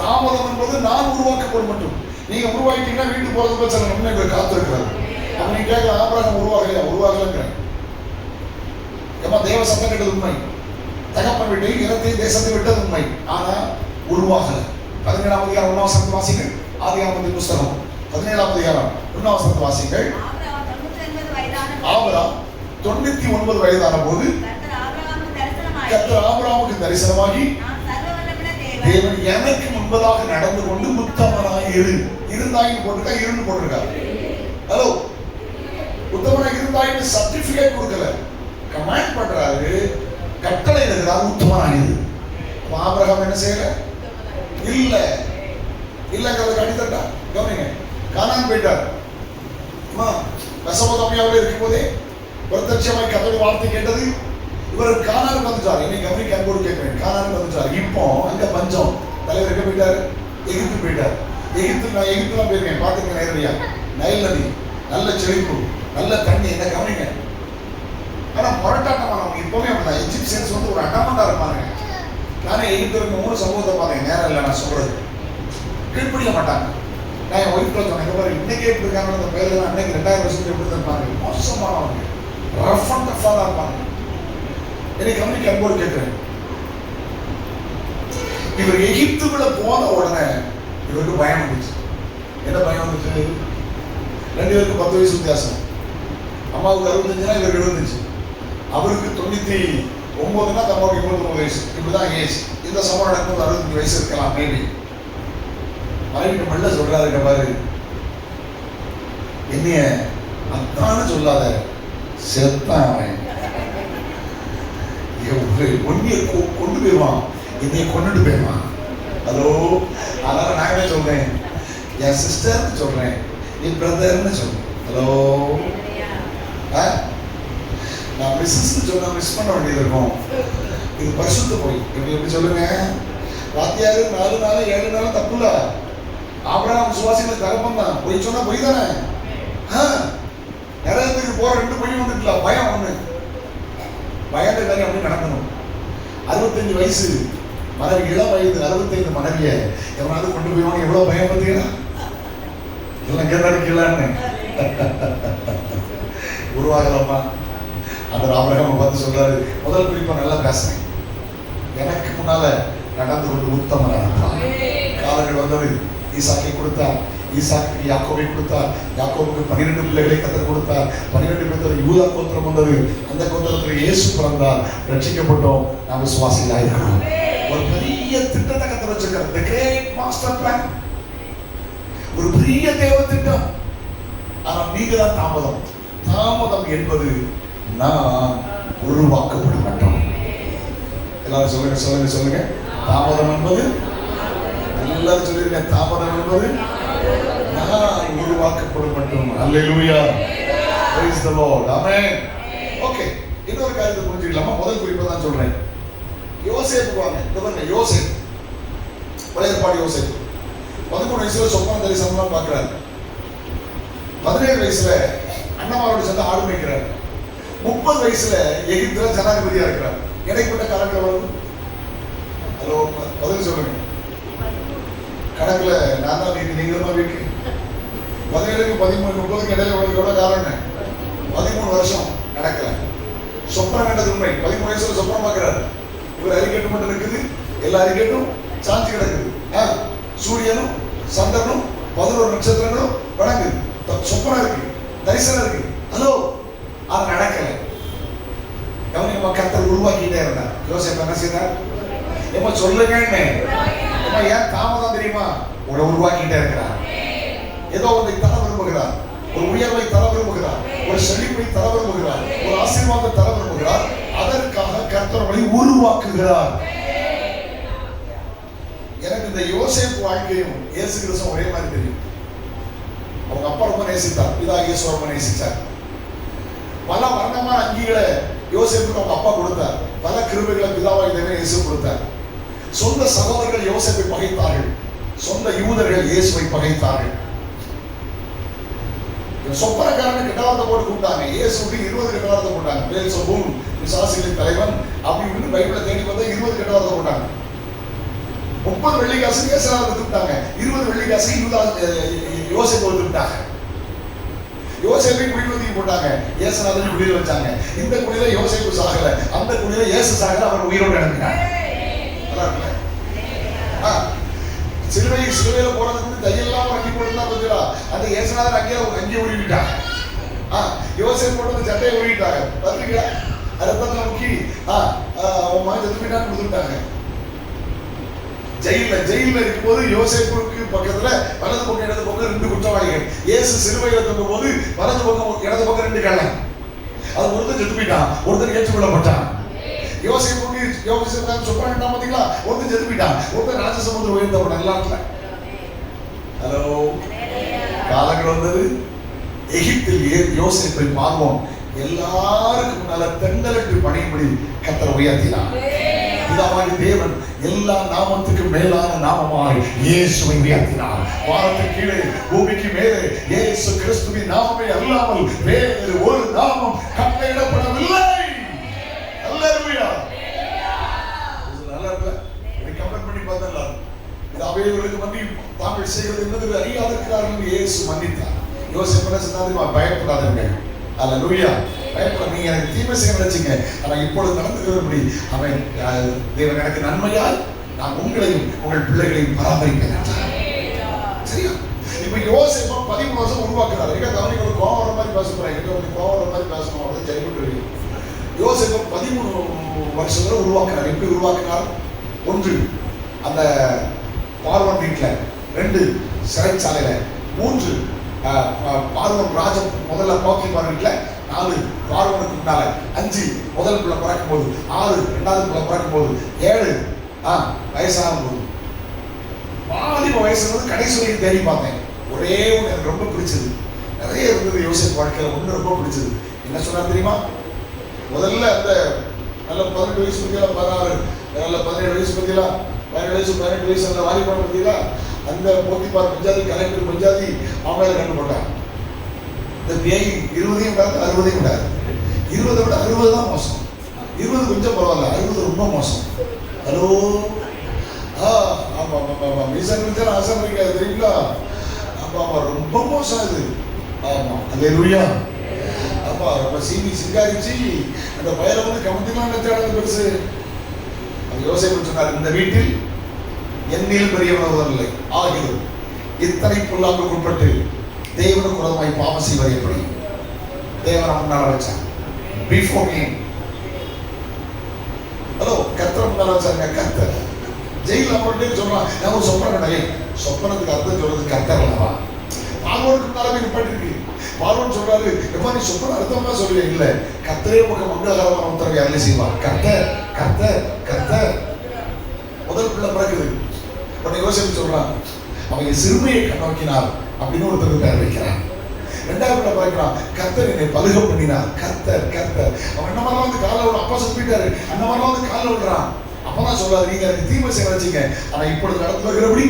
தாமதம் என்பது நான் உருவாக்கப்பட மட்டும். நீங்க உருவாக்கிட்டீங்கன்னா வீட்டு போறது பிரச்சனை முன்னே காத்திருக்கிறார். அப்ப நீங்க கேட்க ஆபிரகாம் உருவாகலைங்கிறேன். தேவ சத்தம் கேட்டது உண்மை, தகப்பன் விட்டு இனத்தை தேசத்தை விட்டது உண்மை. ஆனா உருவாகல. 17ஆம் அதிகாரம் 1ஆம் வசனத்தை வாசிங்கள். ஆதியாகமத்தின் புஸ்தகம் 17ஆம் அதிகாரம் 1ஆம் வசனத்தை வாசிங்கள். ஆபிரகாம் 99 வயதான போது கர்த்தர் ஆபிரகாமுக்கு தரிசனமாகி, தேவன் எனக்கு முன்பதாக நடந்து கொண்டு உத்தமனாய் இருந்தாயின்னு போட்டுக்கா, இருந்து போட்டிருக்காரு. ஹலோ, உத்தமனாய் இருந்தாயின்னு சர்டிபிகேட் கொடுக்கல, கமாண்ட் பண்றாரு, கட்டளை எழுதுறாரு, உத்தமனாயிரு. ஆபிரகாம் என்ன செய்யல? இல்லங்கிறதுக்கு அடித்தட்டா. கவனிங்க, கானான் போயிட்டார். மெசொப்பொத்தாமியாவில் இருக்கும் போதே பிரத்யட்சமாய் கர்த்தருடைய வார்த்தை கேட்டது. இவர் கானானுக்கு வந்துட்டார். இன்னைக்கு கவனிக்க அன்போடு கேட்கிறேன், கானானுக்கு வந்துட்டார். இப்போ அங்க பஞ்சம். தலைவர் எங்க போயிட்டாரு? எகிப்து போயிட்டார். எகிப்துலாம் போயிருக்கேன், பார்த்துருக்கேன் நேரடியா. நைல் நதி, நல்ல செழிப்பு, நல்ல தண்ணி. என்ன கவனிங்க, ஆனா போராட்டமானவங்க இப்பவுமே அப்படிதான். எஜிப்சியன்ஸ் வந்து ஒரு அடமண்டா இருப்பாங்க. நானே எகிப்துல 3 சம்பவத்தை பார்த்தேன். நேரம் இல்லை நான் சொல்றது, கீழ்படிய மாட்டாங்க. நான் என் ஒய்ஃப்ல சொன்னேன், இந்த மாதிரி இன்னைக்கே எப்படி இருக்காங்க அந்த பேர்லாம் அன்னைக்கு 2000 வருஷத்துக்கு எப்படி இருப்பாங்க, மோசமானவங்க, ரஃப் அண்ட் டஃபா தான் இருப்பாங்க. எனக்கு கவனிக்க அன்போடு கேட்கிறேன். இவர் எகிப்துக்குள்ள போன உடனே இவருக்கு பயம் வந்துச்சு. என்ன பயம் வந்துச்சு? 2 பேருக்கு 10 வயசு வித்தியாசம். அம்மாவுக்கு 65, இவருக்கு 75. அவருக்கு 99, தம்மாவுக்கு 29 வயசு. இப்படிதான் ஏஜ். இந்த சம்பவம் நடக்கும்போது 65 வயசு இருக்கலாம் மேபி. மனைவி மெல்ல சொல்றாரு, பாரு என்னைய அத்தான்னு சொல்லாத, செத்தான் ஒன்னிய கொண்டு போயிடுவான், என்னைய கொண்டுட்டு போயிடுவான். ஹலோ, அதனால நான் என்ன சொல்றேன்? என் சிஸ்டர்னு சொல்றேன், என் பிரதர்னு சொல்றேன். ஹலோ, நான் மிஸ்ஸஸ் சொன்னா மிஸ் பண்ண வேண்டியது இருக்கும். இது பரிசுத்த போய் எப்படி சொல்லுங்க? வாத்தியாரு 4 நாள் 7 நாள் தப்பு இல்ல. ஆபிரகாம் விசுவாசிகளுக்கு தகப்பன் தான். பொய் சொன்னா பொய் தானே. நிறைய போற 2 பொய் வந்துட்டல. பயம் ஒண்ணு, பயந்த காரியம் அப்படி நடக்கணும். 65 வயசு மனைவி, இளம் வயது 65 மனைவிய எவனாவது கொண்டு போயிடுவாங்க. எவ்வளவு பயம் பார்த்தீங்கன்னா, எல்லாம் கேட்டாருக்கலான்னு உருவாகலாமா? அந்த ஆபிரகாமை பார்த்து சொல்றாரு, முதல் குறிப்பா நல்லா பேசுறேன், எனக்கு முன்னால நடந்து கொண்டு உத்தமன் நடந்தான். காலங்கள் வந்தது, ஈசாக்கை கொடுத்தா, ஈசாக்கு யாக்கோபை கொடுத்தார். யாக்கோபுக்கு 12 பிள்ளைகளை கர்த்தர் கொடுத்தார். 12 பேர் யூதா கோத்திரம் வந்தது. அந்த கோத்திரத்தில் இயேசு பிறந்தார். ரட்சிக்கப்பட்டோம். நாம் விசுவாசிகளாக இருக்கிறோம். ஒரு பெரிய திட்டத்தை கர்த்தர் வச்சிருக்கார். The great master plan. ஒரு பெரிய தேவ திட்டம். ஆனால் நீங்க தான் தாமதம். தாமதம் என்பது நான் உருவாக்கப்பட மாட்டோம். எல்லாரும் சொல்லுங்க சொல்லுங்க சொல்லுங்க. தாமதம் என்பது, எல்லாரும் சொல்லிருங்க, தாமதம் என்பது நான் உருவாக்கப்பட மாட்டோம். அல்லேலூயா, praise the Lord, amen. Okay, இன்னொரு காரியத்தை புரிஞ்சுக்கலாமா? முதல் குறிப்பை தான் சொல்றேன். யோசேப்பு வாங்க, இந்த பாருங்க, யோசேப்பு, பழைய ஏற்பாடு யோசேப்பு 13 வயசுல சொப்பன தரிசனம்லாம் பார்க்கிறார். 17 வயசுல அண்ணமாரோட சேர்ந்து ஆடு மேய்க்கிறார். 30 வயசுல எகிப்துல ஜனாதிபதியா இருக்கிறார். இடைப்பட்ட காலங்கள் வரும். ஹலோ, பதில் சொல்லுங்க. கணக்குல நான் தான் வீக்கு, நீங்க தான் வீக்கு. 17க்கு 13 30க்கு இடையில எவ்வளவு காலம் என்ன? 13 வருஷம் நடக்கல. சொப்பனம் கண்டது உண்மை. 13 வயசுல சொப்பனம் பார்க்கிறார். இவர் அறிக்கட்டு மட்டும் இருக்குது, எல்லா அறிக்கட்டும் சாஞ்சி கிடக்குது. சூரியனும் சந்திரனும் 11 நட்சத்திரங்களும் வணங்குது. சொப்பனம் இருக்கு, தரிசனம் இருக்கு. ஹலோ, அது நடக்கல. கவனிக்கமா, கர்த்தர் உருவாக்கிட்டே இருந்தார். யோசேப்பு என்ன செய்தார்? ஏமா சொல்லுங்க, ஏன் தாமதம் தெரியுமா? உங்களை உருவாக்கிட்டே இருக்கிறார். ஏதோ ஒன்றை தர விரும்புகிறார். ஒரு உயர்வை தர விரும்புகிறார். ஒரு செழிப்பை தர விரும்புகிறார். ஒரு ஆசீர்வாதத்தை தர விரும்புகிறார். அதற்காக கர்த்தரை உருவாக்குகிறார். எனக்கு இந்த யோசேப்பு வாழ்க்கையும் இயேசு கிறிஸ்துவும் ஒரே மாதிரி தெரியும். அவங்க அப்பா ரொம்ப நேசித்தார். பிதா இயேசு ரொம்ப நேசித்தார். பல வர்ணமான அங்கிகளை யோசேப்புக்கு அவங்க அப்பா கொடுத்தார். பல கிருபைகளை பிதாவாய் தேவன் இயேசு கொடுத்தார். சொந்த சகோதரர்கள் யோசேப்பை பகைத்தார்கள். சொந்த யூதர்கள் இயேசுவை பகைத்தார்கள். சொப்பனக்காரன் கெட்டவார்த்தை போட்டு கூப்பிட்டாங்க. இயேசுக்கு 20 கெட்டவார்த்தை போட்டாங்க. பேல்சபூல் பிசாசுகளின் தலைவன் அப்படின்னு பைபிளை தேடி வந்தா 20 கெட்டவார்த்தை போட்டாங்க. 30 வெள்ளிக்காசு இயேசுவை விட்டுட்டாங்க. 20 வெள்ளிக்காசு யோசேப்பை விட்டுட்டாங்க. யோசேப்பை குடியில் போட்டாங்க. இயேசுநாதன் குடியில் வச்சாங்க. இந்த குடியில யோசேப்பு சாகல, அந்த குடியில இயேசு சாகல. அவர் உயிரோடு இறங்கினார். சிலுவையில போறதுக்கு தையெல்லாம் அங்கி போட்டுதான் பார்த்தீங்களா? அந்த இயேசுநாதன் அங்கே உருவிட்டாங்க. யோசேப்பு போட்டு சட்டையை உருவிட்டாங்க. பார்த்தீங்களா? ரத்தத்தை முக்கி அவன் மாதிரி செத்துக்கிட்டா கொடுத்துட்டாங்க. ஜெயில இருக்கும்போது யோசேப்புக்கு பக்கத்துல வலது பக்கம் இடது பக்கம் 2 குற்றவாளிகள். இயேசு சிலுவையில தொங்கும் போது வலது பக்கம் இடது பக்கம் 2 கள்ளன். அது ஒருத்தர் செத்து போயிட்டான், ஒருத்தர் ஏற்றுக்கொள்ளப்பட்டான். யோசேப்புக்கு சொப்பனம் பாத்தீங்களா? ஒருத்தர் செத்து போயிட்டான், ஒருத்தர் ராஜசமுத்திரம் உயர்த்தப்பட்டான். எல்லாத்துல ஹலோ, காலங்கள் வந்தது. எகிப்தில் யோசேப்பை பார்வோம் எல்லாருக்கும் முன்னால தெண்டலிட்டு பணியும்படி கர்த்தர் உயர்த்தினார். பிதாவாகிய தேவன் எல்லா நாமத்துக்கும் மேலான நாமமாய் இயேசுவை உயர்த்தினார். வானத்துக்கு கீழே பூமிக்கு மேலே இயேசு கிறிஸ்துவின் நாமமே அல்லாமல் வேறு ஒரு நாமம் கட்டளையிடப்படவில்லை. அல்லேலூயா. நல்லா இல்ல? இதை கமெண்ட் பண்ணி பார்த்தா இது அவைகளுக்கு மன்னி தாங்கள் செய்வது என்னது அறியாதிருக்கிறார்கள். இயேசு மன்னித்தார். யோசேப்பு சொன்னாரு, பயப்படாதீங்க. அல்லேலூயா. பயப்படாதீங்க, எனக்கு தீமை செய்ய நினைச்சீங்க, ஆனா இப்பொழுது நடந்துகிறபடி அவன் தேவன் எனக்கு நன்மையால் நான் உங்களையும் உங்கள் பிள்ளைகளையும் பராமரிப்பேன். சரியா? இப்ப யோசேப்பு 13 வருஷம் உருவாக்குறாரு. எங்க கவனிக்க கோவம் வர மாதிரி பேச போறேன். எங்க வந்து கோவம் வர மாதிரி பேசணும் அப்படின்னு சரிபட்டு யோசேப்பு 13 வருஷத்துல உருவாக்குறாரு. எப்படி உருவாக்குனார்? 1 அந்த பார்வன் வீட்டுல, 2 சிறைச்சாலையில, 3 பார்வன் ராஜன் முதல்ல போத்திபார் வீட்டுல, 4 பார்வனுக்கு முன்னால, 5 முதல் பிள்ளை பிறக்கும் போது, 6 2வது பிள்ளை பிறக்கும் போது, 7 வயசாகும் போது, வாலிப வயசுல கடைசி வரைக்கும் தேடி பார்த்தேன். ஒரே ஒன்று எனக்கு ரொம்ப பிடிச்சது. நிறைய இருந்தது யோசேப்பு வாழ்க்கையில. ஒன்று ரொம்ப பிடிச்சது. என்ன சொன்னா தெரியுமா? முதல்ல அந்த நல்ல 18 வயசு பத்தியெல்லாம் 16, நல்ல 17 வயசு பத்தியெல்லாம் 17 வயசு 18 வயசு அந்த வாலிபன் பத்தியெல்லாம் அந்த போத்திபார் பஞ்சாதி கலெக்டர் பஞ்சாதி அவங்கள கண்டு போட்டாங்க. இந்த பேய் 20 விடாது 60 விடாது. 20 விட 60 தான் மோசம். 20 கொஞ்சம் பரவாயில்ல, 60 ரொம்ப மோசம். ஹலோ, ஆமா மீசன் ஆசம் இருக்காது தெரியுங்களா? ஆமா ரொம்ப மோசம் இது. ஆமா, அல்லேலூயா. அப்பா ரொம்ப சிங்காரிச்சு அந்த பயிரை வந்து கமத்திலாம் நினைச்சாலும் பெருசு. அது யோசேப்பு சொன்னார், இந்த வீட்டில் என்னில் பெரியவன் இல்லை ஆகிலும் இத்தனை பொல்லாங்குக்கு உட்பட்டு தேவனுக்கு உரமாய் பாவம் செய்வது எப்படி? தேவனை முன்னால வச்சான். Before him. ஹலோ, கர்த்தரை முன்னால வச்சாங்க. கர்த்தர் ஜெயில போட்டு சொல்றான், நான் ஒரு சொப்பனம் கண்டேன். சொப்பனத்துக்கு அர்த்தம் சொல்றது கர்த்தர் அல்லவா? பார்வோனுக்கு முன்னால நிப்பாட்டிருக்கு. பார்வோன் சொல்றாரு, எப்ப நீ சொப்பன அர்த்தமா சொல்லுவே? இல்ல, கர்த்தரே உனக்கு மங்களகரமான உத்தரவை அருளி செய்வார். கர்த்தர் கர்த்தர் கர்த்தர். முதல் பிள்ளை பிறக்குது. உடனே யோசிச்சு சொல்றான், அவங்க சிறுமையை கண்ணோக்கினார் அப்படின்னு ஒருத்தருக்கு பேர் வைக்கிறான். ரெண்டாவது பிள்ளை பிறக்கிறான், கர்த்தர் என்னை பலுக பண்ணினார். கர்த்தர் கர்த்தர். அவன் என்ன மாதிரிலாம் வந்து காலில் விட, அப்பா சொல்லிட்டாரு, அந்த மாதிரிலாம் வந்து காலில் விடுறான். அப்பதான் சொல்றாரு, நீங்க எனக்கு தீமை செய்ய வச்சுங்க, ஆனா இப்பொழுது நடந்து வருகிறபடி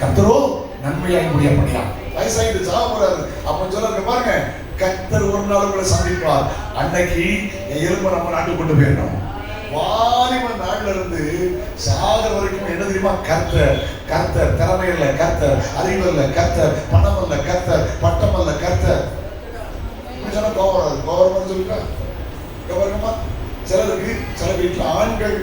கர்த்தரோ நன்மையாய் முடிய பண்ணியா. வயசாகிட்டு சாக போறாரு. அப்ப சொல்றாரு, பாருங்க, கர்த்தர் ஒரு நாள் உங்களை சந்திப்பார். அன்னைக்கு என் எலும்பை நம்ம நாட்டுக்கு கொண்டு போயிடணும். வாலிப நாள்ல இருந்து சாகர வரைக்கும் என்ன தெரியுமா? கர்த்தர் கர்த்தர். திறமை இல்ல கர்த்தர், அறிவு இல்ல கர்த்தர், பணம் இல்ல கர்த்தர், பட்டம் இல்ல கர்த்தர். சொன்னா கோவரம் சொல்லிட்டா கவர்மா. சிலருக்கு சில வீட்டுல ஆண்கள்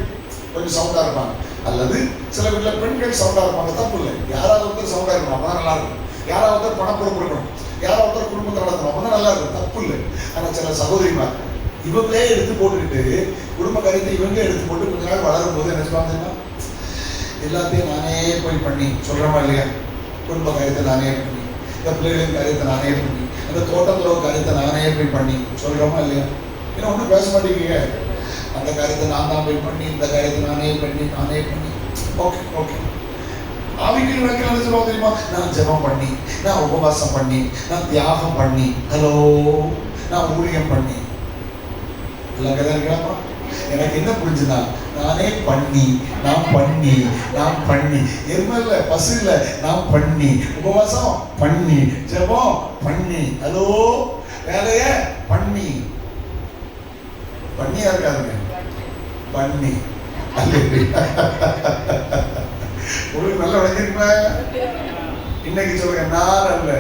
கொஞ்சம் சவுண்டா இருப்பாங்க, அல்லது சில வீட்டுல பெண்கள் சவுண்டா இருப்பாங்க. தப்பு இல்லை, யாராவது ஒருத்தர் சவுண்டா இருக்கணும், அப்பதான் நல்லா இருக்கும். யாராவது ஒருத்தர் பணப்புறம் கொடுக்கணும், யாராவது ஒருத்தர் குடும்பத்தை நடத்தணும், அப்பதான் நல்லா இருக்கும். தப்பு இல்லை. ஆனா சில சகோதரிமார் இவங்களே எடுத்து போட்டுக்கிட்டு குடும்ப காரியத்தை இவங்களே எடுத்து போட்டு கொஞ்ச நாள் வளரும் போது என்ன சொல்லுவாங்க, எல்லாத்தையும் நானே போய் பண்ணி சொல்றோமா இல்லையா? குடும்ப காரியத்தை நானே பண்ணி, இந்த பிள்ளைகளின் காரியத்தை நானே பண்ணி, அந்த தோட்டங்களோட காரியத்தை நானே போய் பண்ணி சொல்றோமா இல்லையா? ஏன்னா ஒன்றும் பேச மாட்டேங்க. அந்த காரியத்தை நான் தான் போய் பண்ணி, இந்த காரியத்தை நானே பண்ணி. Okay okay. ஆவிக்குரிய வாழ்க்கையில் என்ன சொல்லுவாங்க தெரியுமா? நான் ஜெபம் பண்ணி, நான் உபவாசம் பண்ணி, நான் தியாகம் பண்ணி, ஹலோ, நான் ஊழியம் பண்ணி. எல்லாம் கதைக்கலாமா? எனக்கு என்ன புரிஞ்சுதா? நானே பண்ணி, நான் பண்ணி, நான் பண்ணி, எருமை இல்லை, பசு இல்லை, நான் பண்ணி, உபவாசம் பண்ணி, ஜெபம் பண்ணி, ஹலோ, வேலைய பண்ணி. பண்ணியா இருக்காதுங்க, பண்ணி. உங்களுக்கு நல்ல விளங்கிருப்ப. இன்னைக்கு சொல்லுங்க, நான் அல்ல.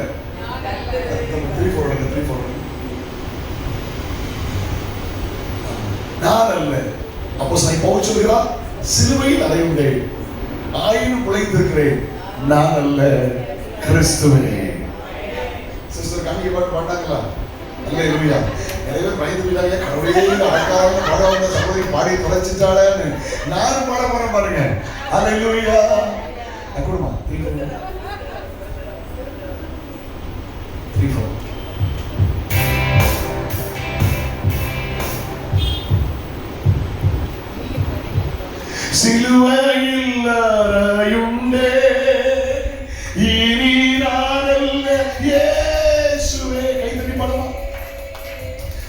3-4 நான் அல்ல. அப்போஸ்தலன் பவுல் சொல்கிறார், சிலுவையில் அறையுண்டேன், ஆயினும் பிழைத்திருக்கிறேன், நான் அல்ல, கிறிஸ்துவே. சிஸ்டர் கண்ணிக்கு பாட்டு பாட்டாங்களா? அல்லேலூயா. நிறைய பேர் பயந்து விடாங்க, கடவுளே அடக்காரங்க பாட வந்த சகோதரி பாடி தொலைச்சிட்டாளேன்னு. நானும் பாட போறேன் பாருங்க. அல்லேலூயா. கொடுமா 3-4. சிலுவையில் அறையுண்டே, இனி நான் அல்ல, இயேசுவே. கை தட்டி பாடலாம்.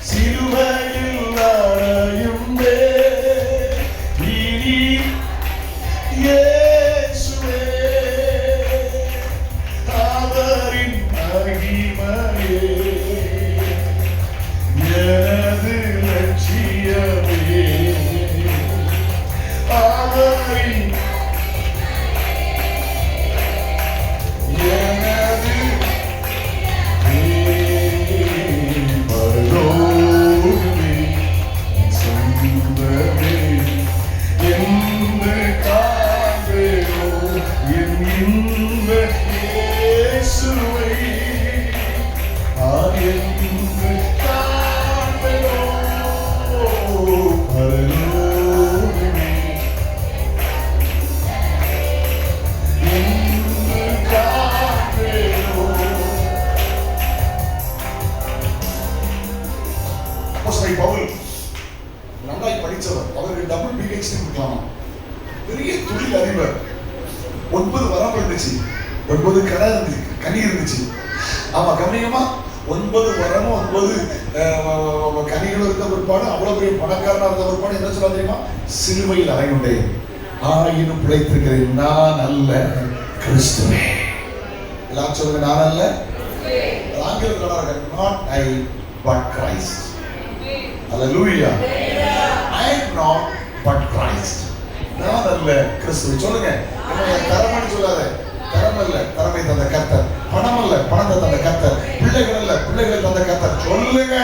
சிலுவையில் அறையுண்டே, இனி இயேசுவே, அவரின் மகிமையே எனது லட்சியமே. பவுல் நன்றாய் படித்தவர். அவருக்கு டபுள் PhD கொடுக்கலாமா? பெரிய தொழில் அறிவர். 9 வரம் இருந்துச்சு, 9 கனி இருந்துச்சு. ஆமா, கவனியமா 9 வரமும் 9 கனிகளும் இருந்த பிற்பாடு அவ்வளவு பெரிய பணக்காரனா இருந்த பிற்பாடு என்ன சொல்ல தெரியுமா? சிலுவையில் அறையுண்டேன், ஆயினும் பிழைத்திருக்கிறேன், நான் அல்ல, கிறிஸ்துவே. எல்லாம் சொல்லுங்க, நான் அல்ல. ஆங்கிலத்தில் not I but Christ. Hallelujah. I am not but Christ. நான் அல்ல, கிறிஸ்து. சொல்லுங்க, தரமன்னு சொல்லாத. தரம் அல்ல, தரமை தந்த கர்த்தர். பணம் அல்ல, பணத்தை தந்த கர்த்தர். பிள்ளைகள் அல்ல, பிள்ளைகளை தந்த கர்த்தர். சொல்லுங்க,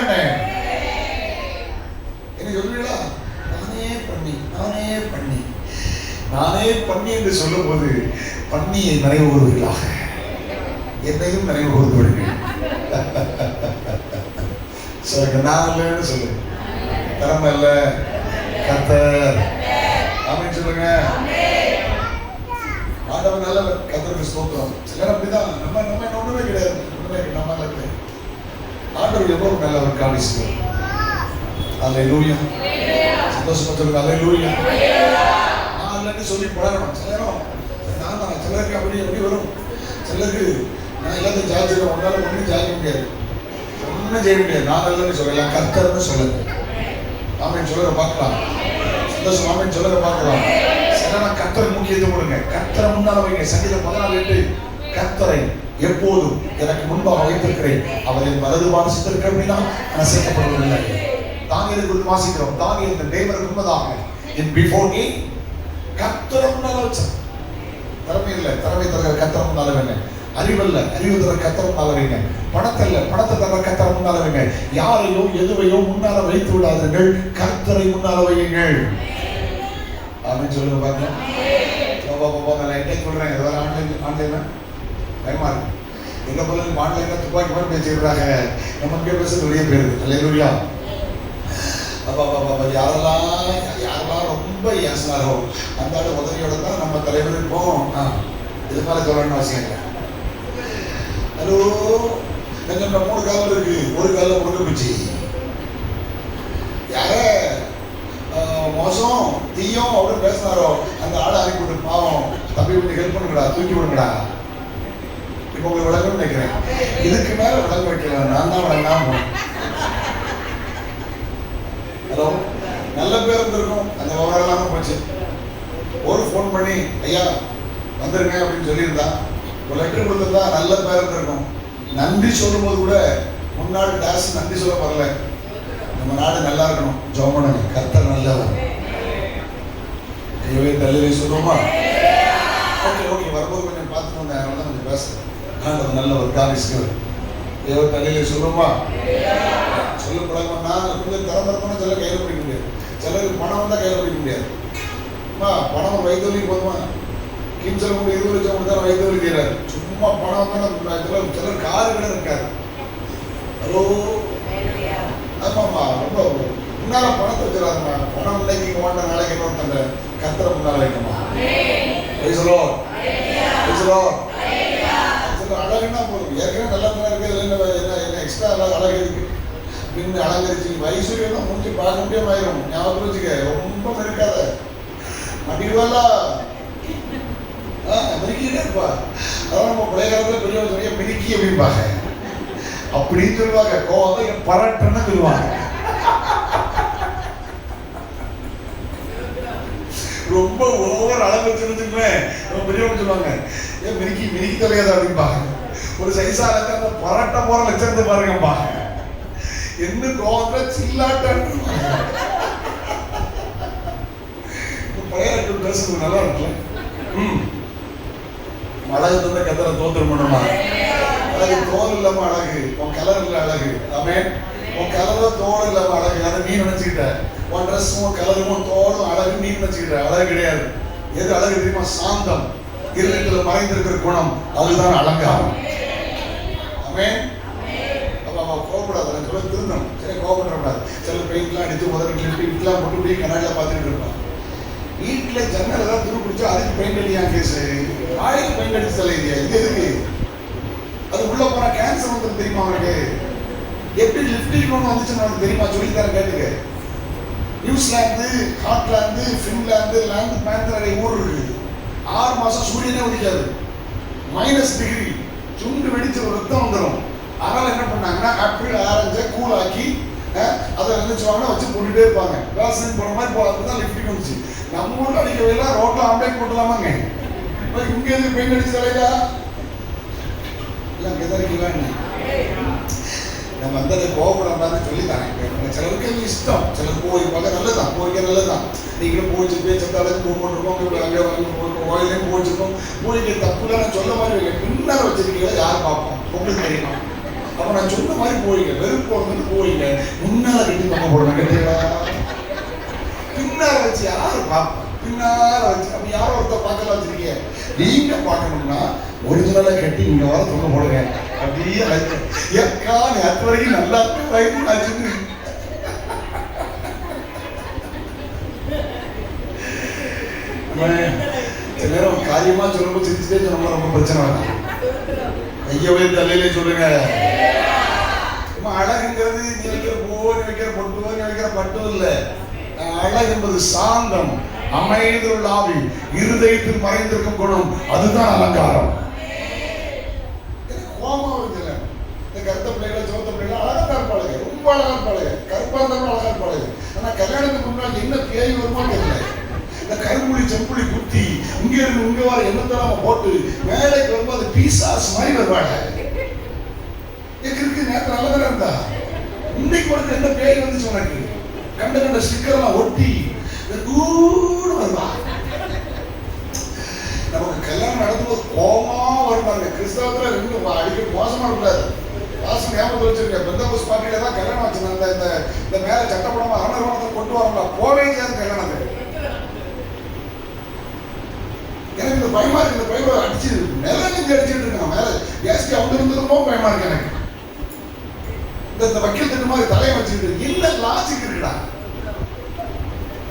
என்ன சொல்லுவீங்களா? நானே பண்ணி, நானே பண்ணி, நானே பண்ணி என்று சொல்லும் போது பண்ணியை நிறைவேறுவீர்களாக. என்னையும் நினைவு கொடுத்து விடுங்க. நான் இல்லைன்னு சொல்லு. திறமை இல்ல, கர்த்தர். ஆமென் சொல்லுங்க. ஆண்டவர் நல்லவர், கர்த்தருக்கு ஸ்தோத்திரம். சிலர் அப்படிதான், நம்ம ஒண்ணுமே கிடையாது, நம்ம கிடையாது. ஆண்டவர் எவ்வளவு நல்லவர் காணிச்சு. அல்லேலூயா. சந்தோஷமா சொல்லுங்க அல்லேலூயா. நான் இல்லைன்னு சொல்லி பழகணும். சிலரும் நான் சிலருக்கு அப்படி எப்படி வரும். சிலருக்கு நான் எல்லாத்தையும் ஜாதிச்சிருக்கேன், ஒன்னால ஒன்றும் ஜாதிக்க முடியாது, ஒன்றும் செய்ய முடியாது. நான் இல்லைன்னு சொல்லலாம், கர்த்தர்னு சொல்லுங்க. ஆமென் சொல்லுங்க பார்க்கலாம். சந்தோஷம். ஆமென் சொல்லுங்க பார்க்கலாம். சில கர்த்தர் முக்கியத்துவம் கொடுங்க. கர்த்தரை முன்னால வைங்க. சங்கீதம் 14:8 கர்த்தரை எப்போதும் எனக்கு முன்பாக வைத்திருக்கிறேன், அவரின் வலது பாரசத்திற்கு அப்படின்னா அசைக்கப்படுவதில்லை. தானியேலை குறித்து வாசிக்கிறோம். தானியேல் இந்த தேவனுக்கு முன்பதாக in before me கர்த்தரை முன்னால வச்சான். திறமை இல்லை, திறமை தர கர்த்தரை முன்னால வைங்க. அறிவல்ல, அறிவு தர கர்த்தரை முன்னால வைங்க. பணத்தல்ல, பணத்தை தர கர்த்தரை முன்னால வைங்க. யாரையோ எதுவையோ முன்னால வைத்து விடாதீர்கள், கர்த்தரை முன்னால வையுங்கள். ஆமென் சொல்லுங்க பாக்கலாம். நான் என்ன சொல்றேன், ஏதாவது ஆன்லைனா பயமா இருக்கு. எங்க போல ஆன்லைன்ல துப்பாக்கி மாதிரி பேசிடுறாங்க, நம்ம இங்கே பேசுறது வெளியே போயிருது. அல்லேலூயா. யாரெல்லாம் ரொம்ப ஏசினாரோ அந்த ஆள் உதவியோட தான் நம்ம தலைவர் இருப்போம். இது மாதிரி சொல்லணும்னு அவசியம் இல்லை. ஹலோ, கொஞ்சம் 3 காலம் இருக்கு, ஒரு காலம் முழுக்க பிச்சு. யார மோசம் தீயம் அப்படின்னு பேசினாரோ அந்த ஆளை அனுப்பிவிட்டு, பாவம் தம்பி கொஞ்சம் ஹெல்ப் பண்ணுங்கடா, தூக்கி விடுங்கடா. இப்போ உங்களுக்கு விளங்கணும்னு நினைக்கிறேன். இதுக்கு மேல விளங்க வைக்கலாம், நான் தான் விளங்காம. ஹலோ, நல்ல பேர் இருந்திருக்கும், அந்த விவரம் இல்லாமல் போச்சு. ஒரு ஃபோன் பண்ணி ஐயா வந்துருங்க அப்படின்னு சொல்லியிருந்தா, ஒரு லெட்டர் கொடுத்துருந்தா நல்ல பேர் இருந்திருக்கும். நன்றி சொல்லும் போது கூட முன்னாடி டாஸ் நன்றி சொல்ல வரல. நம்ம நாடு நல்லா இருக்கணும், ஜெபம் பண்ணுங்க. கர்த்தர் நல்லவர். ஐயோ தலையிலே சொல்லுவோமா? ஓகே வரும்போது கொஞ்சம் பார்த்துட்டு வந்தேன், அதனால தான் கொஞ்சம் பேசுறேன். ஆண்டவர் நல்லவர், காரிஸ்கர். ஐயோ தலையிலே சொல்லுவோமா? சொல்லக்கூடாதுன்னா கொஞ்சம் திறமை இருக்கணும். சிலர் கையில் பிடிக்க முடியாது, சிலருக்கு பணம் வந்தால் கையில் பிடிக்க முடியாது. பணம் வயிற்று வலிக்கு போதுமா? கிம்சல் கூட 20 லட்சம் கொடுத்தா வயிற்று வலி தீராது. சும்மா பணம் வந்தால் சிலர் காரு கூட இருக்காது. ஹலோ, ஆமாம்மா, ரொம்ப முன்னால பணத்தை வச்சிடாதம்மா. பணம் இன்னைக்கு வாண்ட நாளைக்கு இன்னொருத்தங்க கர்த்தரை முன்னால வைக்கணுமா? அழகுன்னா போதும். ஏற்கனவே நல்லா தான் இருக்குது, என்ன எக்ஸ்ட்ரா அழகு இருக்கு. பின் அலங்கரிச்சு வயசுலாம் முடிச்சு பார்க்க முடியாம ஆயிரும். ஞாபகம் வச்சுக்க, ரொம்ப இருக்காத மடிவாலா மிருக்கிட்டே இருப்பா. அதான் நம்ம பழைய காலத்துல பெரியவங்க சொல்லிய மிருக்கி அப்படின்பாங்க. அப்படின்னு சொல்லுவாங்க. கோவம் பரட்டுன்னு சொல்லுவாங்க. ரொம்ப ஓவர் அளவு வச்சிருந்துச்சுமே பெரியவங்க சொல்லுவாங்க, ஏன் மிருக்கி தொலையாத அப்படின்பாங்க. ஒரு சைஸா இருக்க அந்த பரட்ட போற லட்சத்தை பாருங்கப்பா. என்ன கோவத்துல சில்லாட்டான்னு பழைய பேசுறது நல்லா இருக்குல்ல. அழகு தந்த கத்தரை தோத்திரம் பண்ணுமா? அழகு தோல் இல்லாம அழகு, உன் கலர் இல்ல அழகு. ஆமென். உன் கலர்ல தோல் இல்லாம அழகு, அதை நீ நினைச்சுக்கிட்ட. உன் ட்ரெஸ்ஸும் கலரும் தோலும் அழகு நீ நினைச்சுக்கிட்ட. அழகு கிடையாது. எது அழகு தெரியுமா? சாந்தம், இருட்டுல மறைந்திருக்கிற குணம், அதுதான் அலங்காரம். ஆமென். கோபப்படாது, நான் சொல்ல திருந்தணும். சரி, கோபப்படக்கூடாது. சில பெயிண்ட்லாம் அடித்து முதல்ல கிளிப்லாம் போட்டு போய் கண்ணாடியில் பார்த்துட்டு இருப்பான். வீட்டில் ஜன்னல் ஏதாவது துரு பிடிச்சா அதுக்கு பெயிண்ட் அடியா கேஸு, ஆயிரம் பெயிண்ட் அடிச்சு தலையியா, இது எதுக்கு? அது உள்ள போனா கேன்சர் வந்து தெரியுமா அவனுக்கு? எப்படி லிப்டிக் ஒன்று வந்துச்சுன்னு அவனுக்கு தெரியுமா? சொல்லித்தரேன் கேட்டுக்க. New Zealand, Scotland, Finland, land panther ஊர் இருக்கு. 6 மாசம் சூரியனே உதிக்காது, -டிகிரி, சுண்டு வெடிச்சு ஒரு ரத்தம் வந்துடும். அதனால என்ன பண்ணாங்கன்னா ஆப்பிள் ஆரஞ்சை கூல் ஆக்கி அதை நினைச்சுவாங்கன்னா வச்சு போட்டுட்டே இருப்பாங்க. வேக்சின் போடுற மாதிரி போகிறதுதான் லிப்டிக் வந்துச்சு. நம்ம ஊரில் அடிக்கவையெல்லாம் ரோட்டில் ஆம்லேட் போட்டுலாமாங்க. இங்கே எதுக்கு பெயிண்ட் அடிச்சு தலையா இல்லை கெதறிக்கலாம். நம்ம அந்த கோவப்படாம சொல்லித்தாங்க. சிலருக்கு அது இஷ்டம், சிலர் போய் பார்க்க நல்லதான், போய்க்க நல்லதான். நீங்களும் போயிச்சு பேச்சு அழகு பூ போட்டிருக்கோம், அங்கே கோயிலையும் போயிச்சிருக்கோம். போய்க்கு தப்புலாம் நான் சொல்ல மாதிரி இல்லை. பின்னால் வச்சிருக்கீங்களா யார் பார்ப்போம்? உங்களுக்கு தெரியுமா? அப்போ நான் சொன்ன மாதிரி போயிங்க, வெறுப்பு வந்துட்டு போயிங்க. முன்னால கட்டி பக்கம் போடணும் கேட்டீங்களா? பின்னால வச்சு யாரு பார்ப்போம்? பின்னால வச்சு அப்போ யாரோ ஒருத்தர் பார்க்கலாம் வச்சிருக்கீங்க. நீங்க பார்க்கணும்னா ஒரிஜினலா கட்டி இங்க வர தொங்க போடுங்க. அப்படியே ஏக்கா நேற்று வரைக்கும் நல்லா ஆச்சுன்னு சில நேரம் காரியமா சொல்லும்போது சிரிச்சுட்டே சொன்னா ரொம்ப பிரச்சனை வேண்டாம். ஐயவே தலையிலே சொல்லுங்க. அழகுங்கிறது நீ வைக்கிற பூவோ, நீ வைக்கிற பொட்டுவோ, நீ வைக்கிற பட்டும் இல்லை. அழகு என்பது சாந்தம், அமைதியுள்ள ஆவி, இருதயத்தில் மறைந்திருக்கும் குணம், அதுதான் அலங்காரம். கோபம் வருது. இந்த கருத்த பிள்ளைகளை சோத்த பிள்ளைகளை அழகா இருப்பாளுங்க, ரொம்ப அழகா இருப்பாளுங்க, கருப்பா இருந்தாலும் அழகா இருப்பாளுங்க. ஆனா கல்யாணத்துக்கு முன்னாடி என்ன பேய் வருமா தெரியல. இந்த கரும்புளி செம்புளி குத்தி இங்க இருந்து இங்க வர என்னத்தெல்லாம் போட்டு மேலைக்கு வரும்போது பீசாஸ் மாதிரி வருவாங்க. இருக்கு நேற்று நல்லதாக இருந்தா இன்னைக்கு உனக்கு என்ன பேய் வந்துச்சு? உனக்கு கண்ட கண்ட ஸ்டிக்கர்லாம் ஒட்டி கூட வருவா. நமக்கு கல்யாணம் நடக்கும்போது கோமா வருவாங்க. கிறிஸ்தவத்துல ரெண்டு அடிக்கடி மோசமா இருக்காது. வாசம் ஞாபகத்தில் வச்சிருக்க பெந்தகோஸ்து பார்ட்டியில தான் கல்யாணம் வச்சிருந்தாங்க. இந்த மேல சட்டப்படமா அரணத்தை கொண்டு வரல, போவே செய்யாது கல்யாணத்துக்கு. எனக்கு இந்த பயமா இருக்கு. இந்த பையன் அடிச்சு மேல நீங்க அடிச்சுட்டு இருக்கான். மேல கேஸ்க்கு அவங்க இருந்ததும் பயமா இருக்கு எனக்கு. இந்த வக்கீல் திட்டு மாதிரி தலையை வச்சுக்கிட்டு இல்ல லாஜிக் இருக்குடா.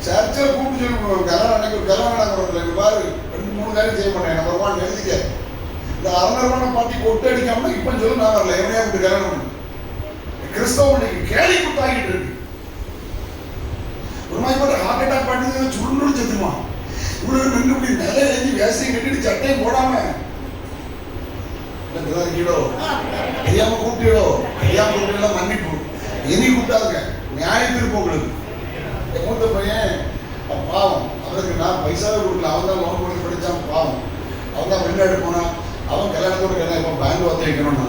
சர்ச்சை கூப்பிட்டு சொல்லி கல்யாணம் அன்னைக்கு ஒரு கல்யாணம் நடக்கிறோம். இங்க பாரு 2-3 காரியம் செய்ய மாட்டேன். நம்பர் 1 எழுதிக்க. இந்த அரணர்வன பார்ட்டி கொட்டு அடிக்காம இப்ப சொல்லி நான் வரல. எவனையா விட்டு கல்யாணம் பண்ணு. கிறிஸ்தவ இன்னைக்கு கேலி குத்தாகிட்டு இருக்கு. ஒரு மாதிரி போட்டு ஹார்ட் அட்டாக் பண்ணி சுருண்டு செத்துமா. இவ்வளவு நின்று இப்படி நிலை எழுதி வேசையும் கட்டிட்டு சட்டையும் போடாம கீழோ தெரியாம கூப்பிட்டோ தெரியாம கூப்பிட்டு மன்னிப்பு இனி கூப்பிட்டாதுங்க. நியாயத்திற்கு போகிறது. மூத்த பையன் பாவம், அவருக்கு நான் பைசாவே கொடுக்கல. அவன் தான் லோன் கொடுத்து படித்தான். பாவம், அவன் தான் வெளிநாடு போனான். அவன் கல்யாணத்தோடு கேட்டான். இப்போ பேங்க் வந்து வைக்கணும்னா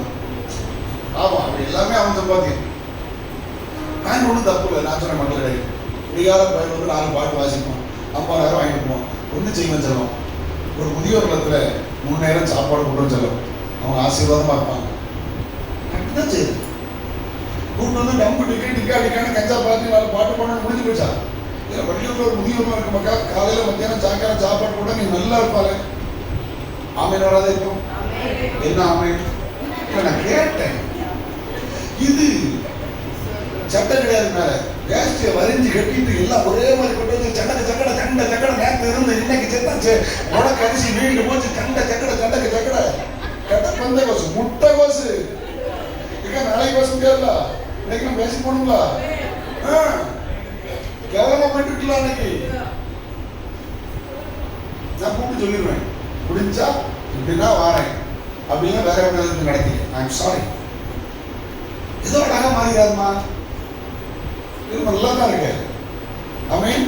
பாவம். அப்படி எல்லாமே அவன் சம்பாத்தியம். பேங்க் ஒன்றும் தப்பு இல்லை. நான் சொன்ன மக்கள் கிடையாது. குடிகார பையன் வந்து 4 பாட்டு வாசிப்போம், 50,000 வாங்கிட்டு போவோம். ஒன்று செய்வேன் செல்லும். ஒரு முதியோர் இல்லத்துல 3 நேரம் சாப்பாடு கொண்டு செல்லும். அவங்க ஆசீர்வாதமா இருப்பாங்க. அப்படிதான் செய்யுது. கூட்டு வந்து டம்பு டிக்கெட் அடிக்கான கஞ்சா பார்த்து 4 பாட்டு பண்ண முடிஞ்சு போச்சா? இல்லை வள்ளியூர்ல ஒரு முதியோர்லாம் இருக்க மக்கா. காலையில மத்தியானம் சாயங்காலம் சாப்பாடு கூட நீ நல்லா இருப்பாரு. ஆமீன் வராதே இருக்கும். என்ன ஆமீன்? நான் கேட்டேன். இது சட்டம் கிடையாது. மேல வேஷ்டியை வரைஞ்சி கட்டிட்டு எல்லாம் ஒரே மாதிரி கொண்டு வந்து சண்டக்கு சக்கடை சண்டை சக்கடை நேரத்து இருந்து இன்னைக்கு செத்தாச்சு. உனக்கு அரிசி வீண்டு போச்சு. சண்டை சக்கடை சண்டக்கு சக்கடை கட்ட பந்த கோசு முட்டை கோசு இங்க நாளைக்கு கோசு முடியாதுல. இன்னைக்கு நம்ம பேசி போகணுங்களா? கேவலமா போயிட்டு இருக்கலாம். இன்னைக்கு நான் கூப்பிட்டு சொல்லிடுவேன். முடிஞ்சா இப்படின்னா வாரேன், அப்படின்னா வேற ஒன்று நடத்தி ஐம் சாரி. ஏதோ அழகா மாறிடாதுமா. இது நல்லா தான் இருக்கு. ஆமென்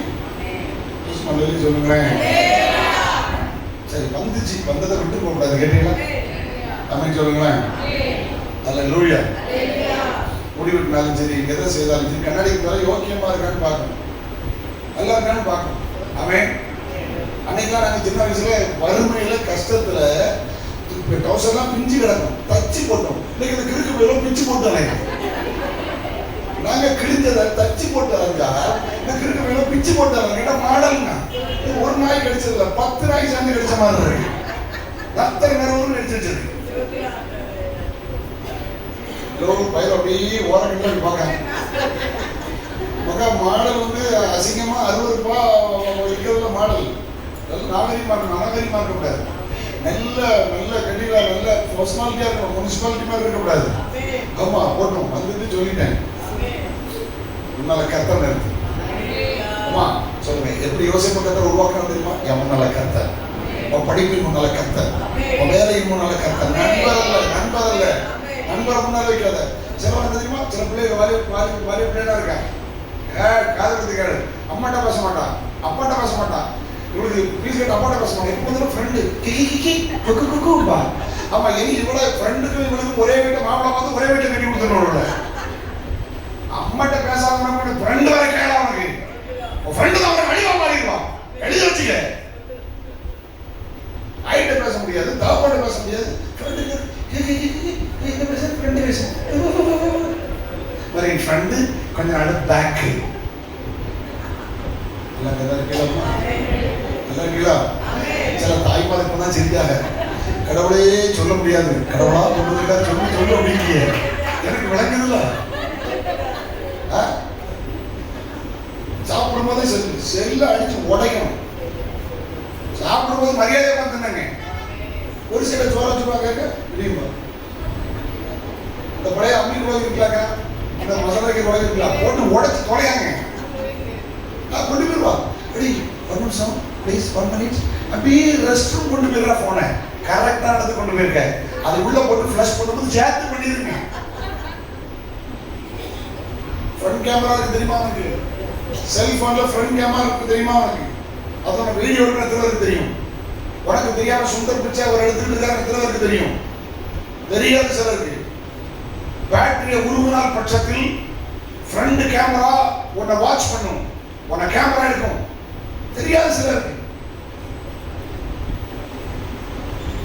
சொல்லுங்களேன். சரி வந்துச்சு, வந்ததை விட்டு போக கூடாது. கேட்டீங்களா? ஆமென் சொல்லுங்களேன். அல்லேலூயா. முடி விட்டாலும் சரி, எதை செய்தாலும் சரி, கண்ணாடிக்கு மேல யோக்கியமா இருக்கான்னு பார்க்கணும், நல்லா இருக்கான்னு பார்க்கணும். ஆமென். அன்னைக்கெல்லாம் நாங்கள் சின்ன வயசுல வறுமையில கஷ்டத்துல டவுசர்லாம் பிஞ்சு கிடக்கும், தச்சு போட்டோம். இன்னைக்கு இந்த கிறுக்கு போயிடும் பிஞ்சு போட்டோம். நாங்க கிழிஞ்சதை தச்சு போட்டாங்க. இந்த கிறுக்கு போயிடும் பிஞ்சு போட்டாங்க. கேட்டா மாடல்னா ஒரு நாய் கடிச்சதுல 10 நாய் சேர்ந்து கடிச்ச மாதிரி இருக்கு. ரத்த நிறவும் கடிச்சு வச்சிருக்கு. பயிர் அப்படியே ஓரங்கள்ல இருப்பாங்க. மகா மாடல் வந்து அசிங்கமா 60 ரூபாய் இருக்கிறதுல மாடல் நாகரிகமா இருக்கணும். அநாகரிகமா இருக்கக்கூடாது. நல்ல நல்ல கண்டிப்பா நல்ல பர்சனாலிட்டியா இருக்கணும். முனிசிபாலிட்டி மாதிரி இருக்கக்கூடாது. ஆமா போட்டோம். வந்துட்டு சொல்லிட்டேன். உன்னால கர்த்தர் இருக்கு. ஆமா சொல்லுங்க. எப்படி யோசிப்பு கர்த்தர் உருவாக்கணும் தெரியுமா? என் முன்னால கர்த்தர், உன் படிப்பின் முன்னால கர்த்தர், உன் வேலையின் முன்னால கர்த்தர். நண்பர் அல்ல, நண்பர் அல்ல. நண்பரை முன்னால வைக்காத. சிலவங்க தெரியுமா? சில பிள்ளைங்க வாலி பிள்ளைனா இருக்காங்க. காதலுக்கு கேடு. அம்மாட்ட பேச மாட்டான், அப்பாட்ட பேச மாட்டான். இவளுக்கு பீஸ் கேட்டு அப்பாட்ட பேச மாட்டான். இப்போ வந்து ஃப்ரெண்டு குக்குப்பா. ஆமா இனி இவள ஃப்ரெண்டுக்கு இவளுக்கு ஒரே வீட்டை மாப்பிளை பார்த்து ஒரே வீட்டை கட்டி கொடுத்துருவோம். அம்மாட்ட பேசாத ஃப்ரெண்டு வர கேள. அவனுக்கு ஃப்ரெண்டு தான் அவனை வழிவா மாறிடுவான். எழுதி வச்சுக்க. ஆயிட்ட பேச முடியாது, தாப்பாட்ட பேச முடியாது. ஃப்ரெண்டு கொஞ்ச நாள் பேக்கு எல்லாம் கீழா. சில தாய்மார் இப்பதான் சிரிக்காங்க. கடவுளே சொல்ல முடியாது, கடவுளா கொண்டு சொல்ல முடியலையே, எனக்கு விளங்குதுல்ல. சாப்பிடும் போதே செல்ல அடிச்சு உடைக்கணும். சாப்பிடும் போது மரியாதை பார்த்துனாங்க. ஒரு சில சோற சொல்லுவாங்க தெரியுமா, இந்த பழைய அம்மி கூட இருக்கலாங்க, இந்த மசாலாக்கு கூட இருக்கலாம், போட்டு உடைச்சு தொலையாங்க. கொண்டு போயிருவா, ரெடி ஒரு நிமிஷம் ப்ளீஸ் 1 minute. அப்படியே ரெஸ்ட் ரூம் கொண்டு போயிருக்கா, போனை கரெக்டா நடந்து கொண்டு போயிருக்க, அது உள்ள போட்டு ஃபிளஷ் பண்ணும்போது சேர்த்து பண்ணிருங்க. ஃப்ரண்ட் கேமரா இருக்கு தெரியுமா உனக்கு? செல்போன்ல ஃப்ரண்ட் கேமரா இருக்கு தெரியுமா உனக்கு? அதோட வீடியோ எடுக்கிறதுக்கு தெரியும். உனக்கு தெரியாம சுந்தர் பிச்சை அவர் எடுத்துட்டு இருக்காங்க தெரியும், தெரியாது சிலருக்கு. பேட்டரியை உருவினால் பட்சத்தில் ஃப்ரண்ட் கேமரா உன்னை வாட்ச் பண்ணும், உன்னை கேமரா எடுக்கும், தெரியாது சிலருக்கு.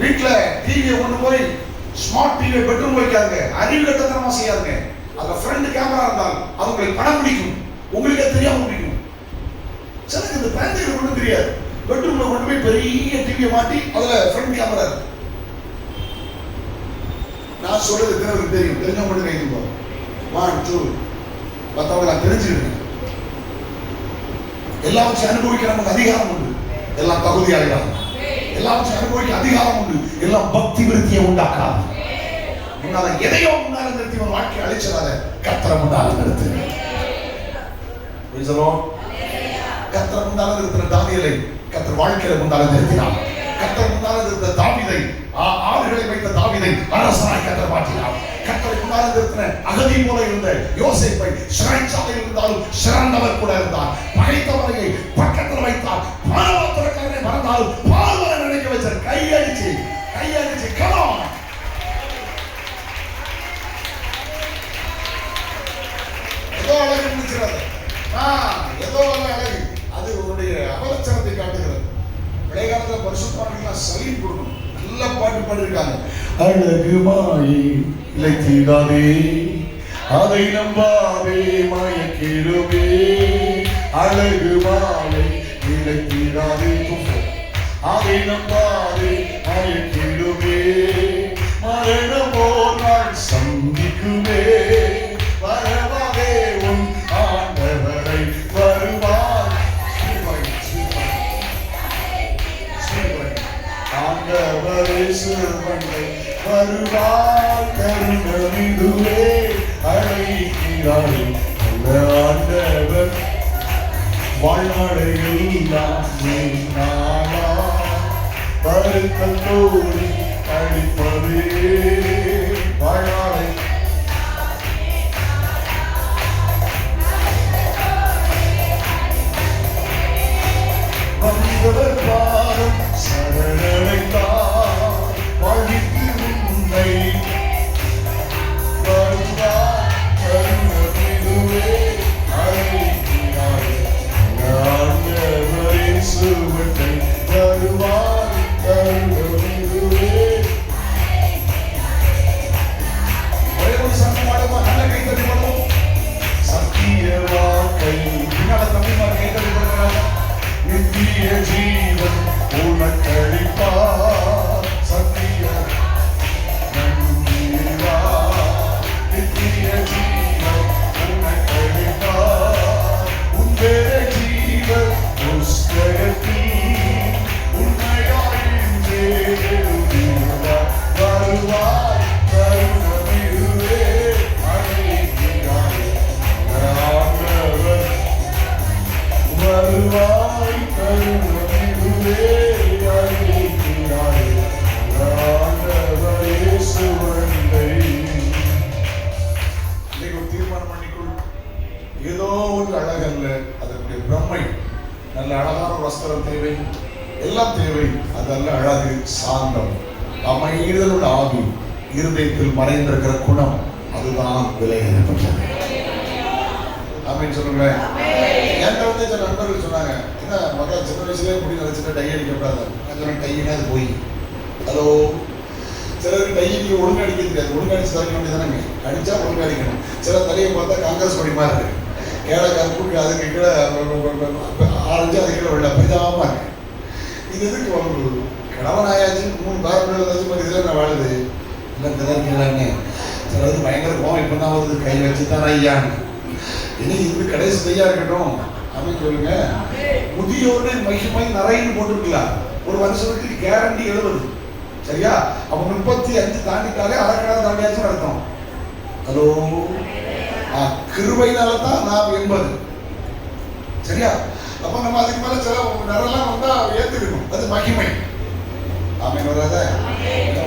வீட்டுல டிவியை கொண்டு போய் ஸ்மார்ட் டிவி பெட்ரூம் வைக்காதுங்க, அறிவு கட்டத்தனமா செய்யாதுங்க. அதுல ஃப்ரண்ட் கேமரா இருந்தால் அது உங்களுக்கு படம் பிடிக்கும், உங்களுக்கே தெரியாம பிடிக்கும். சிலருக்கு இந்த பேந்தீர் ஒன்றும் தெரியாது, பெட்ரூம்ல கொண்டு போய் பெரிய டிவியை மாட்டி அதுல ஃப்ரண்ட் கேமரா இருக்கு. நான் சொல்றது தினருக்கு தெரியும், தெரிஞ்சவங்க மட்டும் கைது போறோம். 1 2 மற்றவங்க நான் தெரிஞ்சுக்கிட்டேன். எல்லாவற்றையும் அனுபவிக்க நமக்கு அதிகாரம் உண்டு, எல்லாம் தகுதியாகிறாங்க. எல்லாவற்றையும் அனுபவிக்க அதிகாரம் உண்டு, எல்லாம் பக்தி விருத்தியை உண்டாக்காது. முன்னால எதையோ முன்னால நிறுத்தி ஒரு வாழ்க்கையை அழிச்சதால கர்த்தரை முன்னால நிறுத்து. கர்த்தரை முன்னால நிறுத்தின தானியேலை கர்த்தர் வாழ்க்கையில முன்னால நிறுத்தினார். கர்த்தர் முன்னால நிறுத்த தாவீதை, ஆடுகளை வைத்த தாவீதை அரசனாய் கர்த்தர் மாற்றினார். கர்த்தரை முன்னால நிறுத்தின அகதி போல இருந்த யோசேப்பை சிறைச்சாலையில் இருந்தாலும் சிறந்தவர் கூட இருந்தார். பகைத்தவரை பக்கத்தில் வைத்தார். பானவத்திற்காரனை மறந்தாலும் பார்வனை நினைக்க வச்சார். கையடிச்சு கமான். ஏதோ அழகு முடிச்சிடாது, ஏதோ அழகு, அது உன்னுடைய அவலட்சணத்தை காட்டுகிறது. பழைய காலத்துல பரிசுத்தவான்கள் சலீம் கொடுக்கணும், நல்ல பாட்டு பாடிருக்காங்க. அழகு மாயை இழைத்திடாதே, அதை நம்பாதே மயக்கிடுவே, அழகு மாயை இழைத்திடாதே, அதை நம்பாதே மயக்கிடுவே, மரணம் ஒரு நாள் சந்திக்குமே, வரவாதே உன் ஆண்டவரை வருவார். ஆண்டவரே சிறுவனை வருவார், கருணமிதுவே அழைக்கிறாரே அந்த ஆண்டவர். வாழ்நாளையெல்லாம் நாளா வருத்தத்தோடு அழிப்பதே, வாழ்நாளை வந்தவர் பாதம் சரணடைந்தார், வாழ்வித்து உன்னை வருவார், கருணமிதுவே அழைக்கிறாரே ஆண்டவரே சுவட்டை வருவார், கருணமிதுவே. ஒரே ஒரு சத்தம் பாடுமா, நல்ல கைத்தறி பாடுவோம். சத்திய வாக்கை பின்னால தம்பிமார் கைத்தறி பாடுறாங்க. நித்திய ஜீவன் உனக்களிப்பார், சத்திய நம்பிவா, நித்திய ஜீவன் உனக்களிப்பார், உன்வே ஜீவன் புஸ்தகத்தில் உண்மையாயின்றே வருவார், கருணமிதுவே அழைக்கிறாரே ஆண்டவர் வருவாய், கருணமிதுவே அழைக்கிறாரே ஆண்டவரே சுவண்டை. இன்னைக்கு ஒரு தீர்மானம் பண்ணிக்கொள், ஏதோ ஒரு அழகல்ல, அதனுடைய பிரம்மை. நல்ல அழகான வஸ்திரம் தேவை, எல்லாம் தேவை, அதல்ல அழகு, சாந்தம், அமைதலுள்ள ஆவி, இருதயத்தில் மறைந்திருக்கிற குணம், அதுதான் விலையேறப்பட்டது. அப்படின்னு சொல்லுங்களேன். என்கிட்ட வந்து சில நண்பர்கள் சொன்னாங்க, என்ன மக்கள் சின்ன வயசுலேயே முடி நினைச்சிட்டு டை அடிக்கப்படாது. நான் சொன்னேன், டையினா அது போய் ஹலோ, சிலருக்கு டை நீங்கள் ஒழுங்கு அடிக்க தெரியாது, ஒழுங்கு அடிச்சு தரைக்க வேண்டியதானே, அடிச்சா ஒழுங்கு அடிக்கணும். சில தலையை பார்த்தா காங்கிரஸ் கொடி மாதிரி இருக்கு, கேட கருப்புக்கு அதுக்கு கீழே ஆரஞ்சு, அது கீழே வெள்ள பரிதாபமாக இருக்கு. இது எதுக்கு வளர்ந்து கணவன் ஆயாச்சு, 3 பேரப்பிள்ளை இருந்தாச்சு, மாதிரி இதில் நான் வாழுது இல்லை தெரிஞ்சுக்கிறாங்க. சிலது பயங்கர கோவம் இப்போ தான் வருது, கை வச்சு தான் ஐயான்னு. இனி இது கடைசி கையா இருக்கட்டும் அப்படின்னு சொல்லுங்க. முதியோருடைய மகிமை நிறையன்னு போட்டுருக்கலாம். ஒரு வருஷத்துக்கு கேரண்டி 70. சரியா? அப்ப 35 தாண்டிட்டாலே அரைக்கடை தாண்டியாச்சும் அர்த்தம். ஹலோ, கிருபையினால தான் நாம் 80. சரியா? அப்ப நம்ம அதுக்கு மேல சில நிறையெல்லாம் வந்தா ஏத்துக்கணும். அது மகிமை. ஆமீன். வராத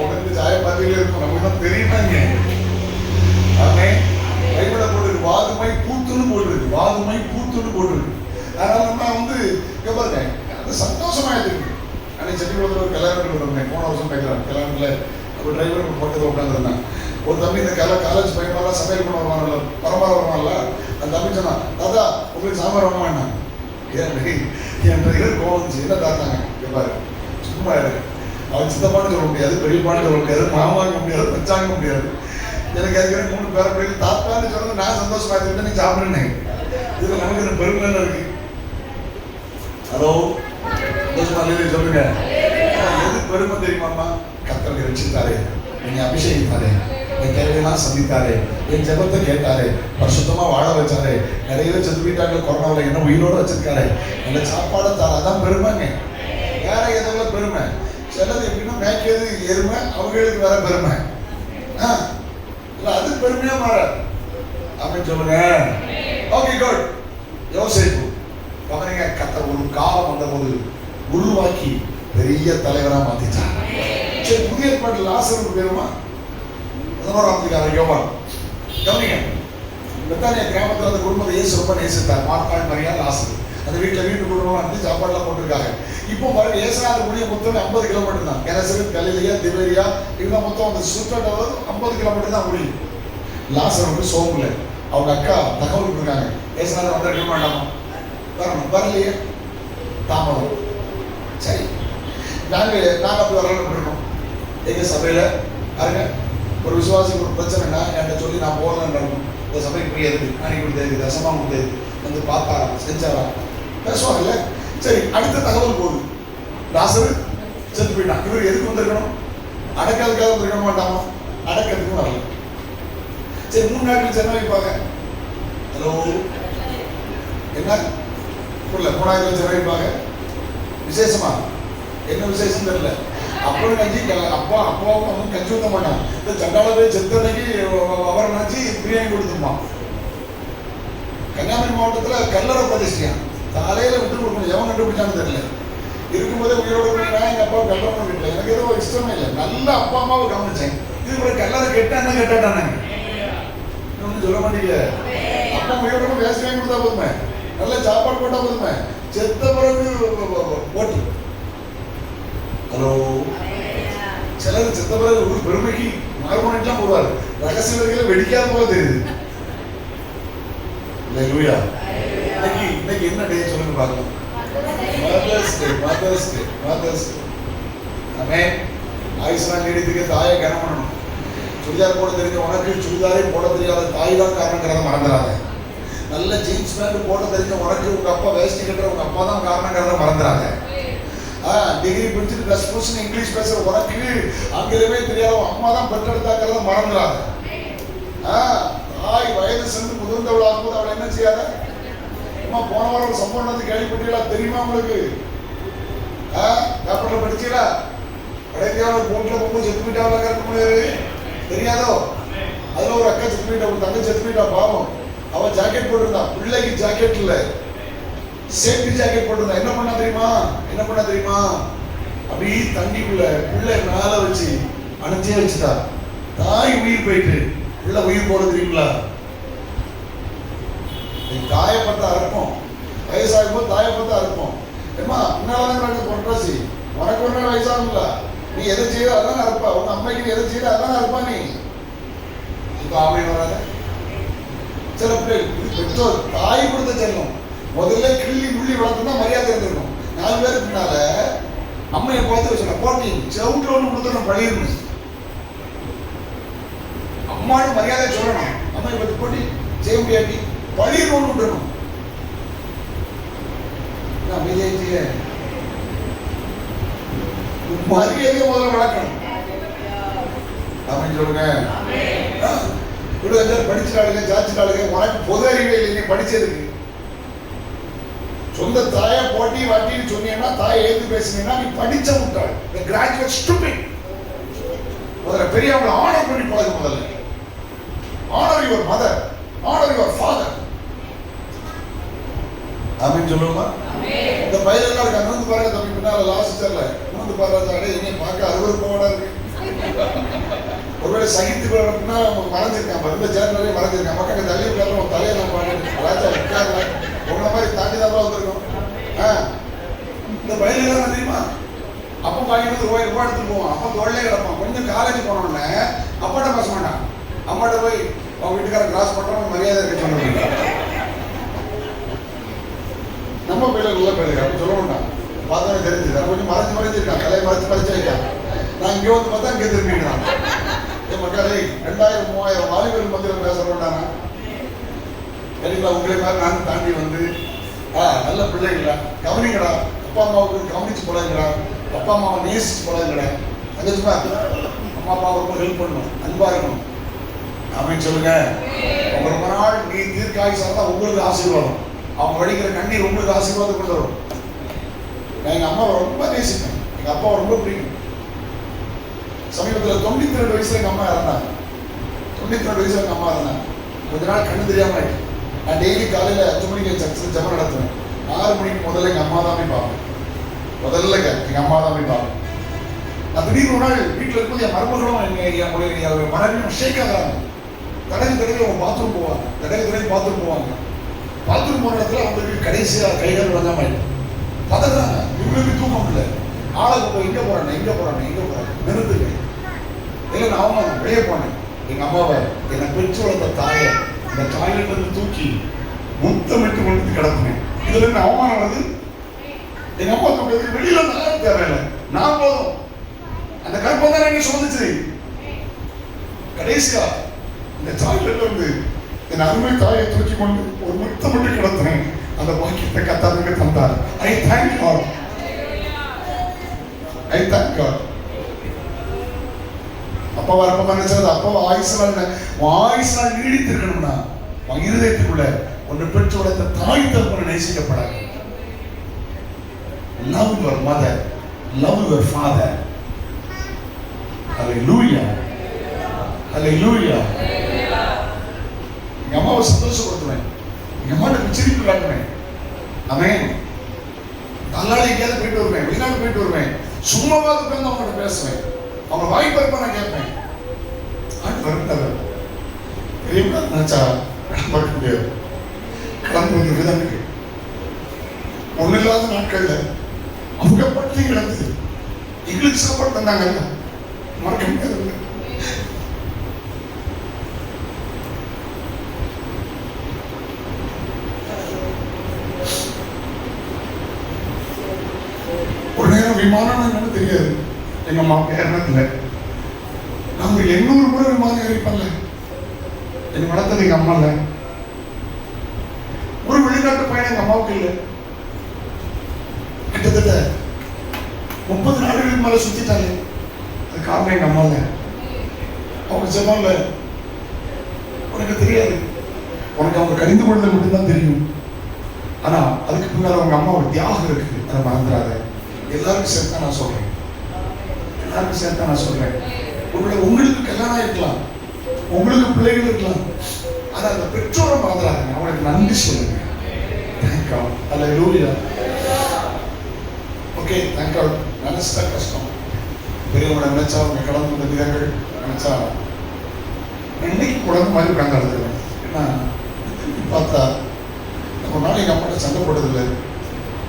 உடனே சாய பார்த்துக்கிட்டே இருக்கும், நமக்கு தான் தெரியுமாங்க. ஆமீன். பைபிள போட்டுருக்கு, வாதுமை பூத்துன்னு போட்டுருக்கு, வாதுமை பூத்துன்னு போட்டுருக்கு. அதனால நம்ம வந்து பாருங்க, அது சந்தோஷமா இருக்கு. அன்னைக்கு செட்டிக்குளத்தில் ஒரு கல்யாணம் வந்தேன், போன வருஷம் கல்யாணத்தில் ஒரு டிரைவர் பக்கத்தில் உட்காந்துருந்தேன். ஒரு தம்பி இந்த காலேஜ் பையனெல்லாம் சமையல் பண்ண வருவாங்கல்ல, பரம்பரை வருவாங்கல்ல, அந்த தம்பி சொன்னான், தாத்தா உங்களுக்கு சாம்பார் வேணுமா என்ன? என் டிரைவர் கோவந்துச்சு, என்ன தாத்தாங்க பாரு சும்மா இருக்கு. அவன் சித்தப்பான்னு சொல்ல முடியாது, பெரியப்பான்னு சொல்ல முடியாது, மாமாங்க முடியாது, பச்சாங்க முடியாது. எனக்கு அதுக்கு 3 பேர பிள்ளைகள் தாத்தான்னு சொன்னது நான் சந்தோஷமா இருந்துட்டு நீ சாப்பிடுறேன். இதுல நமக்கு இந்த பெருமை இருக்கு. ஹலோ, சந்தோஷமா இல்லையே சொல்லுங்க. எது பெருமை தெரியுமாமா? கர்த்தரை ரட்சித்தாரே, என்னை அபிஷேகித்தாரே, என் தேவையெல்லாம் சந்தித்தாரே, என் ஜெபத்தை கேட்டாரே, பரிசுத்தமா வாழ வச்சாரே, நிறைய பேர் செத்து போயிட்டாங்க கொரோனாவில், என்ன உயிரோட வச்சிருக்காரு, நல்ல சாப்பாடை தார, அதான் பெருமைங்க. வேற எதுவும் பெருமை. சிலது எப்படின்னா மேய்க்கிறது எருமை, அவங்களுக்கு வேற பெருமை. அது பெருமையா மாறாது அப்படின்னு சொல்லுங்க. Okay, good. யோசேப்பு கவனிங்க, கர்த்தர் ஒரு காலம் வந்த போது உருவாக்கி பெரிய தலைவரா மாத்திட்டார். சரி, புதிய ஏற்பாட்டில் லாசருக்கு பேருமா 11ஆம் அதிகாரம் யோவான். கவனிங்க, பெத்தானியா கிராமத்தில் அந்த குடும்பத்தை இயேசு ரொம்ப நேசித்தார். மார்த்தாள், மரியாள், லாசரு. அந்த வீட்டில் குடும்பம் வந்து சாப்பாடுலாம் போட்டிருக்காங்க. இப்போ பாருங்க, ஏசாத முடிய மொத்தம் 50 கிலோமீட்டர் தான். கெனசரு, கலிலியா, திபேரியா, இதெல்லாம் மொத்தம் அந்த சுற்றளவு 50 கிலோமீட்டர் தான் முடியும். லாசர் வந்து சோம்புல அவங்க அக்கா தகவல் கொடுக்குறாங்க, ஏசாத வந்திருக்க வேண்டாமா, வரணும், வரலையே, தாமதம். சரி, நாங்கள் அப்படி வரலாம்னு இருக்கோம். எங்கள் சபையில் பாருங்க, ஒரு விசுவாசிக்கு ஒரு பிரச்சனைனா என்கிட்ட சொல்லி நான் போகலான்னு இருக்கணும். இந்த சபைக்கு போய் எதுக்கு அன்னைக்கு கொடுத்தது, தசமா கொடுத்தது, வந்து பார்த்தாரா, செஞ்சாரா, பேசுவாங்கல்ல. சரி, அடுத்த தகவல் போகுது, லாசரு செத்து போயிட்டான். இவர் எதுக்கு வந்திருக்கணும்? அடக்கிறதுக்காக வந்திருக்க மாட்டாமா, அடக்கிறதுக்கும் வரல. சரி, 3 நாட்கள் சென்னை வைப்பாங்க. ஹலோ, என்ன புரியல? 3 நாட்கள் சென்னை வைப்பாங்க. விசேஷமா என்ன விசேஷம் தெரியல. அப்புறம் கஞ்சி அப்பாவும் அவனும் கஞ்சி ஊற்ற மாட்டான். இந்த சண்டால போய் செத்தனைக்கு அவரை நினைச்சு பிரியாணி கொடுத்துருமா. கன்னியாகுமரி மாவட்டத்தில் கல்லறை பிரதிஷ்டியான் காலையில் விட்டு கொடுக்கணும். எவன் கண்டுபிடிச்சான்னு தெரியல. இருக்கும்போதே உயிரோடு நான் எங்கள் அப்பா கல்லறை வீட்டில் எனக்கு ஏதோ இஷ்டமே இல்லை. நல்ல அப்பா அம்மாவை கவனிச்சேன். இது கூட கல்லறை கெட்டான்னு கேட்டாட்டானாங்க. இன்னொன்று சொல்ல மாட்டீங்க. அப்பா உயிரோடு வேஸ்ட் வாங்கி கொடுத்தா போதுமே, நல்ல சாப்பாடு போட்டா போதுமே, செத்த பிறகு போட்டு. ஹலோ, சிலர் செத்த பிறகு ஒரு பெருமைக்கு மார்போனெட்லாம் போடுவார். ரகசிய வரைக்கும் வெடிக்காத போல தெரியுது. இன்னைக்கு என்ன டே சொல்லுங்க பார்க்கலாம். Mother's day. ஆமென். ஆயுஷ்மான் நீடித்துக்கு தாயை கனம் பண்ணணும். சுடிதார் போட தெரிஞ்ச உனக்கு சுடிதாரே போட தெரியாத தாய் தான் காரணங்கிறத மறந்துடாத. நல்ல ஜீன்ஸ் பேண்ட் போட தெரிஞ்ச உனக்கு உங்க அப்பா வேஷ்டி கட்டுற உங்க அப்பா தான் காரணங்கிறத மறந்துடாத. டிகிரி படிச்சுட்டு கஷ்டப்பட்டு இங்கிலீஷ் பேசுற உனக்கு ஆங்கிலமே தெரியாத அம்மா தான் பெற்றெடுத்தாங்கிறத மறந்துடாத. தாய் வயது சென்று முதிர்ந்தவளாகும் போது அவளை என்ன செய்யாத? அம்மா போன வாரம் ஒரு சம்பவம் வந்து கேள்விப்பட்டீங்களா? தெரியுமா உங்களுக்கு? பேப்பர்ல படிச்சீங்களா? கடைசியான ஒரு போட்ல போகும்போது செத்து போயிட்டாவில் கரெக்ட் முடியாது தெரியாதோ? அதுல ஒரு அக்கா செத்து போயிட்டா, ஒரு தங்கச்சி செத்து போயிட்டா, பாவம். அவன் ஜாக்கெட் போட்டிருந்தான். பிள்ளைக்கு ஜாக்கெட் இல்லை, சேஃப்டி ஜாக்கெட் போட்டிருந்தான். என்ன பண்ணா தெரியுமா? அப்படி தண்ணிக்குள்ள பிள்ளை மேல வச்சு அணைச்சே வச்சுட்டா. தாய் உயிர் போயிட்டு பிள்ளை உயிர் போட தெரியுங்களா? தாயப்பட்ட அறுப்போம். வயசாகும் போது தாயப்பட்ட அறுப்போம். ஏமா முன்னால்தான் பொட்டாசி உனக்கு ஒரு நாள் வயசாகுங்களா? நீ எதை செய்யற அதான் அறுப்பா. உங்க அம்மைக்கு எதை செய்யற அதான் அறுப்பா. நீ இப்போ அவை வராத சில பிள்ளைகள் இது பெற்றோர் தாய் கொடுத்த செல்லும். முதல்ல கிள்ளி முள்ளி வளர்த்துனா மரியாதை இருந்திருக்கும். 4 பேருக்கு பின்னால அம்மையை பார்த்து வச்சுக்கணும். போட்டி செவுட்டு ஒன்று கொடுத்துடணும், பழியிருந்து அம்மானு மரியாதை சொல்லணும். அம்மையை பார்த்து போட்டி செய்ய முடியாட்டி பழியில் ஒன்று விட்டுறணும். அமைதியாச்சு மரியாதையை முதல்ல வளர்க்கணும். அப்படின்னு சொல்லுங்க. இவ்வளவு படிச்சுட்டாளுங்க, ஜாச்சிட்டாளுங்க, உனக்கு பொது அறிவே இல்லை, நீ படிச்சதுக்கு. சொந்த தாயை போட்டி வாட்டின்னு சொன்னீங்கன்னா, தாயை எழுத்து பேசுனீங்கன்னா நீ படிச்ச முட்டாள். The graduate stupid. முதல்ல பெரியவங்களை ஆனர் பண்ணி பழகு. முதல்ல honor your mother, honor your father. ஆமென் சொல்லுமா? இந்த பையன் இருக்காங்க, வந்து பாருங்க தம்பி, பின்னால லாஸ்ட் சேர்ல வந்து பாருங்க, என்னை பார்க்க அருவருப்போட இருக்கு. ஒருவேளை சகித்து மறைஞ்சிருக்கான், இந்த சேர்லயே மறைஞ்சிருக்கான். மக்கள் தள்ளி விட்டாலும் உன் தலையை நான் பாடுறேன், ராஜா உட்கார்ல உங்களை மாதிரி தாண்டி தான் வந்திருக்கோம். இந்த பையன் என்ன தெரியுமா? அப்பா வாங்கிட்டு ரூபாய் எடுத்துட்டு போவான். அப்பா தோல்லே கிடப்பான். கொஞ்சம் காலேஜ் போனோடனே அப்பாட்ட பேச மாட்டான். அம்மாட்ட போய் அவங்க வீட்டுக்காரன் கிராஸ் பண்றவங்க மரியாதை இருக்க சொன்னாங்க. நம்ம பையில உள்ள பையன் அப்படி சொல்ல மாட்டான். பார்த்தாலே தெரிஞ்சுது. கொஞ்சம் மறைஞ்சிருக்கான், தலையை மறைச்சு வைக்கான். நான் இங்கே வந்து பார்த்தா இங்கே திரும்பிக்கிறான். என் மக்களே 2000 3000 வாலிபர் மத்தியில் பேச மாட்டானா? சரிங்களா? உங்களை மாதிரி நான் தாண்டி வந்து நல்ல பிள்ளைங்களா கவனிங்கடா, அப்பா அம்மாவுக்கு கவனிச்சு போலாங்கடா, அப்பா அம்மாவை நேசிச்சு போலாங்கடா. அது அம்மா அப்பாவை ரொம்ப ஹெல்ப் பண்ணணும், அன்பா இருக்கணும். அப்படின்னு சொல்லுங்க. அவங்க ரொம்ப நாள் நீ தீர்க்காயுசா தான் உங்களுக்கு ஆசீர்வாதம். அவங்க வடிக்கிற கண்ணீர் உங்களுக்கு ஆசீர்வாதம் கொண்டு வரும். நான் எங்கள் அம்மாவை ரொம்ப நேசிப்பேன், எங்கள் அப்பாவை ரொம்ப பிடிக்கும். சமீபத்தில் 92 வயசுல எங்கள் அம்மா இறந்தாங்க. 92 வயசுல எங்கள் அம்மா இருந்தாங்க. கொஞ்ச நாள் கண்ணு தெரியாமல் ஆயிடுச்சு. நான் டெய்லி காலையில் 5 மணிக்கு சர்ச்சில் ஜெபம் நடத்துவேன். 6 மணிக்கு முதல்ல எங்கள் அம்மா தான் போய் பார்ப்பேன். முதல்ல எங்கள் அம்மா தான் போய் பார்ப்பேன். நான் திடீர்னு ஒரு நாள் வீட்டில் இருக்கும்போது என் மருமகளும் என்னுடைய மனைவியும் ஷேக் ஆகிறாங்க. தடவை அவங்க பாத்ரூம் போவாங்க, தடவை பாத்ரூம் போவாங்க. பாத்ரூம் போன இடத்துல அவங்களுக்கு கடைசியாக கைகள் வந்தாம பதறாங்க. இவங்களுக்கு தூக்கம் இல்லை. ஆளை போய் எங்கே போகிறாங்க நிறுத்துங்க. இல்லை நான் அவன் வெளியே போனேன். எங்கள் அம்மாவை என்னை பெற்று வளர்த்த தாயை இந்த டாய்லெட் வந்து தூக்கி முத்தமிட்டு கொண்டு கிடக்குனேன். இதுல என்ன அவமானம் வருது? எங்க அம்மா தூக்கிறதுக்கு வெளியில நான் தேவையில்லை, நான் போதும். அந்த கற்பம் தான் என்ன சொல்லுச்சு. கடைசியா இந்த டாய்லெட்ல வந்து என் அருமை தாயை தூக்கி கொண்டு ஒரு முத்தமிட்டு கிடத்தினேன். அந்த வாக்கியத்தை கத்தாதுக்கு தந்தார். I thank God. அப்பா வரப்ப நினைச்சது அப்பாவை ஆயுசுனால் நீடித்திருக்கணும்னா இருதயத்துக்குள்ள ஒன்று பெற்று வளர்த்த தாய் தகப்பனை நேசிக்கப்படாது. Love your mother, love your father. Hallelujah. Hallelujah. எங்க அம்மாவை சந்தோஷப்படுத்துவேன், எங்க அம்மாவுக்கு சிரிப்பு காட்டுவேன். ஆமென். நாளாடி எங்கேயாவது போயிட்டு வருவேன், வெளிநாடு போயிட்டு வருவேன், சும்மாவாது உட்கார்ந்து அவங்கள்ட்ட பேசுவேன். அவங்க வாய்ப்பு நான் கேட்பேன். வருத்தவர் பெரியவங்க நினைச்சா பார்க்க முடியாது. கடந்து வந்து விதங்க ஒன்றும் இல்லாத நாட்கள்ல அவங்க பட்டி கிடந்து எங்களுக்கு சாப்பாடு தந்தாங்க, மறக்க முடியாது. ஒரு நேரம் விமானம் என்னன்னு தெரியாது, எங்க அம்மா ஏறினதில்லை. நாங்க 800 முறை விமானம் ஏறிப்பல. என் வளர்த்தது எங்க அம்மா இல்லை. ஒரு வெளிநாட்டு பயணம் எங்க அம்மாவுக்கு இல்லை. கிட்டத்தட்ட 30 நாடுகளுக்கு மேல சுத்திட்டாங்க. அது காரணம் எங்க அம்மா இல்லை. அவங்க சொன்னாங்க, உனக்கு தெரியாது, உனக்கு அவங்க கடிந்து கொண்டது மட்டும்தான் தெரியும். ஆனா அதுக்கு பின்னால அவங்க அம்மா ஒரு தியாகம் இருக்கு, அதை மறந்துடாத. எல்லாருக்கும் சேர்த்தா நான் சொல்றேன், எல்லாருக்கும் சேர்த்தா நான் சொல்றேன். உங்களுக்கு கல்யாணம் இருக்கலாம், உங்களுக்கு பிள்ளைகள் இருக்கலாம், ஆனா அந்த பெற்றோரை மறந்துடாங்க. அவங்களுக்கு நன்றி சொல்லுங்க. Thank God. Hallelujah. Okay, thank God. நினைச்சா கஷ்டம். பெரியவங்களை நினைச்சா அவங்க கடந்து வந்த விதங்கள் நினைச்சா இன்னைக்கு குழந்தை மாதிரி உட்காந்து அழுதுவேன். ஏன்னா பார்த்தா ஒரு நாள் எங்க அம்மாட்ட சண்டை போட்டதில்லை,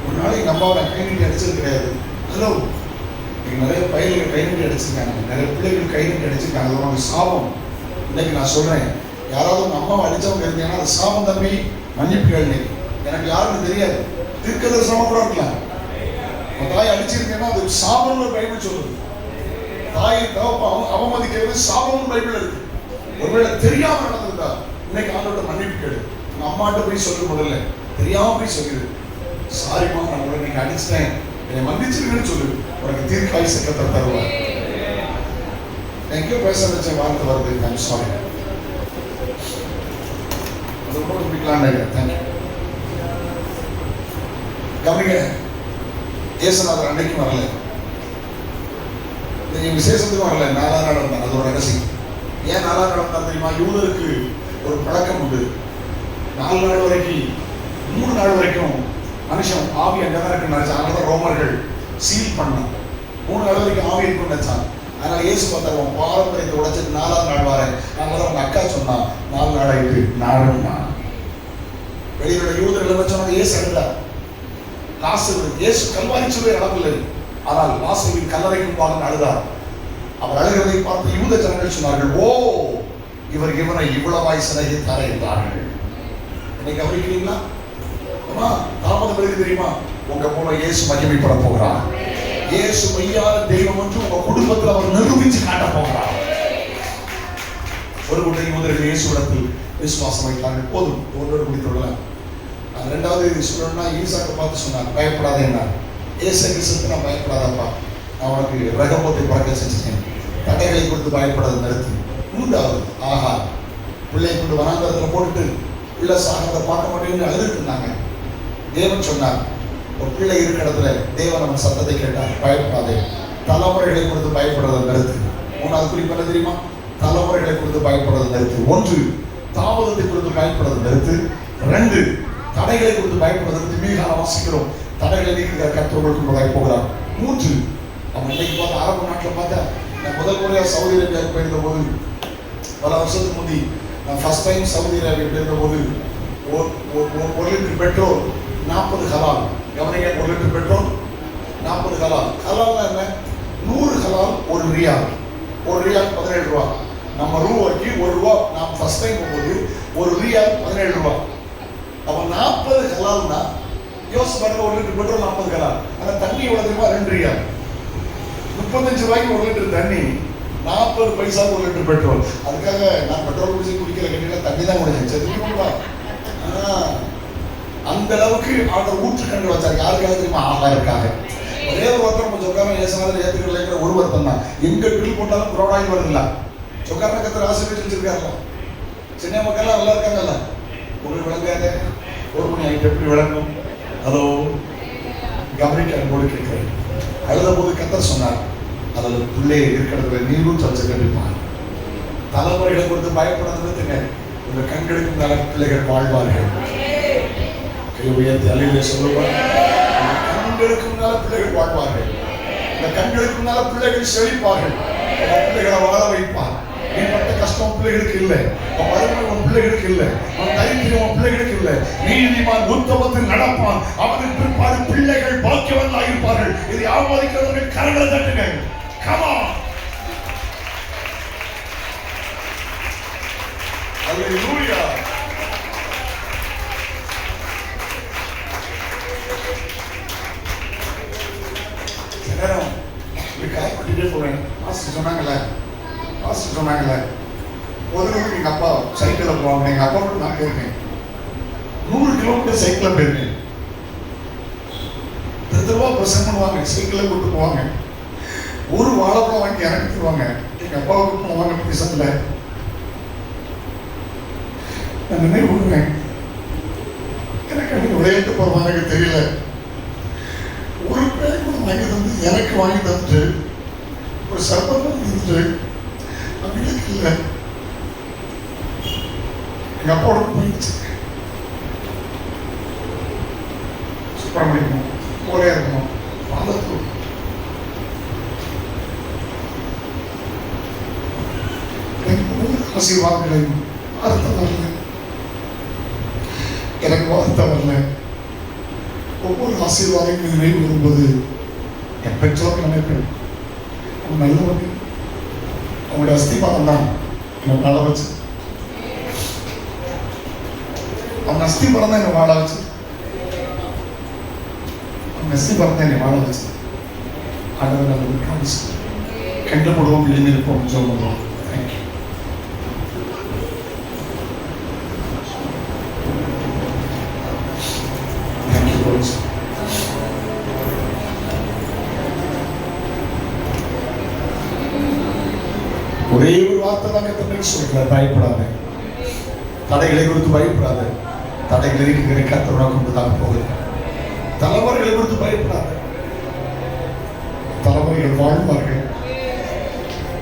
ஒரு நாள் எங்க அம்மாவை நான் கை நீட்டி அடிச்சது கிடையாது. ஹலோ, நிறைய பையன்கள் கை நீட்டி அடிச்சிருக்காங்க, நிறைய பிள்ளைகள் கை நீட்டி அடிச்சிருக்காங்க. அது ஒரு சாபம். இன்னைக்கு நான் சொல்றேன், யாராவது உங்க அம்மாவை அடிச்சவங்க இருந்தீங்கன்னா அது சாபம் தம்பி, மன்னிப்பு கேள்வி. எனக்கு யாருன்னு தெரியாது, தீர்க்கதரிசனமா கூட இருக்கலாம். உங்க தாயை அடிச்சிருக்கேன்னா அது சாபம்னு பைபிள் சொல்லுது. தாயை தகப்ப அவமதிக்கிறது சாபம்னு பைபிள் இருக்கு. ஒருவேளை தெரியாம நடந்திருந்தா இன்னைக்கு ஆண்டோட மன்னிப்பு கேடு. உங்க அம்மாட்ட போய் சொல்லு, முதல்ல தெரியாம போய் சொல்லிடு, சாரிமா நான் உங்களை இன்னைக்கு அடிச்சிட்டேன், என்னை மன்னிச்சிருங்கன்னு சொல்லு, உனக்கு தீர்க்காயுசை கர்த்தர் தருவார். எங்கேயோ பேச வச்ச வார்த்தை வருது. I'm sorry. அது கூட பிடிக்கலான்னு நினைக்கிறேன். தேங்க்யூ. கவனிங்க, இயேசுநாதர் அன்னைக்கும் வரல, இந்த விசேஷத்துக்கும் வரல. 4 நாள் வந்தார். அது ஒரு ரகசியம். ஏன் 4 நாள் வந்தார் தெரியுமா? யூதருக்கு ஒரு பழக்கம் உண்டு. 4 நாள் வரைக்கும் 3 நாள் வரைக்கும் மனுஷன் ஆவி அங்கதான் இருக்குன்னு நினைச்சான். அதனால ரோமர்கள் சீல் பண்ணான். 3 நாள் வரைக்கும் ஆவி இருக்குன்னு நினைச்சான். அதனால இயேசு பார்த்தாரு, பாரம்பரியத்தை உடைச்சிட்டு 4ஆவது நாள் வரேன். அதனால அவங்க அக்கா சொன்னா 4 நாள் ஆயிட்டு நாடுன்னா வெளியோட யூதர்களை வச்சவங்க இயேசு அழுதார். லாசரு, இயேசு கல்வாரி சிலுவை அளவில்லை, ஆனால் லாசருவின் கல்லறைக்கு வாங்க அழுதார். அவர் அழுகிறதை பார்த்து யூத ஜனங்கள் சொன்னார்கள், ஓ இவனை இவ்வளவாய் சிநேகித்தாரே என்றார்கள். இன்னைக்கு கவனிக்கிறீங்களா? தாமதம் இருக்கு தெரியுமா? உங்க மூலம் இயேசு மகிமைப்பட போகிறார். இயேசு மெய்யான தெய்வம் என்று உங்க குடும்பத்தில் அவர் நிரூபிச்சு காட்ட போகிறார். ஒரு கூட்ட யூதர்கள் இயேசுவிடத்தில் விசுவாசம் வைத்தார்கள். போதும், ஒன்றோடு முடித்து விடலாம். ரெண்டாவது சொல்லணும்னா, ஈசாக்கு பார்த்து சொன்னார், பயப்படாதே என்றார். இயேசு கிறிஸ்துக்கு நான் பயப்படாதப்பா, நான் உனக்கு ரகபத்தை பறக்க செஞ்சேன், தடைகளை கொடுத்து பயப்படாத நிறுத்து. 3வது, ஆஹா பிள்ளையை கொண்டு வனாந்தரத்தில் போட்டுட்டு பிள்ளை சாகிறத பார்க்க மாட்டேன்னு அழுதுட்டு இருந்தாங்க. தேவன் சொன்னார், ஒரு பிள்ளை இருக்கிற இடத்துல தேவன் நம்ம சத்தத்தை கேட்டார், பயப்படாதே, தலைமுறைகளை கொடுத்து பயப்படுறதை நிறுத்து. 3வது குறிப்பு என்ன தெரியுமா? தலைமுறைகளை கொடுத்து பயப்படுறதை நிறுத்து. 1 தாமதத்தை கொடுத்து பயப்படுறதை நிறுத்து. 2 தடைகளை கொடுத்து பயப்படுறதை நிறுத்து. மீகால வாசிக்கிறோம், தடைகளை நீக்குகிற கர்த்தர் உங்களுக்கு போகிறார். 3 நம்ம இன்னைக்கு பார்த்த அரபு நாட்டில் பார்த்தா, நான் முதல் முறையாக சவுதி அரேபியாவுக்கு போயிருந்த போது, பல வருஷத்துக்கு முந்தி நான் ஃபர்ஸ்ட் டைம் சவுதி அரேபியா போயிருந்த போது, 1 லிட்டர் பெட்ரோல் 40 ஹலால். கவனிங்க, 1 லிட்டர் பெட்ரோல் 40 ஹலால். ஹலால்னா என்ன? 100 ஹலால் 1 ரியால். 1 ரியால் 17 ரூபா. நம்ம ரூபாய்க்கு 1 ரூபா. நான் ஃபர்ஸ்ட் டைம் போகும்போது 1 ரியால் 17 ரூபா. அப்போ 40 ஹலால்னா யோசிச்சு பாருங்க, 1 லிட்டர் பெட்ரோல் 40 ஹலால். ஆனால் தண்ணி எவ்வளோ தெரியுமா? 2 ரியால். 35 ரூபாய்க்கு 1 லிட்டர் தண்ணி, 40 பைசாவுக்கு 1 லிட்டர் பெட்ரோல். அதுக்காக நான் பெட்ரோல் குடிச்சு குடிக்கிற கேட்டீங்கன்னா தண்ணி தான் குடிச்சேன். செத்துக்குங்களா? அந்த அளவுக்கு ஆர்டர் ஊற்றுக்கண்டு வச்சார். யாருக்காக தெரியுமா? ஆகாருக்காக. ஒரே ஒரு ஒருத்தர் நம்ம சொக்காரன் ஏசுநாதர் ஏற்றுக்கலைங்கிற ஒரு வருத்தம் தான். எங்க ட்ரில் போட்டாலும் ப்ரோடாயில் வருதுல்ல. சொக்காரனை கத்தர் ஆசீர்வதிச்சு வச்சிருக்காருல்ல. சின்ன மக்கள்லாம் நல்லா இருக்காங்கல்ல. உங்களுக்கு விளங்காத 1 மணி ஆகிட்டு எப்படி விளங்கும்? அதோ கவனிக்க அன்போடு கேட்கிறேன். அழுத போது கத்தர் சொன்னார், அதில் பிள்ளை இருக்கிறதுல நீரும் சர்ச்சை கண்டிப்பாங்க. தலைமுறைகளை கொடுத்து பயப்படுறதுங்க. உங்க கண்களுக்கு நல்ல பிள்ளைகள் வாழ்வார்கள். கை உயர்த்தி அலையிலே சொல்லுவார், கண்களுக்கு முன்னால பிள்ளைகள் வாழ்வார்கள். இந்த கண்களுக்கு முன்னால பிள்ளைகள் செழிப்பார்கள். பிள்ளைகளை வாழ வைப்பார். நீப்பட்ட கஷ்டம் பிள்ளைகளுக்கு இல்லை, வறுமை உன் பிள்ளைகளுக்கு இல்லை, உன் தைரியம் உன் பிள்ளைகளுக்கு இல்லை. நீதிமான் உத்தமத்தில் நடப்பான், அவனுக்கு பிற்பாடு பிள்ளைகள் பாக்கியவர்களாக இருப்பார்கள். இதை ஆமோதிக்கிறவர்கள் கரங்களை தட்டுங்க. Come on. Hallelujah. நேரம் இப்படி காய்பட்டுட்டே போவேன். பாஸ்டர் சொன்னாங்கல்ல ஒரு எங்கள் அப்பா சைக்கிளில் போவாங்க. எங்கள் அப்பா கூட நான் போயிருக்கேன். 100 கிலோமீட்டர் சைக்கிளில் போயிருக்கேன். 10 ரூபா பிரசன்ட் பண்ணுவாங்க, சைக்கிளில் கூட்டு போவாங்க. ஒரு வாழைப்பழம் வாங்கி எனக்கு தருவாங்க. எங்கள் அப்பாவுக்கு போவாங்க பிரசன்ட்ல. நான் நினைவு பண்ணுவேன், எனக்கு அன்னைக்கு விளையாட்டு போகிறவங்க எனக்கு தெரியல. ஒரு பேரை கூட வாங்கி தந்து எனக்கு வாங்கி தந்துட்டு ஒரு சர்பத் வாங்கி தந்துட்டு அவங்களுக்கு இல்லை. எங்கள் அப்பாவோட போயிடுச்சு. சுப்பிரமணியமும் போலே இருக்கணும் பாலத்தூர். ஆசீர்வாதங்களையும் வார்த்தை வரல, எனக்கு வார்த்தை வரல. ஒவ்வொரு ஆசீர்வாதம் நினைவு வரும்போது என் பெற்றோர் நினைப்பேன், அவங்க நல்லவங்க, அவங்களுடைய அஸ்திபாரம் தான் என்னை வாழ வச்சு. அவங்க அஸ்திபாரம் தான் என்னை வாழ வச்சு. அவங்க அஸ்திபாரம் தான் என்னை வாழ வச்சு. ஆண்டவர் நல்ல காமிச்சு கண்டுபிடுவோம், எழுந்திருப்போம், சொல்லுவோம். தேங்க்யூ. வார்த்தை தான் கர்த்தர் சொல்கிறார், பயப்படாத. தடைகளை குறித்து பயப்படாத. தடைகள் இருக்கிற கர்த்தர் கொண்டுதான் போகுது. தலைவர்களை குறித்து பயப்படாத. தலைவர்கள் வாழ்வார்கள்,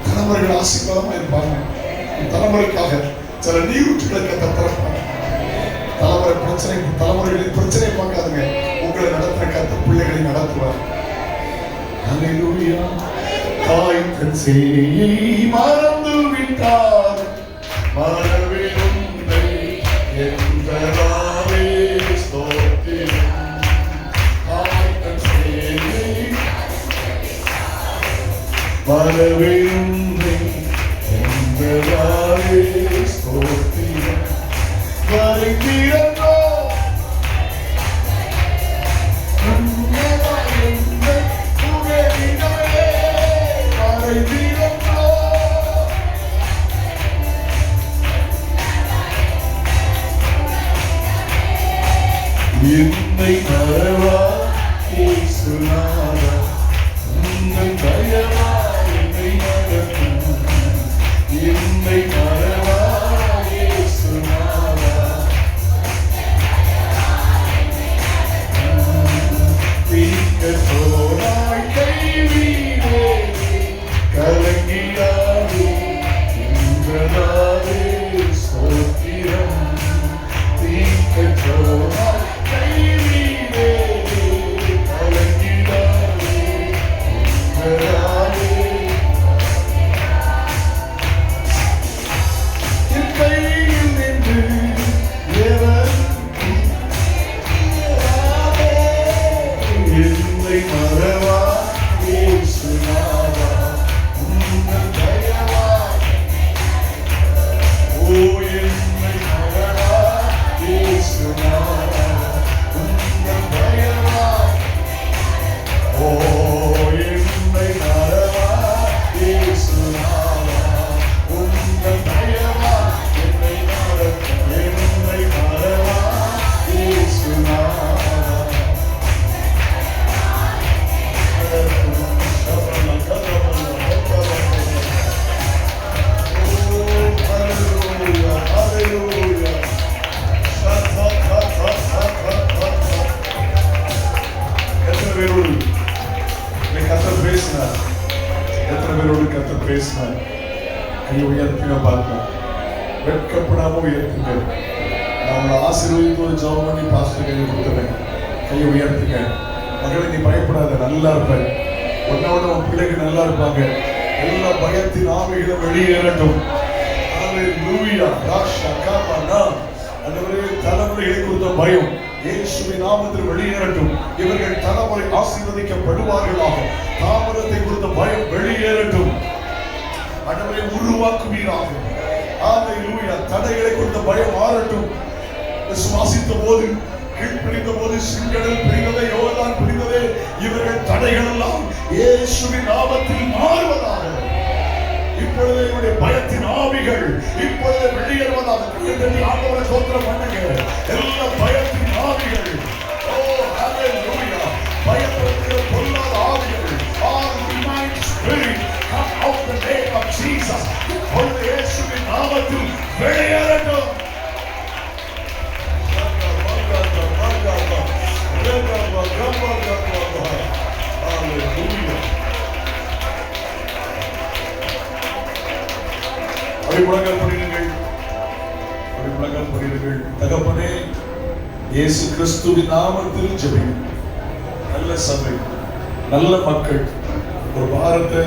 தலைவர்கள் ஆசீர்வாதமா இருப்பாங்க. தலைமுறைக்காக சில நீரூற்றுகளை கர்த்தர் திறப்பாங்க. தலைமுறைகளின் பிரச்சனை பார்க்காதுங்க, உங்களை நடத்துற கர்த்தர் பிள்ளைகளை நடத்துவார். ஹல்லேலூயா. தாய் தன் சேயை மறந்து விட்டார், மறவேன் உன்னை என்றாரே ஸ்தோத்திரம். தாய் தன் சேயை மறவேன் உன்னை என்றாரே ஸ்தோத்திரம். வருகிறோ என்னை மறவா இயேசுநாதா, உந்தன் தயவா என்னை நடத்தும். என்னை மறவா இயேசுநாதா, தீர்க்கத்தோராய் கைவிடே கலங்கிடாதே என்றதாவே ஸ்தோத்திரம். தீர்க்கத்தோராய் கைவிடே கலங்கிடாதே என்றதாவே. என் கையில் நின்று என்னை மறவா இயேசுநாதா, உந்தன் தயவா. ஓ என்னை மறவா இயேசுநாதா, உந்தன் தயவா. ஓ என்னை மறவா இயேசுநாதா, உந்தன் தயவா என்னை நடத்தும். என்னை மறவா இயேசுநாதா. கர்த்தர் பேசினார். கை உயர்த்தின பார்க்கலாம், வெட்கப்படாம உயர்த்துங்க. நான் உங்களை ஆசீர்வதித்து ஜெபம் பண்ணி பாஸ்டர் கையை கொடுத்துறேன். கையை உயர்த்துங்க. மகளை நீ பயப்படாத, நல்லா இருப்ப. உன்னோட உன் பிள்ளைக்கு நல்லா இருப்பாங்க. எல்லா பயத்தின் ஆவிகளும் வெளியேறட்டும். ஹல்லேலூயா. தலைமுறைகளை குறித்த பயம் இயேசுவின் நாமத்தில் வெளியேறட்டும். இவர்கள் தலைமுறை ஆசீர்வதிக்கப்படுவார்களாக. தாமதத்தை குறித்த பயம் வெளியேறட்டும். ஆண்டவரை உருவாக்குவீராக. ஹல்லேலூயா. தடைகளை குறித்த பயம் மாறட்டும். விசுவாசித்த போது, கீழ்ப்பிடித்த போது சிங்கடல் பிரிந்ததே, யோர்தான் பிரிந்ததே, இவர்கள் தடைகள் எல்லாம் இயேசுவின் நாமத்தில் மாறுவதாக. இப்பொழுது என்னுடைய பயத்தின் ஆவிகள் இப்பொழுது வெளியேறுவதாக. கையெழுத்தி ஆண்டவரை ஸ்தோத்திரம் பண்ணுங்க. எல்லா பயத்தின் ஆவிகள், ஓ ஹல்லேலூயா, பயப்படுகிற பொல்லாத ஆவிகள், all demonic spirit come out the name of Jesus. இப்பொழுது இயேசுவின் நாமத்தில் வெளியேறட்டும். தகப்பனே, இயேசு கிறிஸ்துவின் நாமத்தில் ஜெபிக்கிறேன். நல்ல சபை, நல்ல மக்கள், ஒரு பாரத்தை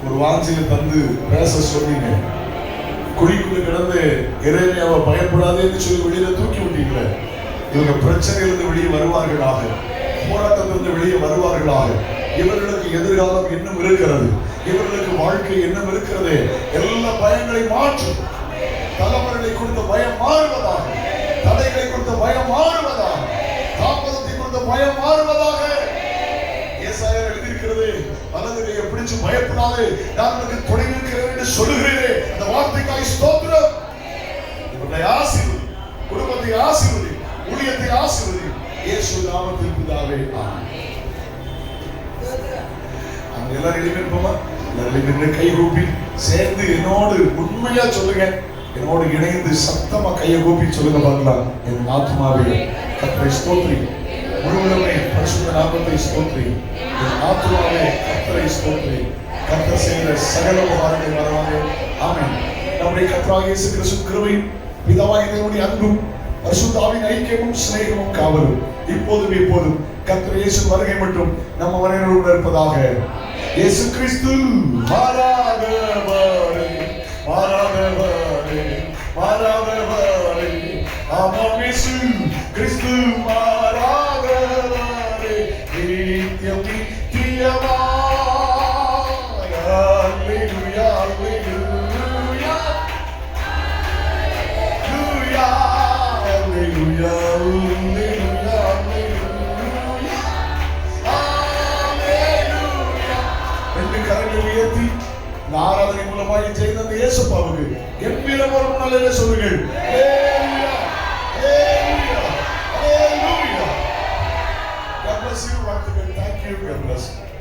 ஒரு வாஞ்சியில தந்து பேச சொன்னீங்க. குழிக்குள்ள கிடந்து எரேமியாவை பயப்படாதேன்னு சொல்லி வெளியில தூக்கி விட்டீங்களே. இவங்க பிரச்சனையிலிருந்து வெளியே வருவார்களாக, போராட்டத்திலிருந்து வெளியே வருவார்களாக. இவர்களுக்கு எதிர்காலம் இன்னும் இருக்கிறது, இவர்களுக்கு வாழ்க்கை இன்னும் இருக்கிறது. எல்லா பயங்களை மாற்றும். தலைவர்களை கொடுத்த பயம் மாறுவதாக, தடைகளை கொடுத்த பயம் மாறுவதாக, தாமதத்தை கொடுத்த பயம் மாறுவதாக. ஏசாயா எழுதியிருக்கிறது, வலது கையை பிடிச்சு பயப்படாதே, நான் உனக்கு துணை நிற்கிறேன் என்று சொல்லுகிறேனே. அந்த வார்த்தைக்காய் ஸ்தோத்திரம். இவர்களை ஆசீர்வதி, குடும்பத்தை ஆசீர்வதி, ஊழியத்தை ஆசீர்வதி. இயேசு நாமத்தில் பிதாவே, ஆமென். அவங்க எல்லாரும் எழுப்பிருப்போமா? எல்லாரும் நின்று கை கூப்பி சேர்ந்து என்னோடு உண்மையா சொல்லுங்க. என்னோடு இணைந்து சத்தமா கையை கூப்பி சொல்லுங்க பார்க்கலாம். என் ஆத்மாவே கர்த்தரை ஸ்தோத்திரி, முழுவதுமே பரிசுத்த நாமத்தை ஸ்தோத்திரி. என் ஆத்மாவே கர்த்தரை ஸ்தோத்திரி, கர்த்தர் செய்த சகல உபகாரங்களை மறவாதே. ஆமென். நம்முடைய கர்த்தராகிய இயேசு கிறிஸ்துவின் கிருபையும் பிதாவாகிய தேவனுடைய அன்பும் பரிசுத்த ஆவியின் ஐக்கியமும் சிநேகமும் காவலும் இப்போதும் எப்போதும் கர்த்தர் இயேசு வருகை மட்டும் நம்ம வரையினோடு இருப்பதாக. இயேசு கிறிஸ்து மாறாதவரே, மாறாதவரே, மாறாதவரே. ஆமாம், இயேசு கிறிஸ்து மாறாதவரே, நித்தியம் நித்தியமாய். அல்லேலூயா, அல்லேலூயா, அல்லேலூயா, அல்லேலூயா, அல்லேலூயா. ரெண்டு கரங்களை உயர்த்தி ஆராதனை மூலமாக செய்த அந்த இயேசுப்பாவுக்கு கம்பீரமான நல்ல சொல்லுங்கள். ஹalleluya, ஹalleluya, ஹalleluya. God bless you. Thank you. God bless you.